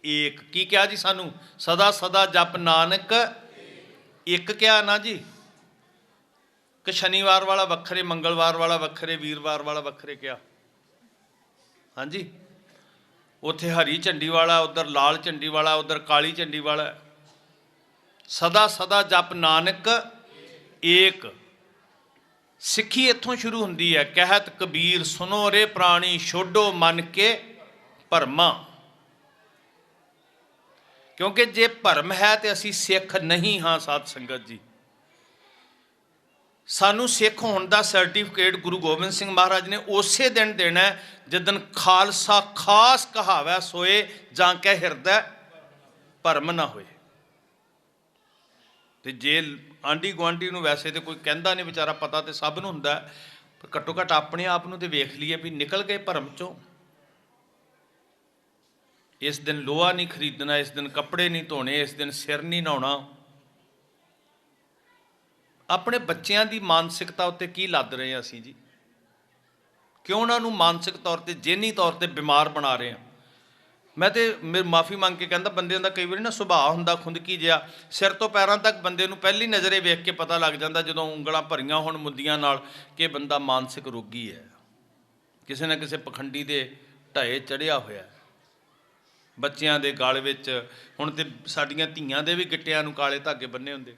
ਏਕ। ਕੀ ਕਿਹਾ ਜੀ ਸਾਨੂੰ? ਸਦਾ ਸਦਾ ਜਪ ਨਾਨਕ ਇੱਕ ਕਿਹਾ ਨਾ ਜੀ, ਕਿ ਸ਼ਨੀਵਾਰ ਵਾਲਾ ਵੱਖਰੇ, ਮੰਗਲਵਾਰ ਵਾਲਾ ਵੱਖਰੇ, ਵੀਰਵਾਰ ਵਾਲਾ ਵੱਖਰੇ ਕਿਹਾ? ਹਾਂਜੀ, ਉੱਥੇ ਹਰੀ ਝੰਡੀ ਵਾਲਾ, ਉੱਧਰ ਲਾਲ ਝੰਡੀ ਵਾਲਾ, ਉੱਧਰ ਕਾਲੀ ਝੰਡੀ ਵਾਲਾ। ਸਦਾ ਸਦਾ ਜਪ ਨਾਨਕ ਏਕ। ਸਿੱਖੀ ਇੱਥੋਂ ਸ਼ੁਰੂ ਹੁੰਦੀ ਹੈ। ਕਹਿਤ ਕਬੀਰ ਸੁਨੋ ਰੇ ਪ੍ਰਾਣੀ ਛੋਡੋ ਮਨ ਕੇ ਭਰਮਾਂ। ਕਿਉਂਕਿ ਜੇ ਭਰਮ ਹੈ ਤੇ ਅਸੀਂ ਸਿੱਖ ਨਹੀਂ ਹਾਂ ਸਾਧ ਸੰਗਤ ਜੀ। ਸਾਨੂੰ ਸਿੱਖ ਹੋਣ ਦਾ ਸਰਟੀਫਿਕੇਟ ਗੁਰੂ ਗੋਬਿੰਦ ਸਿੰਘ ਮਹਾਰਾਜ ਨੇ ਉਸੇ ਦਿਨ ਦੇਣਾ ਜਿੱਦਣ ਖਾਲਸਾ ਖਾਸ ਕਹਾਵੈ ਸੋਏ ਜਾਂ ਕੇ ਹਿਰਦੈ ਭਰਮ ਨਾ ਹੋਏ। ਤੇ ਜੇ ਆਂਢੀ ਗੁਆਂਢੀ ਨੂੰ ਵੈਸੇ ਤੇ ਕੋਈ ਕਹਿੰਦਾ ਨਹੀਂ, ਵਿਚਾਰਾ ਪਤਾ ਤੇ ਸਭ ਨੂੰ ਹੁੰਦਾ, ਪਰ ਘੱਟੋ ਘੱਟ ਆਪਣੇ ਆਪ ਨੂੰ ਤੇ ਵੇਖ ਲਈਏ ਵੀ ਨਿਕਲ ਗਏ ਭਰਮ ਚੋਂ। ਇਸ ਦਿਨ ਲੋਹਾ ਨਹੀਂ ਖਰੀਦਣਾ, ਇਸ ਦਿਨ ਕੱਪੜੇ ਨਹੀਂ ਧੋਣੇ, ਇਸ ਦਿਨ ਸਿਰ ਨਹੀਂ ਨਹਾਉਣਾ। ਆਪਣੇ ਬੱਚਿਆਂ ਦੀ ਮਾਨਸਿਕਤਾ ਉੱਤੇ ਕੀ ਲੱਦ ਰਹੇ ਹਾਂ ਅਸੀਂ ਜੀ? ਕਿਉਂ ਉਹਨਾਂ ਨੂੰ ਮਾਨਸਿਕ ਤੌਰ ਤੇ ਜਿਹਨੀ ਤੌਰ ਤੇ ਬਿਮਾਰ ਬਣਾ ਰਹੇ ਹਾਂ? ਮੈਂ ਤੇ ਮਾਫੀ ਮੰਗ ਕੇ ਕਹਿੰਦਾ, ਬੰਦਿਆਂ ਦਾ ਕਈ ਵਾਰੀ ਨਾ ਸੁਭਾਅ ਹੁੰਦਾ ਖੁੰਦਕੀ ਜਿਹਾ, ਸਿਰ ਤੋਂ ਪੈਰਾਂ ਤੱਕ ਬੰਦੇ ਨੂੰ ਪਹਿਲੀ ਨਜ਼ਰੇ ਵੇਖ ਕੇ ਪਤਾ ਲੱਗ ਜਾਂਦਾ ਜਦੋਂ ਉਂਗਲਾਂ ਭਰੀਆਂ ਹੋਣ ਮੁੱਦੀਆਂ ਨਾਲ ਕਿ ਬੰਦਾ ਮਾਨਸਿਕ ਰੋਗੀ ਹੈ, ਕਿਸੇ ਨਾ ਕਿਸੇ ਪਖੰਡੀ ਦੇ ਢਾਏ ਚੜ੍ਹਿਆ ਹੋਇਆ। ਬੱਚਿਆਂ ਦੇ ਗਲ ਵਿੱਚ ਹੁਣ ਤੇ ਸਾਡੀਆਂ ਧੀਆਂ ਦੇ ਵੀ ਗਿੱਟਿਆਂ ਨੂੰ ਕਾਲੇ ਧਾਗੇ ਬੰਨੇ ਹੁੰਦੇ।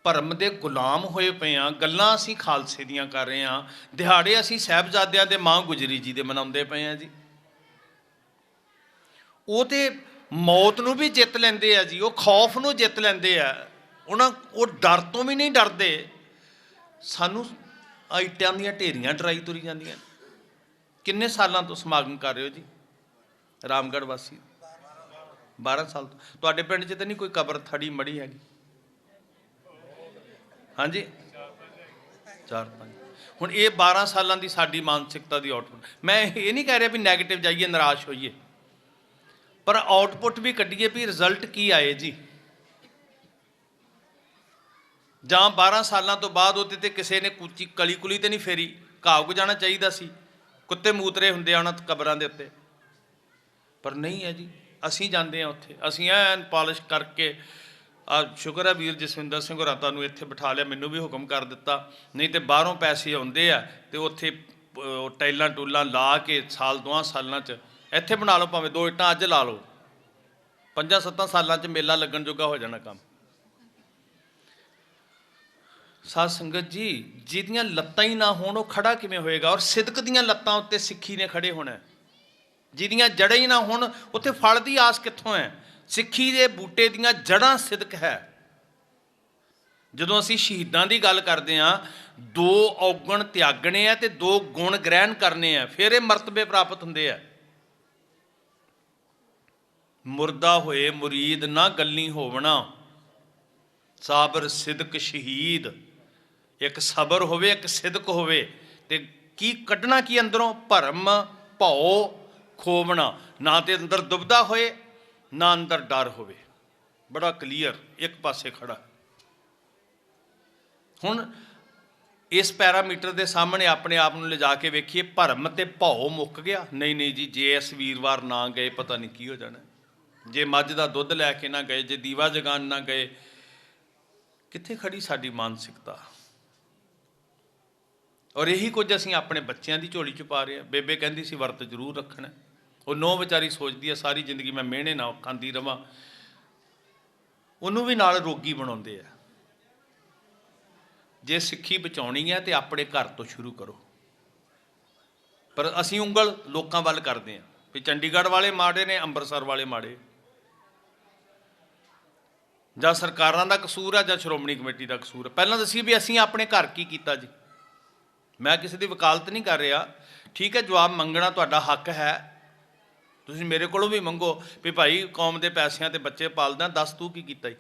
ਭਰਮ ਦੇ ਗੁਲਾਮ ਹੋਏ ਪਏ ਹਾਂ। ਗੱਲਾਂ ਅਸੀਂ ਖਾਲਸੇ ਦੀਆਂ ਕਰ ਰਹੇ ਹਾਂ, ਦਿਹਾੜੇ ਅਸੀਂ ਸਾਹਿਬਜ਼ਾਦਿਆਂ ਦੇ ਮਾਂ ਗੁਜਰੀ ਜੀ ਦੇ ਮਨਾਉਂਦੇ ਪਏ ਹਾਂ ਜੀ। ਉਹ ਤੇ ਮੌਤ ਨੂੰ ਵੀ ਜਿੱਤ ਲੈਂਦੇ ਆ ਜੀ, ਉਹ ਖੌਫ ਨੂੰ ਜਿੱਤ ਲੈਂਦੇ ਆ, ਉਹ ਡਰ ਤੋਂ ਵੀ ਨਹੀਂ ਡਰਦੇ। ਸਾਨੂੰ ਇੱਟਾਂ ਦੀਆਂ ਢੇਰੀਆਂ ਡਰਾਈ ਤੁਰੀ ਜਾਂਦੀਆਂ। ਕਿੰਨੇ ਸਾਲਾਂ ਤੋਂ ਸਮਾਗਮ ਕਰ ਰਹੇ ਹੋ ਜੀ ਰਾਮਗੜ੍ਹ ਵਾਸੀ? 12 ਸਾਲ ਤੋਂ। ਤੁਹਾਡੇ ਪਿੰਡ 'ਚ ਤਾਂ ਨਹੀਂ ਕੋਈ ਕਬਰ ਥੜੀ ਮੜੀ ਹੈਗੀ? ਹਾਂਜੀ 4-5। ਹੁਣ ਇਹ 12 ਸਾਲਾਂ ਦੀ ਸਾਡੀ ਮਾਨਸਿਕਤਾ ਦੀ ਆਊਟਪੁੱਟ। ਮੈਂ ਇਹ ਨਹੀਂ ਕਹਿ ਰਿਹਾ ਵੀ ਨੈਗੇਟਿਵ ਜਾਈਏ, ਨਿਰਾਸ਼ ਹੋਈਏ, ਪਰ ਆਊਟਪੁੱਟ ਵੀ ਕੱਢੀਏ ਵੀ ਰਿਜ਼ਲਟ ਕੀ ਆਏ ਜੀ। ਜਾਂ 12 ਸਾਲਾਂ ਤੋਂ ਬਾਅਦ ਉਹਦੇ ਤੇ ਕਿਸੇ ਨੇ ਕੂਚੀ ਕਲੀ ਕੁਲੀ ਤੇ ਨਹੀਂ ਫੇਰੀ, ਘਾਹ ਉਗ ਜਾਣਾ ਚਾਹੀਦਾ ਸੀ, ਕੁੱਤੇ ਮੂਤਰੇ ਹੁੰਦੇ ਆ ਉਹਨਾਂ ਕਬਰਾਂ ਦੇ ਉੱਤੇ, ਪਰ ਨਹੀਂ ਹੈ ਜੀ। ਅਸੀਂ ਜਾਂਦੇ ਹਾਂ ਉੱਥੇ, ਅਸੀਂ ਐਨ ਪਾਲਿਸ਼ ਕਰਕੇ। ਸ਼ੁਕਰ ਹੈ ਵੀਰ ਜਸਵਿੰਦਰ ਸਿੰਘ ਹੋਰਾਂ ਤੁਹਾਨੂੰ ਇੱਥੇ ਬਿਠਾ ਲਿਆ, ਮੈਨੂੰ ਵੀ ਹੁਕਮ ਕਰ ਦਿੱਤਾ, ਨਹੀਂ ਤੇ ਬਾਹਰੋਂ ਪੈਸੇ ਆਉਂਦੇ ਆ ਤੇ ਉੱਥੇ ਟਾਈਲਾਂ ਟੂਲਾਂ ਲਾ ਕੇ ਸਾਲ 2 ਸਾਲਾਂ 'ਚ ਇੱਥੇ ਬਣਾ ਲਓ, ਭਾਵੇਂ 2 ਇੱਟਾਂ ਅੱਜ ਲਾ ਲਓ, 5-7 ਸਾਲਾਂ 'ਚ ਮੇਲਾ ਲੱਗਣ ਜੋਗਾ ਹੋ ਜਾਣਾ ਕੰਮ। ਸਾਧ ਸੰਗਤ ਜੀ, ਜਿਹਦੀਆਂ ਲੱਤਾਂ ਹੀ ਨਾ ਹੋਣ ਉਹ ਖੜਾ ਕਿਵੇਂ ਹੋਏਗਾ? ਔਰ ਸਿਦਕ ਦੀਆਂ ਲੱਤਾਂ ਉੱਤੇ ਸਿੱਖੀ ਨੇ ਖੜੇ ਹੋਣਾ। ਜਿਹਦੀਆਂ ਜੜ੍ਹਾਂ ਹੀ ਨਾ ਹੋਣ ਉੱਥੇ ਫਲ ਦੀ ਆਸ ਕਿੱਥੋਂ ਹੈ? ਸਿੱਖੀ ਦੇ ਬੂਟੇ ਦੀਆਂ ਜੜ੍ਹਾਂ ਸਿਦਕ ਹੈ। ਜਦੋਂ ਅਸੀਂ ਸ਼ਹੀਦਾਂ ਦੀ ਗੱਲ ਕਰਦੇ ਹਾਂ, 2 ਔਗਣ ਤਿਆਗਣੇ ਆ ਤੇ 2 ਗੁਣ ਗ੍ਰਹਿਣ ਕਰਨੇ ਆ, ਫਿਰ ਇਹ ਮਰਤਬੇ ਪ੍ਰਾਪਤ ਹੁੰਦੇ ਆ। ਮੁਰਦਾ ਹੋਏ ਮੁਰੀਦ ਨਾ ਗੱਲੀ ਹੋਵਣਾ, ਸਾਬਰ ਸਿਦਕ ਸ਼ਹੀਦ। ਇੱਕ ਸਬਰ ਹੋਵੇ, ਇੱਕ ਸਿਦਕ ਹੋਵੇ, ਤੇ ਕੀ ਕੱਢਣਾ ਕੀ ਅੰਦਰੋਂ? ਭਰਮ ਭਉ ਖੋਵਣਾ। ਨਾ ਤੇ ਅੰਦਰ ਦੁਬਦਾ ਹੋਏ, ਨਾ ਅੰਦਰ ਡਰ ਹੋਵੇ। ਬੜਾ ਕਲੀਅਰ ਇੱਕ ਪਾਸੇ ਖੜਾ। ਹੁਣ ਇਸ ਪੈਰਾਮੀਟਰ ਦੇ ਸਾਹਮਣੇ ਆਪਣੇ ਆਪ ਨੂੰ ਲਿਜਾ ਕੇ ਵੇਖੀਏ, ਭਰਮ ਤੇ ਭਉ ਮੁੱਕ ਗਿਆ? ਨਹੀਂ ਜੀ, ਜੇ ਇਸ ਵੀਰਵਾਰ ਨਾ ਗਏ ਪਤਾ ਨਹੀਂ ਕੀ ਹੋ ਜਾਣਾ। ਜੇ ਮੱਝ ਦਾ ਦੁੱਧ ਲੈ ਕੇ ਨਾ ਗਏ, ਜੇ ਦੀਵਾ ਜਗਾਉਣ ਨਾ ਗਏ, ਕਿੱਥੇ ਖੜੀ ਸਾਡੀ ਮਾਨਸਿਕਤਾ? ਔਰ ਇਹੀ ਕੁਝ ਅਸੀਂ ਆਪਣੇ ਬੱਚਿਆਂ ਦੀ ਝੋਲੀ 'ਚ ਪਾ ਰਹੇ ਹਾਂ। ਬੇਬੇ ਕਹਿੰਦੀ ਸੀ ਵਰਤ ਜ਼ਰੂਰ ਰੱਖਣਾ, ਉਹ ਨੌ ਵਿਚਾਰੀ ਸੋਚਦੀ ਹੈ ਸਾਰੀ ਜ਼ਿੰਦਗੀ ਮੈਂ ਮਿਹਣੇ ਨਾ ਖਾਂਦੀ ਰਵਾਂ, ਉਹਨੂੰ ਵੀ ਨਾਲ ਰੋਗੀ ਬਣਾਉਂਦੇ ਆ। ਜੇ ਸਿੱਖੀ ਬਚਾਉਣੀ ਹੈ ਤੇ ਆਪਣੇ ਘਰ ਤੋਂ ਸ਼ੁਰੂ ਕਰੋ। ਪਰ ਅਸੀਂ ਉਂਗਲ ਲੋਕਾਂ ਵੱਲ ਕਰਦੇ ਹਾਂ ਵੀ ਚੰਡੀਗੜ੍ਹ ਵਾਲੇ ਮਾੜੇ ਨੇ, ਅੰਮ੍ਰਿਤਸਰ ਵਾਲੇ ਮਾੜੇ, ਜਾਂ ਸਰਕਾਰਾਂ ਦਾ ਕਸੂਰ ਹੈ ਜਾਂ ਸ਼੍ਰੋਮਣੀ ਕਮੇਟੀ ਦਾ ਕਸੂਰ ਹੈ। ਪਹਿਲਾਂ ਦੱਸੀ ਵੀ ਅਸੀਂ ਆਪਣੇ ਘਰ ਕੀ ਕੀਤਾ ਜੀ। ਮੈਂ ਕਿਸੇ ਦੀ ਵਕਾਲਤ ਨਹੀਂ ਕਰ ਰਿਹਾ, ਠੀਕ ਹੈ, ਜਵਾਬ ਮੰਗਣਾ ਤੁਹਾਡਾ ਹੱਕ ਹੈ, ਤੁਸੀਂ ਮੇਰੇ ਕੋਲੋਂ ਵੀ ਮੰਗੋ ਵੀ ਭਾਈ ਕੌਮ ਦੇ ਪੈਸਿਆਂ ਤੇ ਬੱਚੇ ਪਾਲਦਾ, ਦੱਸ ਤੂੰ ਕੀ ਕੀਤਾ ਜੀ।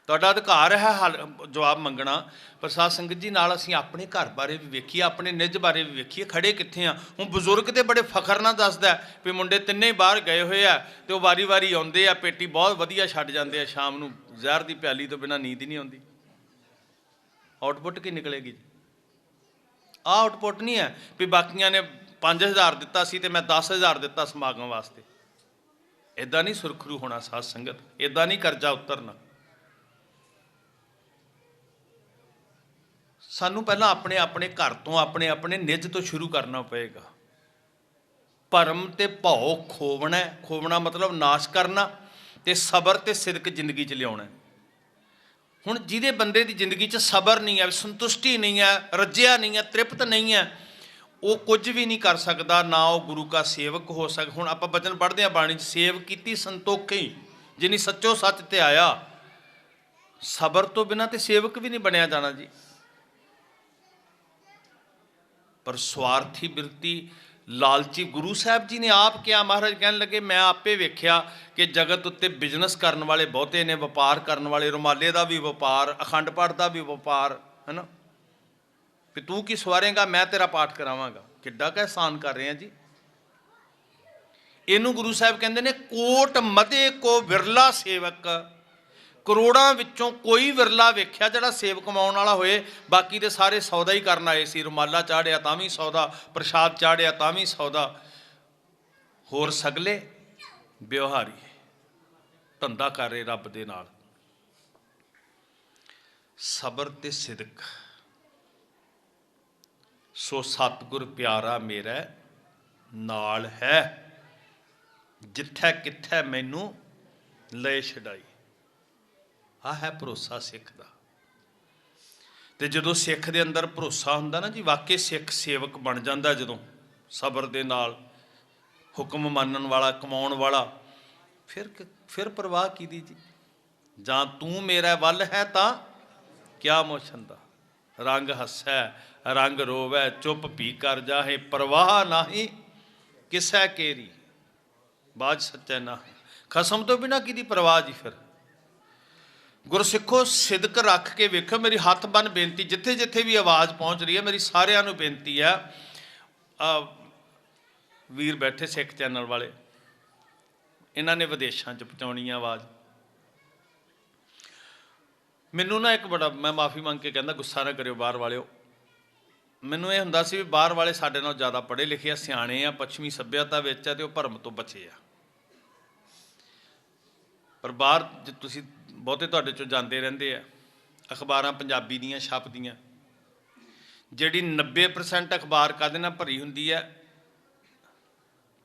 ਤੁਹਾਡਾ ਅਧਿਕਾਰ ਹੈ ਜਵਾਬ ਮੰਗਣਾ। ਪਰ ਸਾਧ ਸੰਗਤ ਜੀ, ਨਾਲ ਅਸੀਂ ਆਪਣੇ ਘਰ ਬਾਰੇ ਵੀ ਵੇਖੀਏ, ਆਪਣੇ ਨਿੱਜ ਬਾਰੇ ਵੀ ਵੇਖੀਏ, ਖੜੇ ਕਿੱਥੇ ਆ। ਹੁਣ ਬਜ਼ੁਰਗ ਤੇ ਬੜੇ ਫਖਰ ਨਾਲ ਦੱਸਦਾ ਵੀ ਮੁੰਡੇ ਤਿੰਨੇ ਹੀ ਬਾਹਰ ਗਏ ਹੋਏ ਆ ਤੇ ਉਹ ਵਾਰੀ ਵਾਰੀ ਆਉਂਦੇ ਆ, ਪੇਟੀ ਬਹੁਤ ਵਧੀਆ ਛੱਡ ਜਾਂਦੇ ਆ, ਸ਼ਾਮ ਨੂੰ ਜ਼ਹਿਰ ਦੀ ਪਿਆਲੀ ਤੋਂ ਬਿਨਾਂ ਨੀਂਦ ਹੀ ਨਹੀਂ ਆਉਂਦੀ। ਆਊਟਪੁੱਟ ਕੀ ਨਿਕਲੇਗੀ? ਆਹ ਆਊਟਪੁੱਟ ਨਹੀਂ ਹੈ ਵੀ ਬਾਕੀਆਂ ਨੇ 5000 ਦਿੱਤਾ ਸੀ ਤੇ ਮੈਂ 10000 ਦਿੱਤਾ ਸਮਾਗਮ ਵਾਸਤੇ। ਇੱਦਾਂ ਨਹੀਂ ਸੁਰਖਰੂ ਹੋਣਾ ਸਾਧ ਸੰਗਤ, ਇੱਦਾਂ ਨਹੀਂ ਕਰਜ਼ਾ ਉਤਰਨਾ। ਸਾਨੂੰ ਪਹਿਲਾਂ ਆਪਣੇ ਆਪਣੇ ਘਰ ਤੋਂ, ਆਪਣੇ ਆਪਣੇ ਨਿੱਜ ਤੋਂ ਸ਼ੁਰੂ ਕਰਨਾ ਪਏਗਾ। ਭਰਮ ਤੇ ਭਉ ਖੋਵਣਾ, ਖੋਵਣਾ ਮਤਲਬ ਨਾਸ਼ ਕਰਨਾ, ਤੇ ਸਬਰ ਤੇ ਸਿਦਕ ਜ਼ਿੰਦਗੀ 'ਚ ਲਿਆਉਣਾ। ਹੁਣ ਜਿਹਦੇ ਬੰਦੇ ਦੀ ਜ਼ਿੰਦਗੀ 'ਚ ਸਬਰ ਨਹੀਂ ਹੈ, ਸੰਤੁਸ਼ਟੀ ਨਹੀਂ ਹੈ, ਰੱਜਿਆ ਨਹੀਂ ਹੈ, ਤ੍ਰਿਪਤ ਨਹੀਂ ਹੈ, ਉਹ ਕੁਝ ਵੀ ਨਹੀਂ ਕਰ ਸਕਦਾ, ਨਾ ਉਹ ਗੁਰੂ ਕਾ ਸੇਵਕ ਹੋ ਸਕਦਾ। ਹੁਣ ਆਪਾਂ ਬਚਨ ਪੜ੍ਹਦੇ ਹਾਂ ਬਾਣੀ 'ਚ, ਸੇਵ ਕੀਤੀ ਸੰਤੋਖੀ ਜਿਨੀ ਸੱਚੋ ਸੱਚ ਤੇ ਆਇਆ। ਸਬਰ ਤੋਂ ਬਿਨਾਂ ਤੇ ਸੇਵਕ ਵੀ ਨਹੀਂ ਬਣਿਆ ਜਾਣਾ ਜੀ। ਪਰ ਸਵਾਰਥੀ ਬਿਰਤੀ, ਲਾਲਚੀ, ਗੁਰੂ ਸਾਹਿਬ ਜੀ ਨੇ ਆਪ ਕਿਹਾ, ਮਹਾਰਾਜ ਕਹਿਣ ਲੱਗੇ ਮੈਂ ਆਪੇ ਵੇਖਿਆ ਕਿ ਜਗਤ ਉੱਤੇ ਬਿਜ਼ਨਸ ਕਰਨ ਵਾਲੇ ਬਹੁਤੇ ਨੇ, ਵਪਾਰ ਕਰਨ ਵਾਲੇ, ਰੁਮਾਲੇ ਦਾ ਵੀ ਵਪਾਰ, ਅਖੰਡ ਪਾਠ ਦਾ ਵੀ ਵਪਾਰ, ਹੈ ਨਾ, ਵੀ ਤੂੰ ਕੀ ਸਵਾਰੇਂਗਾ, ਮੈਂ ਤੇਰਾ ਪਾਠ ਕਰਾਵਾਂਗਾ। ਕਿੱਡਾ ਕੁ ਅਹਿਸਾਨ ਕਰ ਰਹੇ ਆ ਜੀ। ਇਹਨੂੰ ਗੁਰੂ ਸਾਹਿਬ ਕਹਿੰਦੇ ਨੇ ਕੋਟ ਮਧੇ ਕੋ ਵਿਰਲਾ ਸੇਵਕ। ਕਰੋੜਾਂ ਵਿੱਚੋਂ ਕੋਈ ਵਿਰਲਾ ਵੇਖਿਆ ਜਿਹੜਾ ਸੇਵ ਕਮਾਉਣ ਵਾਲਾ ਹੋਏ, ਬਾਕੀ ਦੇ ਸਾਰੇ ਸੌਦਾ ਹੀ ਕਰਨ ਆਏ ਸੀ। ਰੁਮਾਲਾ ਚਾੜਿਆ ਤਾਂ ਵੀ ਸੌਦਾ, ਪ੍ਰਸ਼ਾਦ ਚਾੜਿਆ ਤਾਂ ਵੀ ਸੌਦਾ, ਹੋਰ ਸਗਲੇ ਵਿਵਹਾਰੀ ਧੰਦਾ ਕਰ ਰਹੇ ਰੱਬ ਦੇ ਨਾਲ। ਸਬਰ ਤੇ ਸਿਦਕ, ਸੋ ਸਤਿਗੁਰ ਪਿਆਰਾ ਮੇਰਾ ਨਾਲ ਹੈ, ਜਿੱਥੈ ਕਿੱਥੈ ਮੈਨੂੰ ਲੈ ਛਡਾਈ। ਆਹ ਹੈ ਭਰੋਸਾ ਸਿੱਖ ਦਾ। ਤੇ ਜਦੋਂ ਸਿੱਖ ਦੇ ਅੰਦਰ ਭਰੋਸਾ ਹੁੰਦਾ ਨਾ ਜੀ, ਵਾਕਈ ਸਿੱਖ ਸੇਵਕ ਬਣ ਜਾਂਦਾ। ਜਦੋਂ ਸਬਰ ਦੇ ਨਾਲ, ਹੁਕਮ ਮੰਨਣ ਵਾਲਾ, ਕਮਾਉਣ ਵਾਲਾ, ਫਿਰ ਪਰਵਾਹ ਕੀਦੀ ਜੀ। ਜਾਂ ਤੂੰ ਮੇਰਾ ਵੱਲ ਹੈ ਤਾਂ ਕਿਆ ਮੋਸ਼ੰਦਾ, ਰੰਗ ਹੱਸੈ ਰੰਗ ਰੋਵੈ, ਚੁੱਪ ਭੀ ਕਰ ਜਾਹੇ, ਪਰਵਾਹ ਨਾਹੀ ਕਿਸੈ ਕੇਰੀ, ਬਾਜ ਸੱਚੈ ਨਾ। ਖਸਮ ਤੋਂ ਬਿਨਾਂ ਕਿਹਦੀ ਪਰਵਾਹ ਜੀ। ਫਿਰ ਗੁਰਸਿੱਖੋ ਸਿਦਕ ਰੱਖ ਕੇ ਵੇਖੋ। ਮੇਰੀ ਹੱਥ ਬੰਨ ਬੇਨਤੀ, ਜਿੱਥੇ ਜਿੱਥੇ ਵੀ ਆਵਾਜ਼ ਪਹੁੰਚ ਰਹੀ ਹੈ, ਮੇਰੀ ਸਾਰਿਆਂ ਨੂੰ ਬੇਨਤੀ ਹੈ, ਵੀਰ ਬੈਠੇ ਸਿੱਖ ਚੈਨਲ ਵਾਲੇ, ਇਹਨਾਂ ਨੇ ਵਿਦੇਸ਼ਾਂ 'ਚ ਪਹੁੰਚਾਉਣੀ ਆ ਆਵਾਜ਼। ਮੈਨੂੰ ਨਾ ਇੱਕ ਬੜਾ, ਮੈਂ ਮਾਫੀ ਮੰਗ ਕੇ ਕਹਿੰਦਾ, ਗੁੱਸਾ ਨਾ ਕਰਿਓ ਬਾਹਰ ਵਾਲਿਓ, ਮੈਨੂੰ ਇਹ ਹੁੰਦਾ ਸੀ ਵੀ ਬਾਹਰ ਵਾਲੇ ਸਾਡੇ ਨਾਲੋਂ ਜ਼ਿਆਦਾ ਪੜ੍ਹੇ ਲਿਖੇ ਆ, ਸਿਆਣੇ ਆ, ਪੱਛਮੀ ਸੱਭਿਅਤਾ ਵਿੱਚ ਆ, ਤੇ ਉਹ ਭਰਮ ਤੋਂ ਬਚੇ ਆ। ਪਰ ਬਾਹਰ ਜੇ ਤੁਸੀਂ ਬਹੁਤੇ ਤੁਹਾਡੇ 'ਚੋਂ ਜਾਂਦੇ ਰਹਿੰਦੇ ਆ, ਅਖਬਾਰਾਂ ਪੰਜਾਬੀ ਦੀਆਂ ਛਪਦੀਆਂ, ਜਿਹੜੀ 90% ਅਖਬਾਰ ਕਾਹਦੇ ਨਾਲ ਭਰੀ ਹੁੰਦੀ ਹੈ,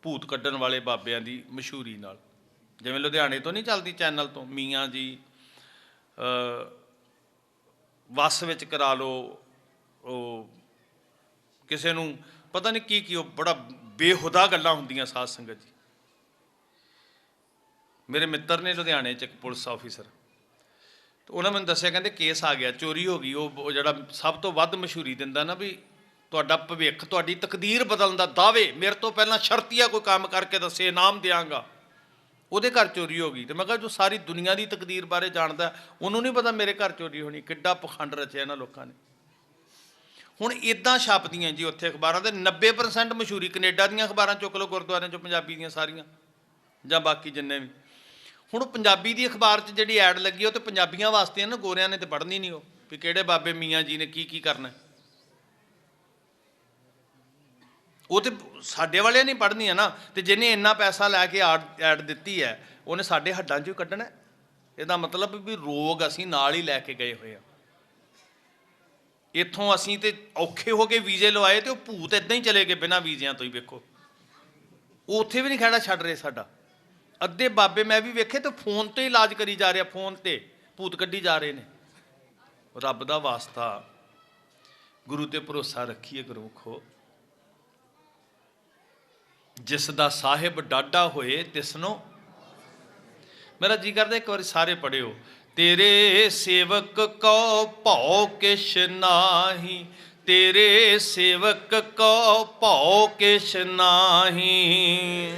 ਭੂਤ ਕੱਢਣ ਵਾਲੇ ਬਾਬਿਆਂ ਦੀ ਮਸ਼ਹੂਰੀ ਨਾਲ। ਜਿਵੇਂ ਲੁਧਿਆਣੇ ਤੋਂ ਨਹੀਂ ਚੱਲਦੀ ਚੈਨਲ ਤੋਂ, ਮੀਆਂ ਜੀ ਵੱਸ ਵਿੱਚ ਕਰਾ ਲਓ, ਉਹ ਕਿਸੇ ਨੂੰ ਪਤਾ ਨਹੀਂ ਕੀ ਉਹ ਬੜਾ ਬੇਹੁਦਾ ਗੱਲਾਂ ਹੁੰਦੀਆਂ ਸਾਧ ਸੰਗਤ ਜੀ। ਮੇਰੇ ਮਿੱਤਰ ਨੇ ਲੁਧਿਆਣੇ 'ਚ ਇੱਕ ਪੁਲਿਸ ਆਫਿਸਰ, ਤੇ ਉਹਨਾਂ ਮੈਨੂੰ ਦੱਸਿਆ, ਕਹਿੰਦੇ ਕੇਸ ਆ ਗਿਆ, ਚੋਰੀ ਹੋ ਗਈ। ਉਹ ਜਿਹੜਾ ਸਭ ਤੋਂ ਵੱਧ ਮਸ਼ਹੂਰੀ ਦਿੰਦਾ ਨਾ ਵੀ ਤੁਹਾਡਾ ਭਵਿੱਖ, ਤੁਹਾਡੀ ਤਕਦੀਰ ਬਦਲਣ ਦਾ ਦਾਅਵੇ, ਮੇਰੇ ਤੋਂ ਪਹਿਲਾਂ ਸ਼ਰਤੀਆ ਕੋਈ ਕੰਮ ਕਰਕੇ ਦੱਸੇ, ਇਨਾਮ ਦਿਆਂਗਾ, ਉਹਦੇ ਘਰ ਚੋਰੀ ਹੋ ਗਈ। ਤੇ ਮੈਂ ਕਿਹਾ ਜੋ ਸਾਰੀ ਦੁਨੀਆ ਦੀ ਤਕਦੀਰ ਬਾਰੇ ਜਾਣਦਾ, ਉਹਨੂੰ ਨਹੀਂ ਪਤਾ ਮੇਰੇ ਘਰ ਚੋਰੀ ਹੋਣੀ। ਕਿੱਡਾ ਪਖੰਡ ਰਚਿਆ ਇਹਨਾਂ ਲੋਕਾਂ ਨੇ। ਹੁਣ ਇੱਦਾਂ ਛਾਪਦੀਆਂ ਜੀ ਉੱਥੇ ਅਖਬਾਰਾਂ ਦੇ 90% ਮਸ਼ਹੂਰੀ। ਕੈਨੇਡਾ ਦੀਆਂ ਅਖਬਾਰਾਂ ਚੁੱਕ ਲਓ, ਗੁਰਦੁਆਰਿਆਂ 'ਚੋਂ ਪੰਜਾਬੀ ਦੀਆਂ ਸਾਰੀਆਂ, ਜਾਂ ਬਾਕੀ ਜਿੰਨੇ ਵੀ। ਹੁਣ ਉਹ ਪੰਜਾਬੀ ਦੀ ਅਖਬਾਰ 'ਚ ਜਿਹੜੀ ਐਡ ਲੱਗੀ, ਉਹ ਤਾਂ ਪੰਜਾਬੀਆਂ ਵਾਸਤੇ ਹੈ ਨਾ, ਗੋਰਿਆਂ ਨੇ ਤਾਂ ਪੜ੍ਹਨੀ ਨਹੀਂ। ਉਹ ਵੀ ਕਿਹੜੇ ਬਾਬੇ ਮੀਆਂ ਜੀ ਨੇ ਕੀ ਕਰਨਾ, ਉਹ ਤੇ ਸਾਡੇ ਵਾਲਿਆਂ ਨਹੀਂ ਪੜ੍ਹਨੀ ਹੈ ਨਾ। ਤੇ ਜਿਹਨੇ ਇੰਨਾ ਪੈਸਾ ਲੈ ਕੇ ਐਡ ਦਿੱਤੀ ਹੈ, ਉਹਨੇ ਸਾਡੇ ਹੱਡਾਂ 'ਚੋਂ ਕੱਢਣਾ। ਇਹਦਾ ਮਤਲਬ ਵੀ ਰੋਗ ਅਸੀਂ ਨਾਲ ਹੀ ਲੈ ਕੇ ਗਏ ਹੋਏ ਹਾਂ। ਇੱਥੋਂ ਅਸੀਂ ਤੇ ਔਖੇ ਹੋ ਕੇ ਵੀਜ਼ੇ ਲਵਾਏ, ਤੇ ਉਹ ਭੂਤ ਇੱਦਾਂ ਹੀ ਚਲੇ ਗਏ ਬਿਨਾਂ ਵੀਜ਼ਿਆਂ ਤੋਂ ਹੀ। ਵੇਖੋ, ਉਹ ਉੱਥੇ ਵੀ ਨਹੀਂ ਖਹਿੜਾ ਛੱਡ ਰਹੇ ਸਾਡਾ। ਅੱਧੇ ਬਾਬੇ ਮੈਂ ਵੀ ਵੇਖੇ ਤੇ ਫੋਨ ਤੇ ਇਲਾਜ ਕਰੀ ਜਾ ਰਿਹਾ, ਫੋਨ ਤੇ ਭੂਤ ਕੱਢੀ ਜਾ ਰਹੇ ਨੇ। ਰੱਬ ਦਾ ਵਾਸਤਾ, ਗੁਰੂ ਤੇ ਭਰੋਸਾ ਰੱਖੀਏ ਗੁਰਮੁਖੋ। ਜਿਸ ਦਾ ਸਾਹਿਬ ਡਾਢਾ ਹੋਏ ਤਿਸਨੋਂ, ਮੇਰਾ ਜੀ ਕਰਦਾ ਇੱਕ ਵਾਰੀ ਸਾਰੇ ਪੜ੍ਹਿਓ। ਤੇਰੇ ਸੇਵਕ ਕੋ ਭਉ ਕਿਛ ਨਾਹੀ, ਤੇਰੇ ਸੇਵਕ ਕੋ ਭਉ ਕਿਛ ਨਾਹੀ।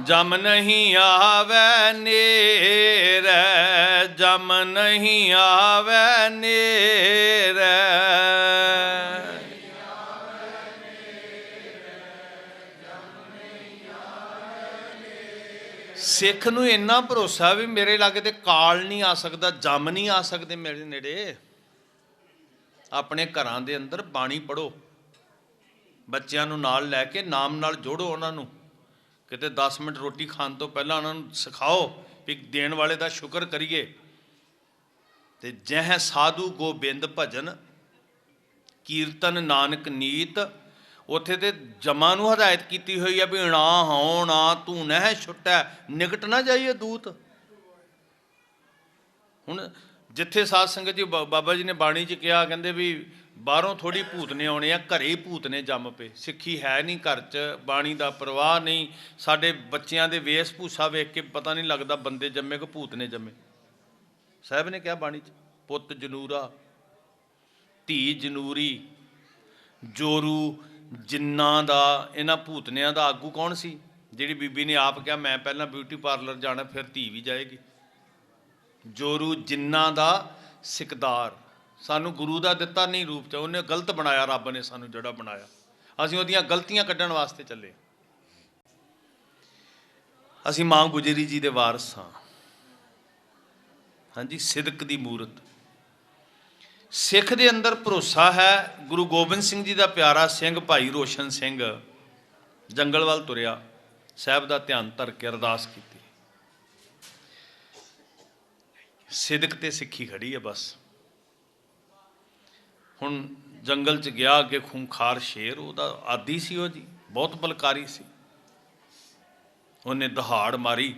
ਜਮ ਨਹੀਂ ਆਵੈ ਨੇਰੈ, ਜਮ ਨਹੀਂ ਆਵੈ ਨੇਰੈ। ਸਿੱਖ ਨੂੰ ਇੰਨਾ ਭਰੋਸਾ ਵੀ ਮੇਰੇ ਲਾਗੇ ਤੇ ਕਾਲ ਨਹੀਂ ਆ ਸਕਦਾ, ਜਮ ਨਹੀਂ ਆ ਸਕਦੇ ਮੇਰੇ ਨੇੜੇ। ਆਪਣੇ ਘਰਾਂ ਦੇ ਅੰਦਰ ਬਾਣੀ ਪੜ੍ਹੋ, ਬੱਚਿਆਂ ਨੂੰ ਨਾਲ ਲੈ ਕੇ ਨਾਮ ਨਾਲ ਜੋੜੋ ਉਹਨਾਂ ਨੂੰ। ਕਿਤੇ 10 ਮਿੰਟ ਰੋਟੀ ਖਾਣ ਤੋਂ ਪਹਿਲਾਂ ਉਹਨਾਂ ਨੂੰ ਸਿਖਾਓ ਵੀ ਦੇਣ ਵਾਲੇ ਦਾ ਸ਼ੁਕਰ ਕਰੀਏ। ਤੇ ਜਹ ਸਾਧੂ ਗੋਬਿੰਦ ਭਜਨ ਕੀਰਤਨ ਨਾਨਕ ਨੀਤ। ਉੱਥੇ ਤੇ ਜਮਾਂ ਨੂੰ ਹਦਾਇਤ ਕੀਤੀ ਹੋਈ ਆ ਵੀ ਨਾ ਹਉ ਨਾ ਤੂੰ ਨਹਿ ਛੁੱਟੈ, ਨਿਕਟ ਨਾ ਜਾਈਏ ਦੂਤ। ਹੁਣ ਜਿੱਥੇ ਸਾਧ ਸੰਗਤ ਜੀ ਬਾਬਾ ਜੀ ਨੇ ਬਾਣੀ 'ਚ ਕਿਹਾ, ਕਹਿੰਦੇ ਵੀ ਬਾਹਰੋਂ ਥੋੜ੍ਹੀ ਭੂਤ ਨੇ ਆਉਣੇ ਆ, ਘਰੇ ਹੀ ਭੂਤ ਨੇ ਜੰਮ ਪਏ। ਸਿੱਖੀ ਹੈ ਨਹੀਂ ਘਰ 'ਚ, ਬਾਣੀ ਦਾ ਪ੍ਰਵਾਹ ਨਹੀਂ। ਸਾਡੇ ਬੱਚਿਆਂ ਦੇ ਵੇਸ਼ ਭੂਸਾ ਵੇਖ ਕੇ ਪਤਾ ਨਹੀਂ ਲੱਗਦਾ ਬੰਦੇ ਜੰਮੇ ਕਿ ਭੂਤ ਨੇ ਜੰਮੇ। ਸਾਹਿਬ ਨੇ ਕਿਹਾ ਬਾਣੀ 'ਚ, ਪੁੱਤ ਜਨੂਰਾ ਧੀ ਜਨੂਰੀ, ਜੋਰੂ ਜਿੰਨਾਂ ਦਾ, ਇਹਨਾਂ ਭੂਤਨਿਆਂ ਦਾ ਆਗੂ ਕੌਣ ਸੀ? ਜਿਹੜੀ ਬੀਬੀ ਨੇ ਆਪ ਕਿਹਾ ਮੈਂ ਪਹਿਲਾਂ ਬਿਊਟੀ ਪਾਰਲਰ ਜਾਣਾ ਫਿਰ ਧੀ ਵੀ ਜਾਏਗੀ। ਜੋਰੂ ਜਿੰਨਾਂ ਦਾ ਸਿਕਦਾਰ। ਸਾਨੂੰ ਗੁਰੂ ਦਾ ਦਿੱਤਾ ਨਹੀਂ ਰੂਪ 'ਚ, ਉਹਨੇ ਗਲਤ ਬਣਾਇਆ ਰੱਬ ਨੇ ਸਾਨੂੰ ਜਿਹੜਾ ਬਣਾਇਆ। ਅਸੀਂ ਉਹਦੀਆਂ ਗਲਤੀਆਂ ਕੱਢਣ ਵਾਸਤੇ ਚੱਲੇ। ਅਸੀਂ ਮਾਂ ਗੁਜਰੀ ਜੀ ਦੇ ਵਾਰਸ ਹਾਂ। ਹਾਂਜੀ, ਸਿਦਕ ਦੀ ਮੂਰਤ। ਸਿੱਖ ਦੇ ਅੰਦਰ ਭਰੋਸਾ ਹੈ। ਗੁਰੂ ਗੋਬਿੰਦ ਸਿੰਘ ਜੀ ਦਾ ਪਿਆਰਾ ਸਿੰਘ ਭਾਈ ਰੋਸ਼ਨ ਸਿੰਘ ਜੰਗਲ ਵੱਲ ਤੁਰਿਆ, ਸਾਹਿਬ ਦਾ ਧਿਆਨ ਧਰ ਕੇ ਅਰਦਾਸ ਕੀਤੀ। ਸਿਦਕ ਤੇ ਸਿੱਖੀ ਖੜੀ ਹੈ ਬਸ। ਹੁਣ ਜੰਗਲ 'ਚ ਗਿਆ, ਅੱਗੇ ਖੂੰਖਾਰ ਸ਼ੇਰ, ਉਹਦਾ ਆਦੀ ਸੀ ਉਹ ਜੀ, ਬਹੁਤ ਬਲਕਾਰੀ ਸੀ। ਉਹਨੇ ਦਹਾੜ ਮਾਰੀ,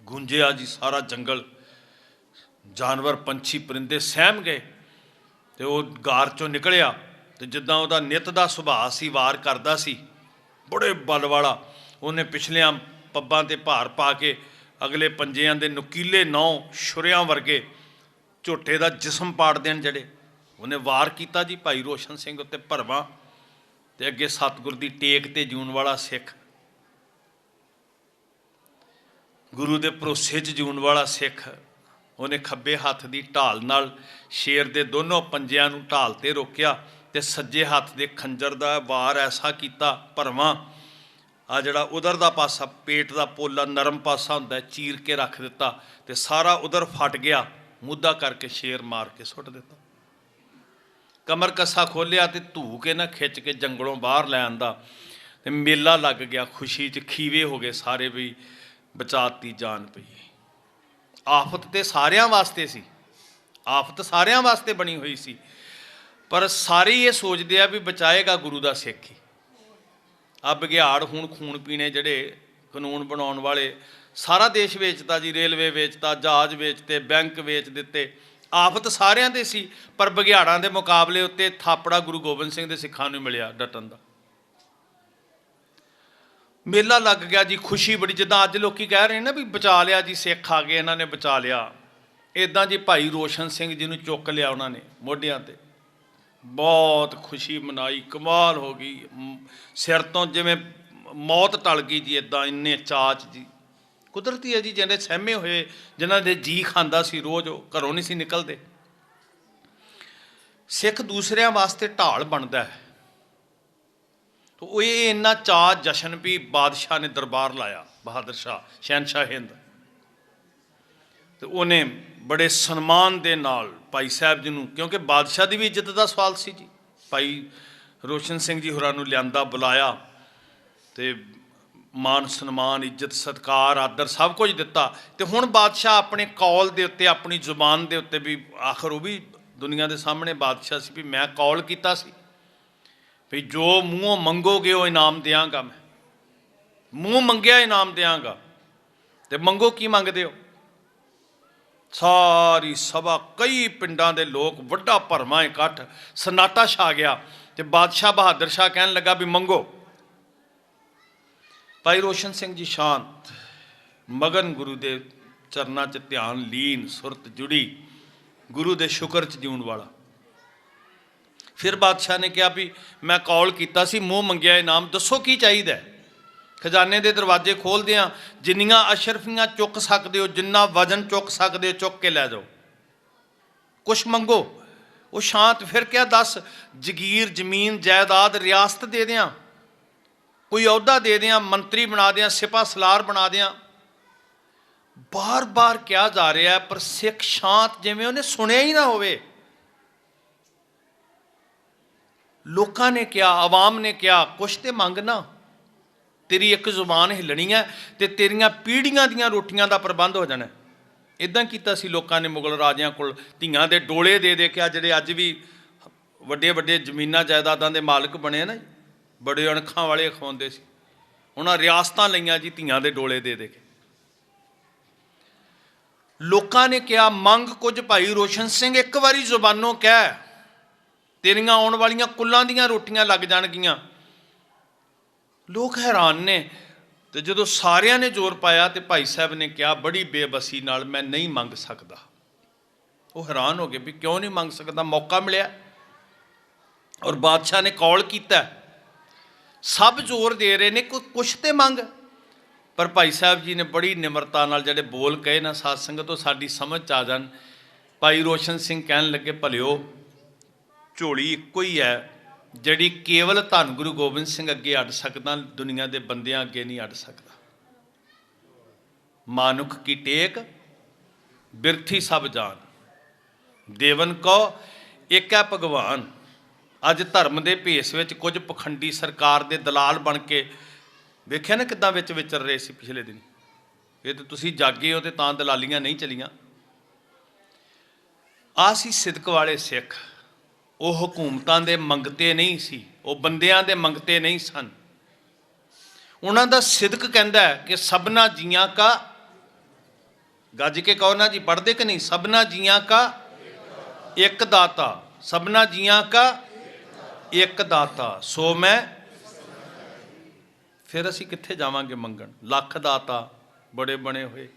ਗੂੰਜਿਆ ਜੀ ਸਾਰਾ ਜੰਗਲ, ਜਾਨਵਰ ਪੰਛੀ ਪਰਿੰਦੇ ਸਹਿਮ ਗਏ। ਤੇ ਉਹ ਗਾਰ 'ਚੋਂ ਨਿਕਲਿਆ ਤੇ ਜਿੱਦਾਂ ਉਹਦਾ ਨਿੱਤ ਦਾ ਸੁਭਾਅ ਸੀ, ਵਾਰ ਕਰਦਾ ਸੀ, ਬੜੇ ਬਲ ਵਾਲਾ। ਉਹਨੇ ਪਿਛਲਿਆਂ ਪੱਬਾਂ 'ਤੇ ਭਾਰ ਪਾ ਕੇ ਅਗਲੇ ਪੰਜਿਆਂ ਦੇ ਨੁਕੀਲੇ ਨੌ ਛੁਰਿਆਂ ਵਰਗੇ ਝੋਟੇ ਦਾ ਜਿਸਮ ਪਾੜ ਦੇਣ ਜਿਹੜੇ। ਉਹਨੇ ਵਾਰ ਕੀਤਾ ਜੀ ਭਾਈ ਰੋਸ਼ਨ ਸਿੰਘ ਉੱਤੇ ਭਰਵਾਂ, ਤੇ ਅੱਗੇ ਸਤਿਗੁਰ ਦੀ ਟੇਕ ਤੇ ਜੂਨ ਵਾਲਾ ਸਿੱਖ, ਗੁਰੂ ਦੇ ਭਰੋਸੇ 'ਚ ਜੂਨ ਵਾਲਾ ਸਿੱਖ। ਉਹਨੇ ਖੱਬੇ ਹੱਥ ਦੀ ਢਾਲ ਨਾਲ ਸ਼ੇਰ ਦੇ ਦੋਨੋਂ ਪੰਜਿਆਂ ਨੂੰ ਢਾਲ 'ਤੇ ਰੋਕਿਆ ਤੇ ਸੱਜੇ ਹੱਥ ਦੇ ਖੰਜਰ ਦਾ ਵਾਰ ਐਸਾ ਕੀਤਾ ਭਰਵਾਂ, ਆ ਜਿਹੜਾ ਉਧਰ ਦਾ ਪਾਸਾ, ਪੇਟ ਦਾ ਪੋਲਾ ਨਰਮ ਪਾਸਾ ਹੁੰਦਾ, ਚੀਰ ਕੇ ਰੱਖ ਦਿੱਤਾ ਤੇ ਸਾਰਾ ਉਧਰ ਫਟ ਗਿਆ। ਮੁੱਦਾ ਕਰਕੇ ਸ਼ੇਰ ਮਾਰ ਕੇ ਸੁੱਟ ਦਿੱਤਾ। ਕਮਰ ਕੱਸਾ ਖੋਲਿਆ ਤੇ ਧੂ ਕੇ ਨਾ ਖਿੱਚ ਕੇ ਜੰਗਲੋਂ ਬਾਹਰ ਲੈ ਆਂਦਾ ਤੇ ਮੇਲਾ ਲੱਗ ਗਿਆ। ਖੁਸ਼ੀ 'ਚ ਖੀਵੇ ਹੋ ਗਏ ਸਾਰੇ ਵੀ ਬਚਾਤੀ ਜਾਨ ਪਈ। ਆਫਤ ਤੇ ਸਾਰਿਆਂ ਵਾਸਤੇ ਸੀ, ਆਫਤ ਸਾਰਿਆਂ ਵਾਸਤੇ ਬਣੀ ਹੋਈ ਸੀ, ਪਰ ਸਾਰੇ ਇਹ ਸੋਚਦੇ ਆ ਵੀ ਬਚਾਏਗਾ ਗੁਰੂ ਦਾ ਸਿੱਖ ਹੀ। ਆ ਬਘਿਆੜ ਹੁਣ ਖੂਨ ਪੀਣੇ ਜਿਹੜੇ ਕਾਨੂੰਨ ਬਣਾਉਣ ਵਾਲੇ, ਸਾਰਾ ਦੇਸ਼ ਵੇਚਤਾ ਜੀ, ਰੇਲਵੇ ਵੇਚਤਾ, ਜਹਾਜ਼ ਵੇਚਤੇ, ਬੈਂਕ ਵੇਚ ਦਿੱਤੇ। ਆਫਤ ਸਾਰਿਆਂ ਦੇ ਸੀ, ਪਰ ਬਘਿਆੜਾਂ ਦੇ ਮੁਕਾਬਲੇ ਉੱਤੇ ਥਾਪੜਾ ਗੁਰੂ ਗੋਬਿੰਦ ਸਿੰਘ ਦੇ ਸਿੱਖਾਂ ਨੂੰ ਮਿਲਿਆ ਡਟਣ ਦਾ। ਮੇਲਾ ਲੱਗ ਗਿਆ ਜੀ, ਖੁਸ਼ੀ ਬੜੀ। ਜਿੱਦਾਂ ਅੱਜ ਲੋਕੀ ਕਹਿ ਰਹੇ ਨੇ ਨਾ ਵੀ ਬਚਾ ਲਿਆ ਜੀ, ਸਿੱਖ ਆ ਗਏ, ਇਹਨਾਂ ਨੇ ਬਚਾ ਲਿਆ। ਇੱਦਾਂ ਜੀ ਭਾਈ ਰੋਸ਼ਨ ਸਿੰਘ ਜੀ ਨੂੰ ਚੁੱਕ ਲਿਆ ਉਹਨਾਂ ਨੇ ਮੋਢਿਆਂ 'ਤੇ, ਬਹੁਤ ਖੁਸ਼ੀ ਮਨਾਈ, ਕਮਾਲ ਹੋ ਗਈ। ਸਿਰ ਤੋਂ ਜਿਵੇਂ ਮੌਤ ਟਲ ਗਈ ਜੀ, ਇੱਦਾਂ ਇੰਨੇ ਚਾਚ ਜੀ। ਕੁਦਰਤੀ ਹੈ ਜੀ, ਜਿਹੜੇ ਸਹਿਮੇ ਹੋਏ, ਜਿਨ੍ਹਾਂ ਦੇ ਜੀ ਖਾਂਦਾ ਸੀ ਰੋਜ਼, ਉਹ ਘਰੋਂ ਨਹੀਂ ਸੀ ਨਿਕਲਦੇ। ਸਿੱਖ ਦੂਸਰਿਆਂ ਵਾਸਤੇ ਢਾਲ ਬਣਦਾ ਹੈ। ਉਹ ਇਹ ਇੰਨਾ ਚਾਅ ਜਸ਼ਨ ਵੀ ਬਾਦਸ਼ਾਹ ਨੇ ਦਰਬਾਰ ਲਾਇਆ, ਬਹਾਦਰ ਸ਼ਾਹ ਸ਼ਹਿਨਸ਼ਾਹ ਹਿੰਦ, ਤੇ ਉਹਨੇ ਬੜੇ ਸਨਮਾਨ ਦੇ ਨਾਲ ਭਾਈ ਸਾਹਿਬ ਜੀ ਨੂੰ, ਕਿਉਂਕਿ ਬਾਦਸ਼ਾਹ ਦੀ ਵੀ ਇੱਜ਼ਤ ਦਾ ਸਵਾਲ ਸੀ ਜੀ, ਭਾਈ ਰੋਸ਼ਨ ਸਿੰਘ ਜੀ ਹੋਰਾਂ ਨੂੰ ਲਿਆਂਦਾ, ਬੁਲਾਇਆ ਤੇ ਮਾਨ ਸਨਮਾਨ, ਇੱਜ਼ਤ, ਸਤਿਕਾਰ, ਆਦਰ ਸਭ ਕੁਝ ਦਿੱਤਾ। ਤੇ ਹੁਣ ਬਾਦਸ਼ਾਹ ਆਪਣੇ ਕੌਲ ਦੇ ਉੱਤੇ, ਆਪਣੀ ਜ਼ੁਬਾਨ ਦੇ ਉੱਤੇ ਵੀ, ਆਖਰ ਉਹ ਵੀ ਦੁਨੀਆ ਦੇ ਸਾਹਮਣੇ ਬਾਦਸ਼ਾਹ ਸੀ, ਵੀ ਮੈਂ ਕੌਲ ਕੀਤਾ ਸੀ ਵੀ ਜੋ ਮੂੰਹੋਂ ਮੰਗੋਗੇ ਉਹ ਇਨਾਮ ਦਿਆਂਗਾ। ਮੈਂ ਮੂੰਹ ਮੰਗਿਆ ਇਨਾਮ ਦਿਆਂਗਾ। ਤੇ ਮੰਗੋ ਕੀ ਮੰਗਦੇ ਹੋ? ਸਾਰੀ ਸਭਾ, ਕਈ ਪਿੰਡਾਂ ਦੇ ਲੋਕ, ਵੱਡਾ ਭਰਵਾਂ ਇਕੱਠ, ਸਨਾਟਾ ਛਾ ਗਿਆ। ਤੇ ਬਾਦਸ਼ਾਹ ਬਹਾਦਰ ਸ਼ਾਹ ਕਹਿਣ ਲੱਗਾ ਵੀ ਮੰਗੋ। ਭਾਈ ਰੋਸ਼ਨ ਸਿੰਘ ਜੀ ਸ਼ਾਂਤ, ਮਗਨ, ਗੁਰੂ ਦੇ ਚਰਨਾਂ 'ਚ ਧਿਆਨ ਲੀਨ, ਸੁਰਤ ਜੁੜੀ, ਗੁਰੂ ਦੇ ਸ਼ੁਕਰ 'ਚ ਜਿਉਣ ਵਾਲਾ। ਫਿਰ ਬਾਦਸ਼ਾਹ ਨੇ ਕਿਹਾ ਵੀ ਮੈਂ ਕੌਲ ਕੀਤਾ ਸੀ, ਮੂੰਹ ਮੰਗਿਆ ਇਨਾਮ, ਦੱਸੋ ਕੀ ਚਾਹੀਦਾ? ਖਜ਼ਾਨੇ ਦੇ ਦਰਵਾਜ਼ੇ ਖੋਲ੍ਹਦੇ ਆ, ਜਿੰਨੀਆਂ ਅਸ਼ਰਫੀਆਂ ਚੁੱਕ ਸਕਦੇ ਹੋ, ਜਿੰਨਾ ਵਜ਼ਨ ਚੁੱਕ ਸਕਦੇ ਹੋ, ਚੁੱਕ ਕੇ ਲੈ ਜਾਓ, ਕੁਛ ਮੰਗੋ। ਉਹ ਸ਼ਾਂਤ। ਫਿਰ ਕਿਹਾ ਦੱਸ, ਜਗੀਰ, ਜ਼ਮੀਨ, ਜਾਇਦਾਦ, ਰਿਆਸਤ ਦੇ ਦਿਆਂ, ਕੋਈ ਅਹੁਦਾ ਦੇ ਦਿਆਂ, ਮੰਤਰੀ ਬਣਾ ਦਿਆਂ, ਸਿਪਾ ਸਲਾਰ ਬਣਾ ਦਿਆਂ। ਬਾਰ ਬਾਰ ਕਿਹਾ ਜਾ ਰਿਹਾ, ਪਰ ਸਿੱਖ ਸ਼ਾਂਤ, ਜਿਵੇਂ ਉਹਨੇ ਸੁਣਿਆ ਹੀ ਨਾ ਹੋਵੇ। ਲੋਕਾਂ ਨੇ ਕਿਹਾ, ਆਵਾਮ ਨੇ ਕਿਹਾ, ਕੁਛ ਤੇ ਮੰਗ ਨਾ, ਤੇਰੀ ਇੱਕ ਜ਼ੁਬਾਨ ਹਿੱਲਣੀ ਹੈ ਤੇ ਤੇਰੀਆਂ ਪੀੜ੍ਹੀਆਂ ਦੀਆਂ ਰੋਟੀਆਂ ਦਾ ਪ੍ਰਬੰਧ ਹੋ ਜਾਣਾ। ਇਦਾਂ ਕੀਤਾ ਸੀ ਲੋਕਾਂ ਨੇ ਮੁਗਲ ਰਾਜਿਆਂ ਕੋਲ ਧੀਆਂ ਦੇ ਡੋਲੇ ਦੇ ਕੇ, ਜਿਹੜੇ ਅੱਜ ਵੀ ਵੱਡੇ ਵੱਡੇ ਜ਼ਮੀਨਾਂ ਜਾਇਦਾਦਾਂ ਦੇ ਮਾਲਕ ਬਣੇ ਨਾ, ਬੜੇ ਅਣਖਾਂ ਵਾਲੇ ਅਖਵਾਉਂਦੇ ਸੀ, ਉਹਨਾਂ ਰਿਆਸਤਾਂ ਲਈਆਂ ਜੀ ਧੀਆਂ ਦੇ ਡੋਲੇ ਦੇ ਕੇ। ਲੋਕਾਂ ਨੇ ਕਿਹਾ ਮੰਗ ਕੁਝ ਭਾਈ ਰੋਸ਼ਨ ਸਿੰਘ, ਇੱਕ ਵਾਰੀ ਜ਼ੁਬਾਨੋਂ ਕਹਿ, ਤੇਰੀਆਂ ਆਉਣ ਵਾਲੀਆਂ ਕੁੱਲਾਂ ਦੀਆਂ ਰੋਟੀਆਂ ਲੱਗ ਜਾਣਗੀਆਂ। ਲੋਕ ਹੈਰਾਨ ਨੇ। ਤੇ ਜਦੋਂ ਸਾਰਿਆਂ ਨੇ ਜ਼ੋਰ ਪਾਇਆ ਤੇ ਭਾਈ ਸਾਹਿਬ ਨੇ ਕਿਹਾ ਬੜੀ ਬੇਬਸੀ ਨਾਲ, ਮੈਂ ਨਹੀਂ ਮੰਗ ਸਕਦਾ। ਉਹ ਹੈਰਾਨ ਹੋ ਗਏ ਵੀ ਕਿਉਂ ਨਹੀਂ ਮੰਗ ਸਕਦਾ, ਮੌਕਾ ਮਿਲਿਆ ਔਰ ਬਾਦਸ਼ਾਹ ਨੇ ਕੌਲ ਕੀਤਾ, ਸਭ ਜ਼ੋਰ ਦੇ ਰਹੇ ਨੇ, ਕੁਛ ਤੇ ਮੰਗ। ਪਰ ਭਾਈ ਸਾਹਿਬ ਜੀ ਨੇ ਬੜੀ ਨਿਮਰਤਾ ਨਾਲ ਜਿਹੜੇ ਬੋਲ ਕਹੇ ਨਾ ਸਾਧ ਸੰਗਤ ਤੋਂ ਸਾਡੀ ਸਮਝ 'ਚ ਆ ਜਾਣ। ਭਾਈ ਰੋਸ਼ਨ ਸਿੰਘ ਕਹਿਣ ਲੱਗੇ, ਭਲਿਓ ਝੋਲੀ ਇੱਕੋ ਹੀ ਹੈ ਜਿਹੜੀ ਕੇਵਲ ਧੰਨ ਗੁਰੂ ਗੋਬਿੰਦ ਸਿੰਘ ਅੱਗੇ ਅੱਡ ਸਕਦਾ, ਦੁਨੀਆ ਦੇ ਬੰਦਿਆਂ ਅੱਗੇ ਨਹੀਂ ਅੱਡ ਸਕਦਾ। ਮਾਨੁਖ ਕੀ ਟੇਕ ਬਿਰਥੀ ਸਭ ਜਾਨ, ਦੇਵਨ ਕੋ ਇੱਕ ਹੈ ਭਗਵਾਨ। ਅੱਜ ਧਰਮ ਦੇ ਭੇਸ ਵਿੱਚ ਕੁਝ ਪਖੰਡੀ ਸਰਕਾਰ ਦੇ ਦਲਾਲ ਬਣ ਕੇ ਵੇਖਿਆ ਨਾ ਕਿੱਦਾਂ ਵਿੱਚ ਵਿਚਰ ਰਹੇ ਸੀ ਪਿਛਲੇ ਦਿਨ। ਇਹ ਤਾਂ ਤੁਸੀਂ ਜਾਗੇ ਹੋ ਤੇ ਤਾਂ ਦਲਾਲੀਆਂ ਨਹੀਂ ਚਲੀਆਂ। ਆਹ ਸੀ ਸਿਦਕ ਵਾਲੇ ਸਿੱਖ। ਉਹ ਹਕੂਮਤਾਂ ਦੇ ਮੰਗਤੇ ਨਹੀਂ ਸੀ, ਉਹ ਬੰਦਿਆਂ ਦੇ ਮੰਗਤੇ ਨਹੀਂ ਸਨ। ਉਹਨਾਂ ਦਾ ਸਿਦਕ ਕਹਿੰਦਾ ਹੈ ਕਿ ਸਭਨਾ ਜੀਆਂ ਕਾ, ਗੱਜ ਕੇ ਕਹੋ ਨਾ ਜੀ, ਪੜ੍ਹਦੇ ਕਿ ਨਹੀਂ? ਸਭਨਾ ਜੀਆਂ ਕਾ ਇੱਕ ਦਾਤਾ, ਸਭਨਾ ਜੀਆਂ ਕਾ ਇੱਕ ਦਾਤਾ, ਸੋ ਮੈਂ। ਫਿਰ ਅਸੀਂ ਕਿੱਥੇ ਜਾਵਾਂਗੇ ਮੰਗਣ? ਲੱਖ ਦਾਤਾ ਬੜੇ ਬਣੇ ਹੋਏ।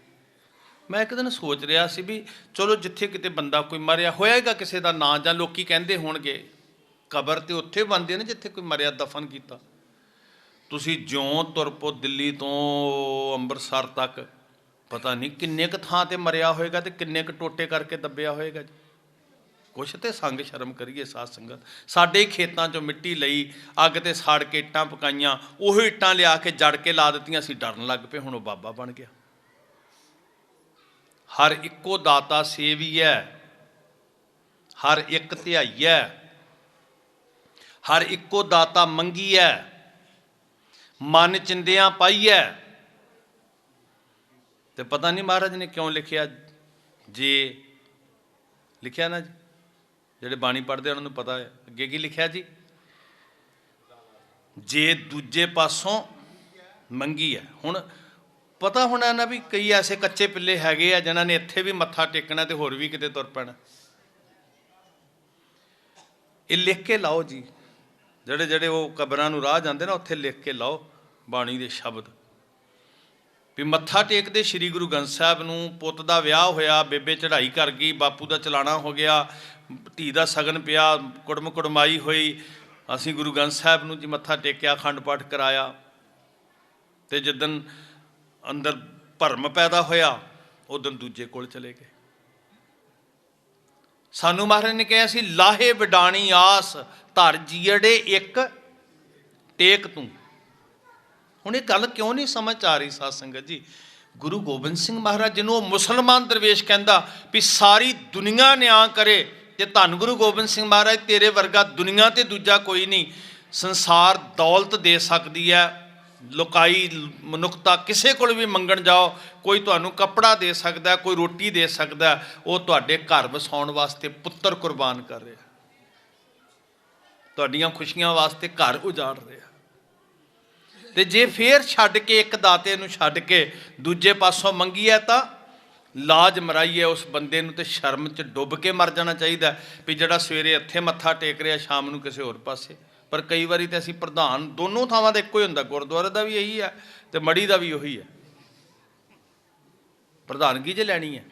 ਮੈਂ ਇੱਕ ਦਿਨ ਸੋਚ ਰਿਹਾ ਸੀ ਵੀ ਚਲੋ ਜਿੱਥੇ ਕਿਤੇ ਬੰਦਾ ਕੋਈ ਮਰਿਆ ਹੋਏਗਾ ਕਿਸੇ ਦਾ ਨਾਂ, ਜਾਂ ਲੋਕੀ ਕਹਿੰਦੇ ਹੋਣਗੇ ਕਬਰ ਤੇ ਉੱਥੇ ਬਣਦੇ ਨੇ ਜਿੱਥੇ ਕੋਈ ਮਰਿਆ ਦਫਨ ਕੀਤਾ। ਤੁਸੀਂ ਜਿਉਂ ਤੁਰ ਪੋ ਦਿੱਲੀ ਤੋਂ ਅੰਮ੍ਰਿਤਸਰ ਤੱਕ, ਪਤਾ ਨਹੀਂ ਕਿੰਨੇ ਕੁ ਥਾਂ ਤੇ ਮਰਿਆ ਹੋਏਗਾ ਤੇ ਕਿੰਨੇ ਕੁ ਟੋਟੇ ਕਰਕੇ ਦੱਬਿਆ ਹੋਏਗਾ ਜੀ। ਕੁਛ ਤੇ ਸੰਗ ਸ਼ਰਮ ਕਰੀਏ ਸਾਧ ਸੰਗਤ। ਸਾਡੇ ਖੇਤਾਂ 'ਚੋਂ ਮਿੱਟੀ ਲਈ, ਅੱਗ ਤੇ ਸਾੜ ਕੇ ਇੱਟਾਂ ਪਕਾਈਆਂ, ਉਹ ਇੱਟਾਂ ਲਿਆ ਕੇ ਜੜ ਕੇ ਲਾ ਦਿੱਤੀਆਂ, ਅਸੀਂ ਡਰਨ ਲੱਗ ਪਏ, ਹੁਣ ਉਹ ਬਾਬਾ ਬਣ ਗਿਆ। ਹਰ ਇੱਕੋ ਦਾਤਾ ਸੇਵੀਐ, ਹਰ ਇੱਕ ਧਿਆਈਐ, ਹਰ ਇੱਕੋ ਦਾਤਾ ਮੰਗੀਐ, ਮਨ ਚਿੰਦਿਆਂ ਪਾਈਐ। ਤੇ ਪਤਾ ਨਹੀਂ ਮਹਾਰਾਜ ਨੇ ਕਿਉਂ ਲਿਖਿਆ, ਜੇ ਲਿਖਿਆ ਨਾ ਜੀ, ਜਿਹੜੇ ਬਾਣੀ ਪੜ੍ਹਦੇ ਉਹਨਾਂ ਨੂੰ ਪਤਾ ਹੈ ਅੱਗੇ ਕੀ ਲਿਖਿਆ ਜੀ, ਜੇ ਦੂਜੇ ਪਾਸੋਂ ਮੰਗੀ ਹੈ। ਹੁਣ ਪਤਾ ਹੋਣਾ ਨਾ ਵੀ ਕਈ ਐਸੇ ਕੱਚੇ ਪਿੱਲੇ ਹੈਗੇ ਆ ਜਿਨ੍ਹਾਂ ਨੇ ਇੱਥੇ ਵੀ ਮੱਥਾ ਟੇਕਣਾ ਤੇ ਹੋਰ ਵੀ ਕਿਤੇ ਤੁਰ ਪੈਣਾ। ਇਹ ਲਿਖ ਕੇ ਲਾਓ ਜੀ, ਜਿਹੜੇ ਉਹ ਕਬਰਾਂ ਨੂੰ ਰਾਹ ਜਾਂਦੇ ਨਾ, ਉੱਥੇ ਲਿਖ ਕੇ ਲਾਓ ਬਾਣੀ ਦੇ ਸ਼ਬਦ ਵੀ ਮੱਥਾ ਟੇਕਦੇ ਸ੍ਰੀ ਗੁਰੂ ਗ੍ਰੰਥ ਸਾਹਿਬ ਨੂੰ। ਪੁੱਤ ਦਾ ਵਿਆਹ ਹੋਇਆ, ਬੇਬੇ ਚੜ੍ਹਾਈ ਕਰ ਗਈ, ਬਾਪੂ ਦਾ ਚਲਾਣਾ ਹੋ ਗਿਆ, ਧੀ ਦਾ ਸਗਨ ਪਿਆ, ਕੁੜਮ ਕੁੜਮਾਈ ਹੋਈ, ਅਸੀਂ ਗੁਰੂ ਗ੍ਰੰਥ ਸਾਹਿਬ ਨੂੰ ਜੀ ਮੱਥਾ ਟੇਕਿਆ, ਅਖੰਡ ਪਾਠ ਕਰਾਇਆ। ਤੇ ਜਿੱਦਣ ਅੰਦਰ ਭਰਮ ਪੈਦਾ ਹੋਇਆ ਉਦੋਂ ਦੂਜੇ ਕੋਲ ਚਲੇ ਗਏ। ਸਾਨੂੰ ਮਹਾਰਾਜ ਨੇ ਕਿਹਾ ਸੀ, ਲਾਹੇ ਵਡਾਣੀ ਆਸ ਧਰ ਜੀੜੇ ਇੱਕ ਟੇਕ ਤੂੰ। ਹੁਣ ਇਹ ਗੱਲ ਕਿਉਂ ਨਹੀਂ ਸਮਝ ਆ ਰਹੀ ਸਾਧ ਸੰਗਤ ਜੀ? ਗੁਰੂ ਗੋਬਿੰਦ ਸਿੰਘ ਮਹਾਰਾਜ ਜਿਹਨੂੰ ਉਹ ਮੁਸਲਮਾਨ ਦਰਵੇਸ਼ ਕਹਿੰਦਾ ਵੀ ਸਾਰੀ ਦੁਨੀਆ ਨਿਆਂ ਕਰੇ, ਤੇ ਧੰਨ ਗੁਰੂ ਗੋਬਿੰਦ ਸਿੰਘ ਮਹਾਰਾਜ ਤੇਰੇ ਵਰਗਾ ਦੁਨੀਆ ਤੇ ਦੂਜਾ ਕੋਈ ਨਹੀਂ। ਸੰਸਾਰ ਦੌਲਤ ਦੇ ਸਕਦੀ ਹੈ, ਲੁਕਾਈ ਮਨੁੱਖਤਾ ਕਿਸੇ ਕੋਲ ਵੀ ਮੰਗਣ ਜਾਓ, ਕੋਈ ਤੁਹਾਨੂੰ ਕੱਪੜਾ ਦੇ ਸਕਦਾ, ਕੋਈ ਰੋਟੀ ਦੇ ਸਕਦਾ, ਉਹ ਤੁਹਾਡੇ ਘਰ ਵਸਾਉਣ ਵਾਸਤੇ ਪੁੱਤਰ ਕੁਰਬਾਨ ਕਰ ਰਿਹਾ, ਤੁਹਾਡੀਆਂ ਖੁਸ਼ੀਆਂ ਵਾਸਤੇ ਘਰ ਉਜਾੜ ਰਿਹਾ। ਤੇ ਜੇ ਫੇਰ ਛੱਡ ਕੇ, ਇੱਕ ਦਾਤੇ ਨੂੰ ਛੱਡ ਕੇ ਦੂਜੇ ਪਾਸੋਂ ਮੰਗੀਏ ਤਾਂ ਲਾਜ ਮਰਾਈਏ ਉਸ ਬੰਦੇ ਨੂੰ, ਤੇ ਸ਼ਰਮ 'ਚ ਡੁੱਬ ਕੇ ਮਰ ਜਾਣਾ ਚਾਹੀਦਾ ਵੀ ਜਿਹੜਾ ਸਵੇਰੇ ਇੱਥੇ ਮੱਥਾ ਟੇਕ ਰਿਹਾ ਸ਼ਾਮ ਨੂੰ ਕਿਸੇ ਹੋਰ ਪਾਸੇ। ਪਰ ਕਈ ਵਾਰੀ ਤਾਂ ਅਸੀਂ ਪ੍ਰਧਾਨ ਦੋਨੋਂ ਥਾਵਾਂ ਦਾ ਇੱਕੋ ਹੀ ਹੁੰਦਾ, ਗੁਰਦੁਆਰੇ ਦਾ ਵੀ ਇਹੀ ਹੈ ਤੇ ਮੜੀ ਦਾ ਵੀ ਉਹੀ ਹੈ। ਪ੍ਰਧਾਨਗੀ ਜੇ ਲੈਣੀ ਹੈ,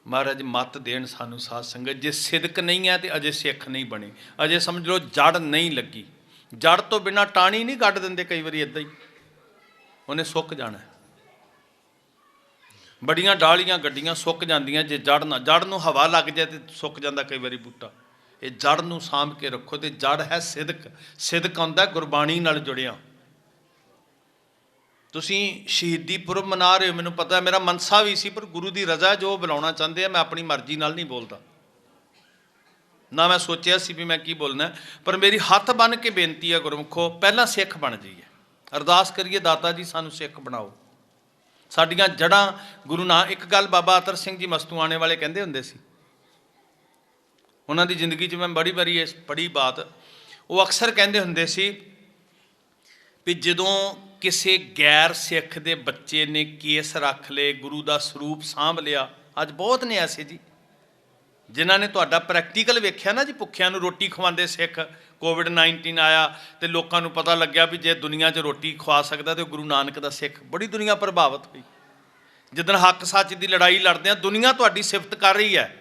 ਮਹਾਰਾਜ ਮੱਤ ਦੇਣ ਸਾਨੂੰ ਸਾਧ ਸੰਗਤ। ਜੇ ਸਿਦਕ ਨਹੀਂ ਹੈ ਤੇ ਅਜੇ ਸਿੱਖ ਨਹੀਂ ਬਣੇ, ਅਜੇ ਸਮਝ ਲਓ ਜੜ ਨਹੀਂ ਲੱਗੀ। ਜੜ ਤੋਂ ਬਿਨਾਂ ਟਾਹਣੀ ਨਹੀਂ ਕੱਢ ਦਿੰਦੇ, ਕਈ ਵਾਰੀ ਇੱਦਾਂ ਹੀ ਉਹਨੇ ਸੁੱਕ ਜਾਣਾ। ਬੜੀਆਂ ਡਾਲੀਆਂ ਗੱਡੀਆਂ ਸੁੱਕ ਜਾਂਦੀਆਂ ਜੇ ਜੜ ਨਾ, ਜੜ ਨੂੰ ਹਵਾ ਲੱਗ ਜਾਏ ਤੇ ਸੁੱਕ ਜਾਂਦਾ ਕਈ ਵਾਰੀ ਬੂਟਾ। ਇਹ ਜੜ ਨੂੰ ਸਾਂਭ ਕੇ ਰੱਖੋ, ਤੇ ਜੜ ਹੈ ਸਿਦਕ। ਸਿਦਕ ਆਉਂਦਾ ਗੁਰਬਾਣੀ ਨਾਲ ਜੁੜਿਆ। ਤੁਸੀਂ ਸ਼ਹੀਦੀ ਪੁਰਬ ਮਨਾ ਰਹੇ ਹੋ, ਮੈਨੂੰ ਪਤਾ, ਮੇਰਾ ਮਨਸਾ ਵੀ ਸੀ, ਪਰ ਗੁਰੂ ਦੀ ਰਜ਼ਾ ਜੋ ਬੁਲਾਉਣਾ ਚਾਹੁੰਦੇ ਆ, ਮੈਂ ਆਪਣੀ ਮਰਜ਼ੀ ਨਾਲ ਨਹੀਂ ਬੋਲਦਾ, ਨਾ ਮੈਂ ਸੋਚਿਆ ਸੀ ਵੀ ਮੈਂ ਕੀ ਬੋਲਣਾ। ਪਰ ਮੇਰੀ ਹੱਥ ਬੰਨ੍ਹ ਕੇ ਬੇਨਤੀ ਹੈ ਗੁਰਮੁਖੋ, ਪਹਿਲਾਂ ਸਿੱਖ ਬਣ ਜਾਈਏ। ਅਰਦਾਸ ਕਰੀਏ, ਦਾਤਾ ਜੀ ਸਾਨੂੰ ਸਿੱਖ ਬਣਾਓ। ਸਾਡੀਆਂ ਜੜ੍ਹਾਂ ਗੁਰੂ ਨਾਨਕ। ਇੱਕ ਗੱਲ ਬਾਬਾ ਅਤਰ ਸਿੰਘ ਜੀ ਮਸਤੂਆਣੇ ਵਾਲੇ ਕਹਿੰਦੇ ਹੁੰਦੇ ਸੀ, ਉਹਨਾਂ ਦੀ ਜ਼ਿੰਦਗੀ 'ਚ ਮੈਂ ਬੜੀ ਵਾਰੀ ਇਸ ਪੜ੍ਹੀ ਬਾਤ। ਉਹ ਅਕਸਰ ਕਹਿੰਦੇ ਹੁੰਦੇ ਸੀ ਵੀ ਜਦੋਂ ਕਿਸੇ ਗੈਰ ਸਿੱਖ ਦੇ ਬੱਚੇ ਨੇ ਕੇਸ ਰੱਖ ਲਏ, ਗੁਰੂ ਦਾ ਸਰੂਪ ਸਾਂਭ ਲਿਆ। ਅੱਜ ਬਹੁਤ ਨੇ ਐਸੇ ਜੀ ਜਿਨ੍ਹਾਂ ਨੇ ਤੁਹਾਡਾ ਪ੍ਰੈਕਟੀਕਲ ਵੇਖਿਆ ਨਾ ਜੀ, ਭੁੱਖਿਆਂ ਨੂੰ ਰੋਟੀ ਖਵਾਉਂਦੇ ਸਿੱਖ। ਕੋਵਿਡ-19 ਆਇਆ ਤੇ ਲੋਕਾਂ ਨੂੰ ਪਤਾ ਲੱਗਿਆ ਵੀ ਜੇ ਦੁਨੀਆ 'ਚ ਰੋਟੀ ਖਵਾ ਸਕਦਾ ਤੇ ਗੁਰੂ ਨਾਨਕ ਦਾ ਸਿੱਖ। ਬੜੀ ਦੁਨੀਆ ਪ੍ਰਭਾਵਿਤ ਹੋਈ। ਜਿੱਦਣ ਹੱਕ ਸੱਚ ਦੀ ਲੜਾਈ ਲੜਦੇ ਆ, ਦੁਨੀਆ ਤੁਹਾਡੀ ਸਿਫਤ ਕਰ ਰਹੀ ਹੈ।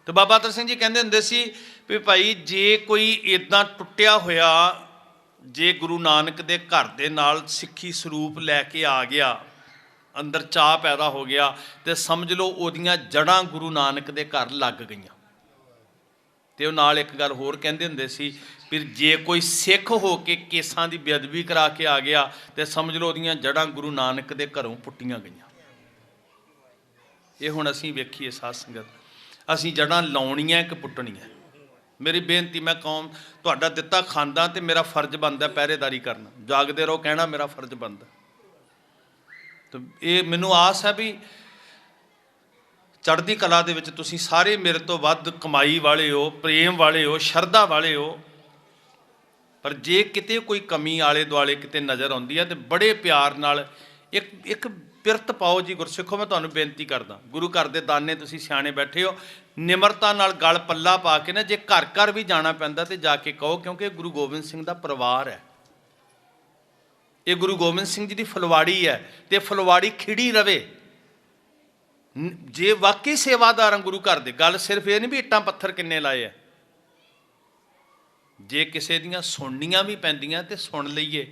ਤੇ ਬਾਬਾ ਅਤਰ ਸਿੰਘ ਜੀ ਕਹਿੰਦੇ ਹੁੰਦੇ ਸੀ ਵੀ ਭਾਈ ਜੇ ਕੋਈ ਇੱਦਾਂ ਟੁੱਟਿਆ ਹੋਇਆ, ਜੇ ਗੁਰੂ ਨਾਨਕ ਦੇ ਘਰ ਦੇ ਨਾਲ ਸਿੱਖੀ ਸਰੂਪ ਲੈ ਕੇ ਆ ਗਿਆ, ਅੰਦਰ ਚਾਹ ਪੈਦਾ ਹੋ ਗਿਆ, ਤੇ ਸਮਝ ਲਓ ਉਹਦੀਆਂ ਜੜ੍ਹਾਂ ਗੁਰੂ ਨਾਨਕ ਦੇ ਘਰ ਲੱਗ ਗਈਆਂ। ਤੇ ਉਹ ਨਾਲ ਇੱਕ ਗੱਲ ਹੋਰ ਕਹਿੰਦੇ ਹੁੰਦੇ ਸੀ ਵੀ ਜੇ ਕੋਈ ਸਿੱਖ ਹੋ ਕੇ ਕੇਸਾਂ ਦੀ ਬੇਅਦਬੀ ਕਰਾ ਕੇ ਆ ਗਿਆ ਤੇ ਸਮਝ ਲਓ ਉਹਦੀਆਂ ਜੜ੍ਹਾਂ ਗੁਰੂ ਨਾਨਕ ਦੇ ਘਰੋਂ ਪੁੱਟੀਆਂ ਗਈਆਂ। ਇਹ ਹੁਣ ਅਸੀਂ ਵੇਖੀਏ ਸਾਧ ਸੰਗਤ, ਅਸੀਂ ਜੜ੍ਹਾਂ ਲਾਉਣੀਆਂ ਕਿ ਪੁੱਟਣੀਆਂ। ਮੇਰੀ ਬੇਨਤੀ, ਮੈਂ ਕੌਮ ਤੁਹਾਡਾ ਦਿੱਤਾ ਖਾਂਦਾ ਤੇ ਮੇਰਾ ਫਰਜ਼ ਬਣਦਾ ਪਹਿਰੇਦਾਰੀ ਕਰਨਾ। ਜਾਗਦੇ ਰਹੋ ਕਹਿਣਾ ਮੇਰਾ ਫਰਜ਼ ਬਣਦਾ। ਤੇ ਇਹ ਮੈਨੂੰ ਆਸ ਹੈ ਵੀ ਚੜ੍ਹਦੀ ਕਲਾ ਦੇ ਵਿੱਚ ਤੁਸੀਂ ਸਾਰੇ ਮੇਰੇ ਤੋਂ ਵੱਧ ਕਮਾਈ ਵਾਲੇ ਹੋ, ਪ੍ਰੇਮ ਵਾਲੇ ਹੋ, ਸ਼ਰਧਾ ਵਾਲੇ ਹੋ। ਪਰ ਜੇ ਕਿਤੇ ਕੋਈ ਕਮੀ ਆਲੇ ਦੁਆਲੇ ਕਿਤੇ ਨਜ਼ਰ ਆਉਂਦੀ ਹੈ ਤੇ ਬੜੇ ਪਿਆਰ ਨਾਲ ਇੱਕ ਪਿਰਤ ਪਾਓ ਜੀ ਗੁਰਸਿੱਖੋ। ਮੈਂ ਤੁਹਾਨੂੰ ਬੇਨਤੀ ਕਰਦਾ, ਗੁਰੂ ਘਰ ਦੇ ਦਾਨੇ ਤੁਸੀਂ ਸਿਆਣੇ ਬੈਠੇ ਹੋ, ਨਿਮਰਤਾ ਨਾਲ ਗਲ ਪੱਲਾ ਪਾ ਕੇ ਨਾ, ਜੇ ਘਰ ਘਰ ਵੀ ਜਾਣਾ ਪੈਂਦਾ ਤੇ ਜਾ ਕੇ ਕਹੋ, ਕਿਉਂਕਿ ਗੁਰੂ ਗੋਬਿੰਦ ਸਿੰਘ ਦਾ ਪਰਿਵਾਰ ਹੈ। ਇਹ ਗੁਰੂ ਗੋਬਿੰਦ ਸਿੰਘ ਜੀ ਦੀ ਫੁਲਵਾੜੀ ਹੈ ਤੇ ਫੁਲਵਾੜੀ ਖਿੜੀ ਰਵੇ। ਜੇ ਵਾਕਈ ਸੇਵਾਦਾਰ ਹਾਂ ਗੁਰੂ ਘਰ ਦੇ, ਗੱਲ ਸਿਰਫ ਇਹ ਨਹੀਂ ਵੀ ਇੱਟਾਂ ਪੱਥਰ ਕਿੰਨੇ ਲਾਏ ਆ। ਜੇ ਕਿਸੇ ਦੀਆਂ ਸੁਣਨੀਆਂ ਵੀ ਪੈਂਦੀਆਂ ਤੇ ਸੁਣ ਲਈਏ,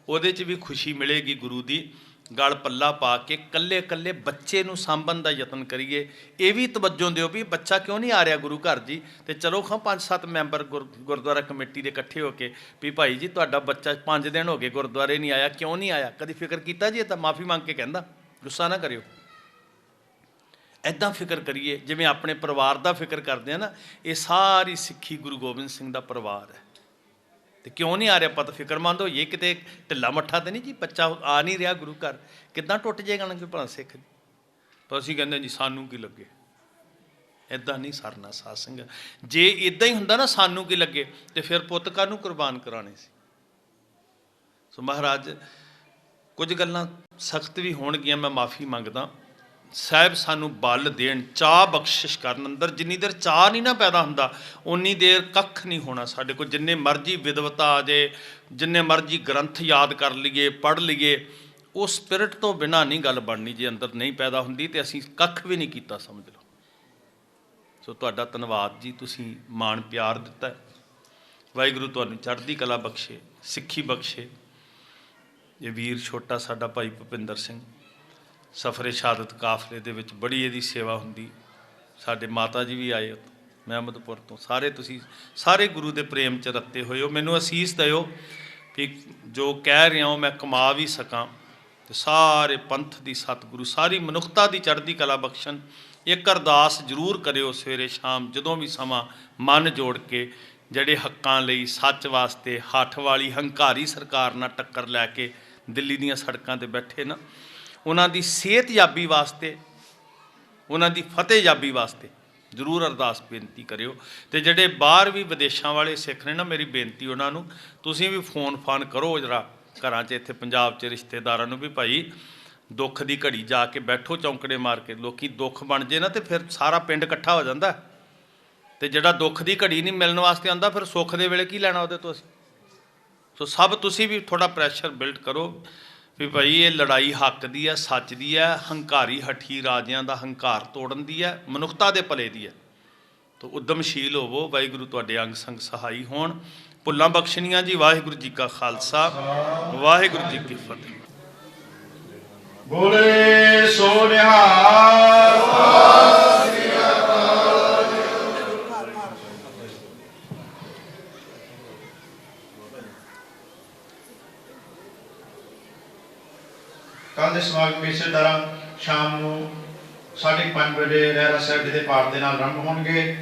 ਉਹਦੇ 'ਚ ਵੀ ਖੁਸ਼ੀ ਮਿਲੇਗੀ ਗੁਰੂ ਦੀ। ਗਲ ਪੱਲਾ ਪਾ ਕੇ ਕੱਲੇ ਕੱਲੇ ਬੱਚੇ ਨੂੰ ਸਾਂਭਣ ਦਾ ਯਤਨ ਕਰੀਏ। ਇਹ ਵੀ ਤਵੱਜੋ ਦਿਓ ਵੀ ਬੱਚਾ ਕਿਉਂ ਨਹੀਂ ਆ ਰਿਹਾ ਗੁਰੂ ਘਰ ਜੀ। ਤੇ ਚਲੋ 5-7 ਮੈਂਬਰ ਗੁਰਦੁਆਰਾ ਕਮੇਟੀ ਦੇ ਇਕੱਠੇ ਹੋ ਕੇ ਵੀ ਭਾਈ ਜੀ ਤੁਹਾਡਾ ਬੱਚਾ 5 ਦਿਨ ਹੋ ਗਏ ਗੁਰਦੁਆਰੇ ਨਹੀਂ ਆਇਆ, ਕਿਉਂ ਨਹੀਂ ਆਇਆ? ਕਦੀ ਫਿਕਰ ਕੀਤਾ ਜੀ? ਇਹ ਤਾਂ ਮਾਫੀ ਮੰਗ ਕੇ ਕਹਿੰਦਾ, ਗੁੱਸਾ ਨਾ ਕਰਿਓ। ਇੱਦਾਂ ਫਿਕਰ ਕਰੀਏ ਜਿਵੇਂ ਆਪਣੇ ਪਰਿਵਾਰ ਦਾ ਫਿਕਰ ਕਰਦੇ ਆ ਨਾ। ਇਹ ਸਾਰੀ ਸਿੱਖੀ ਗੁਰੂ ਗੋਬਿੰਦ ਸਿੰਘ ਦਾ ਪਰਿਵਾਰ ਹੈ। ਤੇ ਕਿਉਂ ਨਹੀਂ ਆ ਰਿਹਾ ਪਤਾ? ਫਿਕਰਮੰਦ ਹੋਈਏ, ਕਿਤੇ ਢਿੱਲਾ ਮੱਠਾ ਤੇ ਨਹੀਂ ਜੀ ਬੱਚਾ ਆ ਨਹੀਂ ਰਿਹਾ ਗੁਰੂ ਘਰ, ਕਿੱਦਾਂ ਟੁੱਟ ਜਾਏਗਾ ਨਾ ਭਲਾ ਸਿੱਖ। ਪਰ ਅਸੀਂ ਕਹਿੰਦੇ ਜੀ ਸਾਨੂੰ ਕੀ ਲੱਗੇ। ਇੱਦਾਂ ਨਹੀਂ ਸਰਨਾ ਸਾਧ ਸੰਗਤ। ਜੇ ਇੱਦਾਂ ਹੀ ਹੁੰਦਾ ਨਾ ਸਾਨੂੰ ਕੀ ਲੱਗੇ, ਤੇ ਫਿਰ ਪੁੱਤ ਕਾਹਨੂੰ ਕੁਰਬਾਨ ਕਰਾਣੇ ਸੀ। ਸੋ ਮਹਾਰਾਜ ਕੁਝ ਗੱਲਾਂ ਸਖਤ ਵੀ ਹੋਣਗੀਆਂ, ਮੈਂ ਮਾਫੀ ਮੰਗਦਾ। ਸਾਹਿਬ ਸਾਨੂੰ ਬਲ ਦੇਣ, ਚਾਹ ਬਖਸ਼ਿਸ਼ ਕਰਨ। ਅੰਦਰ ਜਿੰਨੀ ਦੇਰ ਚਾਹ ਨਹੀਂ ਨਾ ਪੈਦਾ ਹੁੰਦਾ, ਉਨੀ ਦੇਰ ਕੱਖ ਨਹੀਂ ਹੋਣਾ ਸਾਡੇ ਕੋਲ। ਜਿੰਨੇ ਮਰਜ਼ੀ ਵਿਦਵਤਾ ਆ ਜੇ, ਜਿੰਨੇ ਮਰਜ਼ੀ ਗ੍ਰੰਥ ਯਾਦ ਕਰ ਲਈਏ, ਪੜ੍ਹ ਲਈਏ, ਉਹ ਸਪਿਰਿਟ ਤੋਂ ਬਿਨਾਂ ਨਹੀਂ ਗੱਲ ਬਣਨੀ। ਜੇ ਅੰਦਰ ਨਹੀਂ ਪੈਦਾ ਹੁੰਦੀ ਤੇ ਅਸੀਂ ਕੱਖ ਵੀ ਨਹੀਂ ਕੀਤਾ ਸਮਝ ਲਓ। ਸੋ ਤੁਹਾਡਾ ਧੰਨਵਾਦ ਜੀ, ਤੁਸੀਂ ਮਾਣ ਪਿਆਰ ਦਿੱਤਾ। ਵਾਹਿਗੁਰੂ ਤੁਹਾਨੂੰ ਚੜ੍ਹਦੀ ਕਲਾ ਬਖਸ਼ੇ, ਸਿੱਖੀ ਬਖਸ਼ੇ। ਇਹ ਵੀਰ ਛੋਟਾ ਸਾਡਾ ਭਾਈ ਭੁਪਿੰਦਰ ਸਿੰਘ ਸਫਰੇ ਸ਼ਹਾਦਤ ਕਾਫਲੇ ਦੇ ਵਿੱਚ ਬੜੀ ਇਹਦੀ ਸੇਵਾ ਹੁੰਦੀ। ਸਾਡੇ ਮਾਤਾ ਜੀ ਵੀ ਆਏ ਮਹਿਮਦਪੁਰ ਤੋਂ। ਸਾਰੇ ਤੁਸੀਂ ਸਾਰੇ ਗੁਰੂ ਦੇ ਪ੍ਰੇਮ 'ਚ ਰੱਤੇ ਹੋਏ ਹੋ। ਮੈਨੂੰ ਅਸੀਸ ਦਿਓ ਕਿ ਜੋ ਕਹਿ ਰਿਹਾ ਹਾਂ ਮੈਂ ਕਮਾ ਵੀ ਸਕਾਂ ਤੇ ਸਾਰੇ ਪੰਥ ਦੀ, ਸਤਿਗੁਰੂ ਸਾਰੀ ਮਨੁੱਖਤਾ ਦੀ ਚੜ੍ਹਦੀ ਕਲਾ ਬਖਸ਼ਣ। ਇੱਕ ਅਰਦਾਸ ਜ਼ਰੂਰ ਕਰਿਓ ਸਵੇਰੇ ਸ਼ਾਮ ਜਦੋਂ ਵੀ ਸਮਾਂ, ਮਨ ਜੋੜ ਕੇ, ਜਿਹੜੇ ਹੱਕਾਂ ਲਈ, ਸੱਚ ਵਾਸਤੇ, ਹੱਠ ਵਾਲੀ ਹੰਕਾਰੀ ਸਰਕਾਰ ਨਾਲ ਟੱਕਰ ਲੈ ਕੇ ਦਿੱਲੀ ਦੀਆਂ ਸੜਕਾਂ 'ਤੇ ਬੈਠੇ ਨਾ, ਉਹਨਾਂ ਦੀ ਸਿਹਤਯਾਬੀ ਵਾਸਤੇ, ਉਹਨਾਂ ਦੀ ਫਤਿਹਯਾਬੀ ਵਾਸਤੇ ਜ਼ਰੂਰ ਅਰਦਾਸ ਬੇਨਤੀ ਕਰਿਓ। ਤੇ ਜਿਹੜੇ ਬਾਹਰ ਵੀ ਵਿਦੇਸ਼ਾਂ ਵਾਲੇ ਸਿੱਖ ਨੇ ਨਾ, ਮੇਰੀ ਬੇਨਤੀ ਉਹਨਾਂ ਨੂੰ, ਤੁਸੀਂ ਵੀ ਫੋਨ ਕਰੋ ਜਰਾ ਘਰਾਂ 'ਚ, ਇੱਥੇ ਪੰਜਾਬ 'ਚ ਰਿਸ਼ਤੇਦਾਰਾਂ ਨੂੰ ਵੀ ਭਾਈ ਦੁੱਖ ਦੀ ਘੜੀ ਜਾ ਕੇ ਬੈਠੋ ਚੌਂਕੜੇ ਮਾਰ ਕੇ। ਲੋਕੀ ਦੁੱਖ ਬਣ ਜੇ ਨਾ ਤੇ ਫਿਰ ਸਾਰਾ ਪਿੰਡ ਇਕੱਠਾ ਹੋ ਜਾਂਦਾ। ਤੇ ਜਿਹੜਾ ਦੁੱਖ ਦੀ ਘੜੀ ਨਹੀਂ ਮਿਲਣ ਵਾਸਤੇ ਆਉਂਦਾ, ਫਿਰ ਸੁੱਖ ਦੇ ਵੇਲੇ ਕੀ ਲੈਣਾ ਉਹਦੇ ਤੋਂ ਅਸੀਂ। ਸੋ ਸਭ ਤੁਸੀਂ ਵੀ ਥੋੜ੍ਹਾ ਪ੍ਰੈਸ਼ਰ ਬਿਲਡ ਕਰੋ ਵੀ ਭਾਈ ਇਹ ਲੜਾਈ ਹੱਕ ਦੀ ਹੈ, ਸੱਚ ਦੀ ਹੈ, ਹੰਕਾਰੀ ਹੱਠੀ ਰਾਜਿਆਂ ਦਾ ਹੰਕਾਰ ਤੋੜਨ ਦੀ ਹੈ, ਮਨੁੱਖਤਾ ਦੇ ਭਲੇ ਦੀ ਹੈ। ਤੋ ਉਦਮਸ਼ੀਲ ਹੋਵੋ। ਵਾਹਿਗੁਰੂ ਤੁਹਾਡੇ ਅੰਗ ਸੰਗ ਸਹਾਈ ਹੋਣ। ਭੁੱਲਾਂ ਬਖਸ਼ਣੀਆਂ ਜੀ। ਵਾਹਿਗੁਰੂ ਜੀ ਕਾ ਖਾਲਸਾ, ਵਾਹਿਗੁਰੂ ਜੀ ਕੀ ਫਤਿਹ। ਬੋਲੇ ਸੋ ਨਿਹਾਲ। ਕੱਲ੍ਹ ਦੇ ਸਮਾਗਮ ਇਸੇ ਤਰ੍ਹਾਂ ਸ਼ਾਮ ਨੂੰ 5:30 ਵਜੇ ਰਹਿਰਾਸ ਸਾਹਿਬ ਜੀ ਦੇ ਪਾਠ ਦੇ ਨਾਲ ਆਰੰਭ ਹੋਣਗੇ।